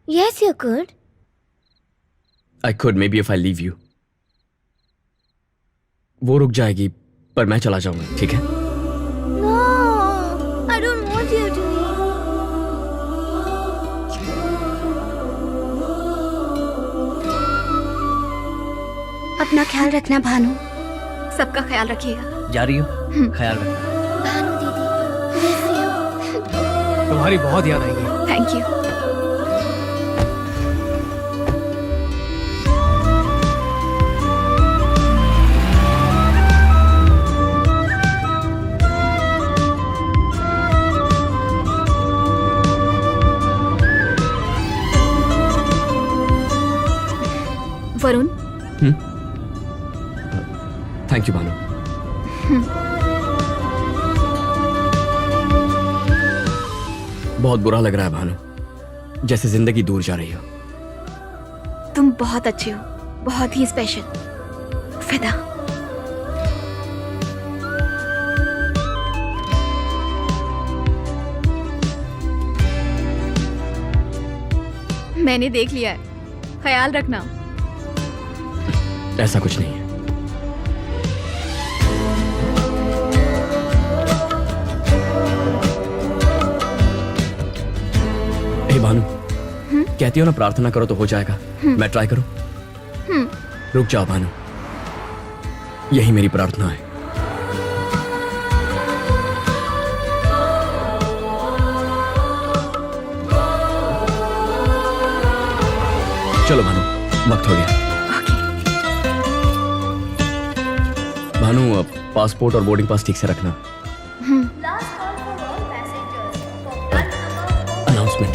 [SPEAKER 5] Yes, you could.
[SPEAKER 7] I could maybe if I leave you. वो रुक जाएगी पर मैं चला जाऊंगा, ठीक है?
[SPEAKER 5] No, I don't want you to leave. अपना ख्याल रखना भानु।
[SPEAKER 2] सबका ख्याल रखिएगा।
[SPEAKER 11] जा रही हो? ख्याल रखना।
[SPEAKER 5] भानु दीदी, miss you.
[SPEAKER 10] तुम्हारी बहुत याद आएगी।
[SPEAKER 2] Thank you. Varun,
[SPEAKER 7] thank you Bhanu. बहुत बुरा लग रहा है भानु, जैसे जिंदगी दूर जा रही हो।
[SPEAKER 2] तुम बहुत अच्छे हो, बहुत ही स्पेशल। फिदा। मैंने देख लिया है, ख्याल रखना।
[SPEAKER 7] ऐसा कुछ नहीं है। हे भानु, कहती हो ना प्रार्थना करो तो हो जाएगा। मैं ट्राई करूं? रुक जाओ भानु, यही मेरी प्रार्थना है। चलो भानु, वक्त हो गया। भानु, पासपोर्ट और बोर्डिंग पास ठीक से रखना। Announcement.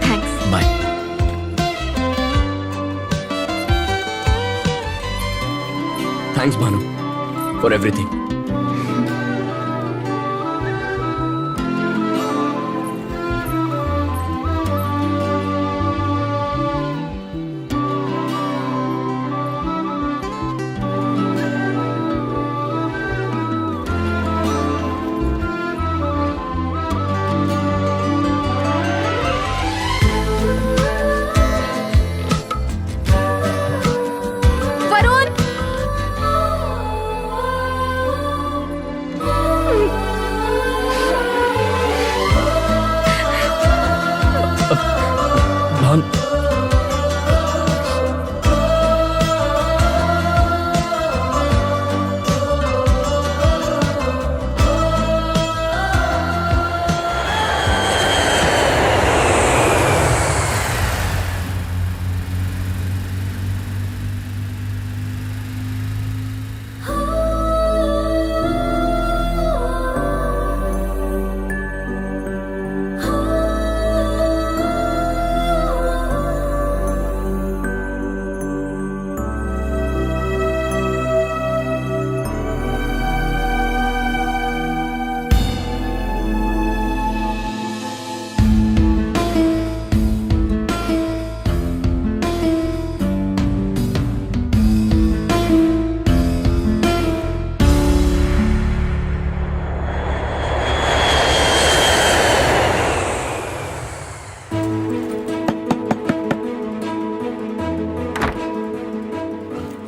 [SPEAKER 2] Thanks.
[SPEAKER 7] Bye. Thanks Bhanu for everything.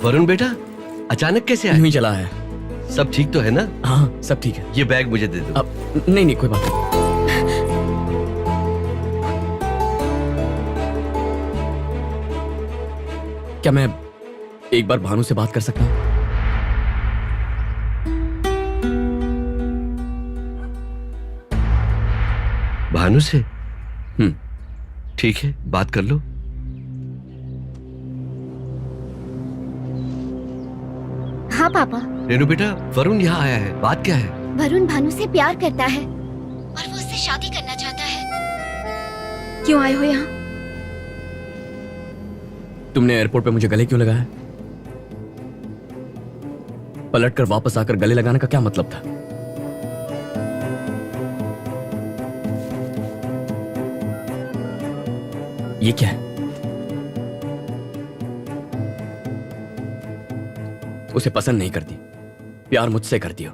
[SPEAKER 3] Varun बेटा, अचानक कैसे आए?
[SPEAKER 7] यूं ही चला है।
[SPEAKER 3] सब ठीक तो है ना?
[SPEAKER 7] हाँ सब ठीक है।
[SPEAKER 3] ये बैग मुझे दे दो।
[SPEAKER 7] अब नहीं कोई बात नहीं। क्या मैं एक बार भानु से बात कर सकता हूँ?
[SPEAKER 3] भानु से? ठीक है, बात कर लो।
[SPEAKER 5] हाँ पापा।
[SPEAKER 3] रेनू बेटा, वरुण यहाँ आया है, बात क्या है?
[SPEAKER 5] वरुण भानु से प्यार करता है और वो उससे शादी करना चाहता है।
[SPEAKER 2] क्यों आए हो यहाँ?
[SPEAKER 7] तुमने एयरपोर्ट पे मुझे गले क्यों लगाया? पलट कर वापस आकर गले लगाने का क्या मतलब था? ये क्या है? उसे पसंद नहीं करती, प्यार मुझसे करती हो,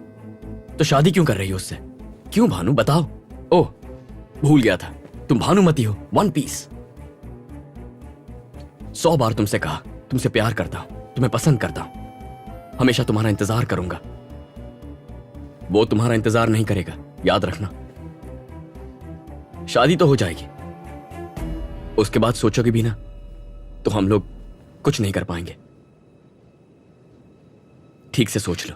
[SPEAKER 7] तो शादी क्यों कर रही हो उससे? क्यों भानु, बताओ। ओह, भूल गया था, तुम भानुमती हो, वन पीस। 100 बार तुमसे कहा, तुमसे प्यार करता हूं, तुम्हें पसंद करता हूं, हमेशा तुम्हारा इंतजार करूंगा। वो तुम्हारा इंतजार नहीं करेगा, याद रखना। शादी तो हो जाएगी, उसके बाद सोचोगे भी ना तो हम लोग कुछ नहीं कर पाएंगे। ठीक से सोच लो।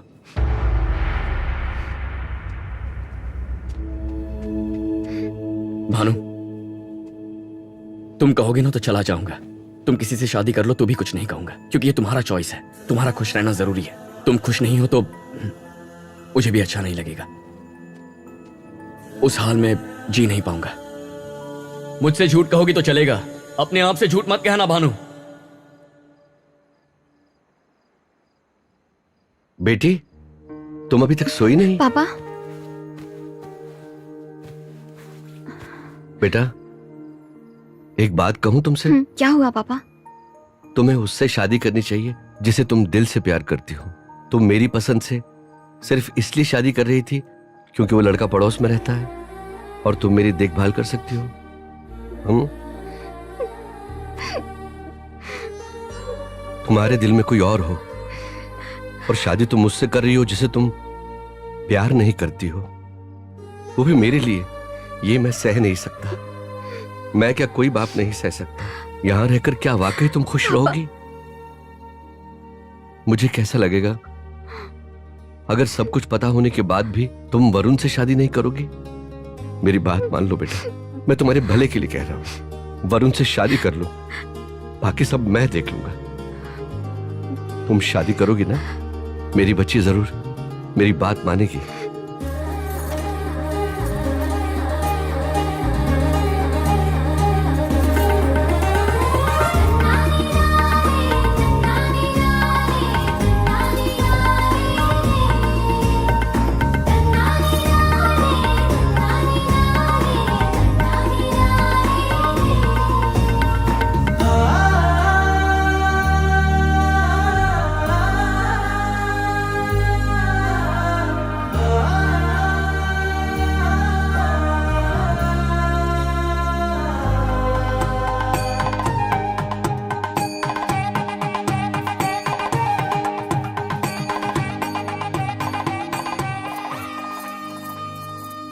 [SPEAKER 7] भानु, तुम कहोगे ना तो चला जाऊंगा। तुम किसी से शादी कर लो तो भी कुछ नहीं कहूंगा, क्योंकि ये तुम्हारा चॉइस है, तुम्हारा खुश रहना जरूरी है। तुम खुश नहीं हो तो मुझे भी अच्छा नहीं लगेगा। उस हाल में जी नहीं पाऊंगा। मुझसे झूठ कहोगी तो चलेगा, अपने आप से झूठ मत कहना भानु।
[SPEAKER 3] बेटी, तुम अभी तक सोई नहीं?
[SPEAKER 2] पापा।
[SPEAKER 3] बेटा, एक बात कहूं तुमसे?
[SPEAKER 2] क्या हुआ पापा?
[SPEAKER 3] तुम्हें उससे शादी करनी चाहिए जिसे तुम दिल से प्यार करती हो। तुम मेरी पसंद से सिर्फ इसलिए शादी कर रही थी क्योंकि वो लड़का पड़ोस में रहता है और तुम मेरी देखभाल कर सकती हो। तुम्हारे दिल में कोई और हो और शादी तुम मुझसे कर रही हो जिसे तुम प्यार नहीं करती हो, वो भी मेरे लिए। ये मैं सह नहीं सकता। मैं क्या कोई बाप नहीं सह सकता? यहां रहकर क्या वाकई तुम खुश रहोगी? मुझे कैसा लगेगा अगर सब कुछ पता होने के बाद भी तुम वरुण से शादी नहीं करोगी? मेरी बात मान लो बेटा, मैं तुम्हारे भले के लिए कह रहा हूं। वरुण से शादी कर लो, बाकी सब मैं देख लूंगा। तुम शादी करोगी ना? मेरी बच्ची जरूर मेरी बात मानेगी।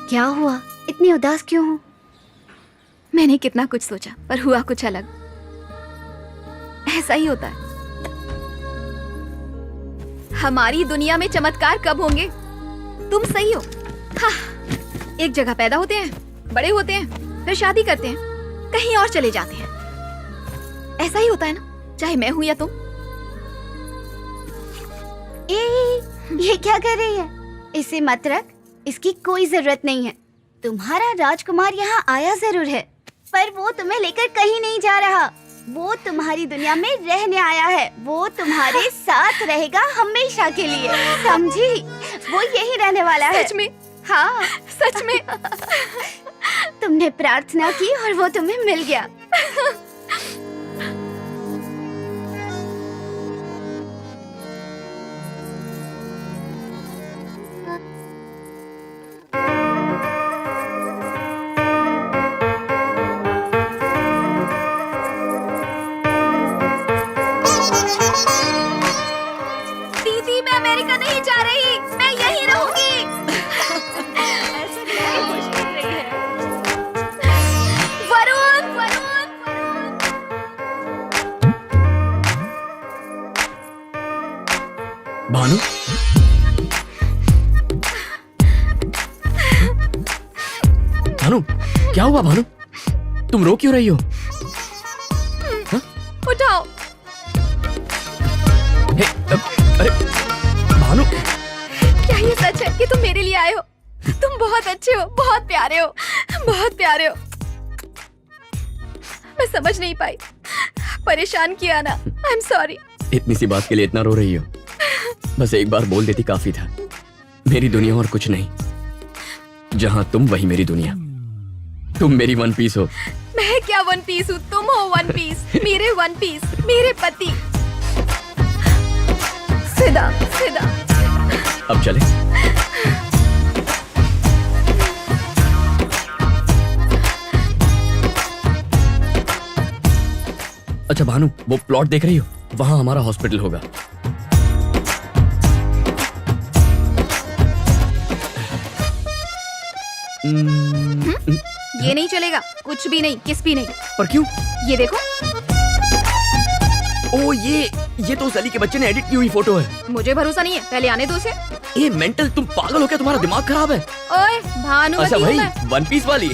[SPEAKER 5] क्या हुआ, इतनी उदास क्यों हो?
[SPEAKER 2] मैंने कितना कुछ सोचा पर हुआ कुछ अलग। ऐसा ही होता है। हमारी दुनिया में चमत्कार कब होंगे? तुम सही हो। हाँ, एक जगह पैदा होते हैं, बड़े होते हैं, फिर शादी करते हैं, कहीं और चले जाते हैं। ऐसा ही होता है ना, चाहे मैं हूं या तुम।
[SPEAKER 5] ये क्या कर रही है? इसे मत रख, इसकी कोई जरूरत नहीं है। तुम्हारा राजकुमार यहाँ आया जरूर है, पर वो तुम्हें लेकर कहीं नहीं जा रहा। वो तुम्हारी दुनिया में रहने आया है। वो तुम्हारे साथ रहेगा हमेशा के लिए, समझी? वो यही रहने वाला है।
[SPEAKER 2] सच में?
[SPEAKER 5] हाँ
[SPEAKER 2] सच में।
[SPEAKER 5] तुमने प्रार्थना की और वो तुम्हें मिल गया। अमेरिका नहीं जा रही, मैं यहीं रहूंगी। वरुण, वरुण,
[SPEAKER 7] भानु, भानु, क्या हुआ भानु? तुम रो क्यों रही हो?
[SPEAKER 2] उठाओ।
[SPEAKER 7] अरे भानु,
[SPEAKER 2] क्या ये सच है कि तुम मेरे लिए आए हो? तुम बहुत अच्छे हो, बहुत प्यारे हो, बहुत प्यारे हो। मैं समझ नहीं पाई, परेशान किया ना। I am sorry.
[SPEAKER 7] इतनी सी बात के लिए इतना रो रही हो? बस एक बार बोल देती काफी था। मेरी दुनिया और कुछ नहीं, जहां तुम वही मेरी दुनिया। तुम मेरी वन पीस हो।
[SPEAKER 2] मैं क्या वन पीस हूँ, तुम हो वन पीस, मेरे वन पीस, मेरे पति। सीधा सीधा।
[SPEAKER 7] अब चले? अच्छा भानु, वो प्लॉट देख रही हो? वहां हमारा हॉस्पिटल होगा।
[SPEAKER 2] ये नहीं चलेगा, कुछ भी नहीं, किस भी नहीं।
[SPEAKER 7] पर क्यों?
[SPEAKER 2] ये देखो।
[SPEAKER 7] ओ ये तो उस अली के बच्चे ने एडिट की हुई फोटो है।
[SPEAKER 2] मुझे भरोसा नहीं है, पहले आने दो उसे।
[SPEAKER 7] ये मेंटल, तुम पागल हो क्या? तुम्हारा दिमाग खराब है।
[SPEAKER 2] ओए भानु,
[SPEAKER 7] अच्छा
[SPEAKER 2] भाई
[SPEAKER 7] वन पीस वाली।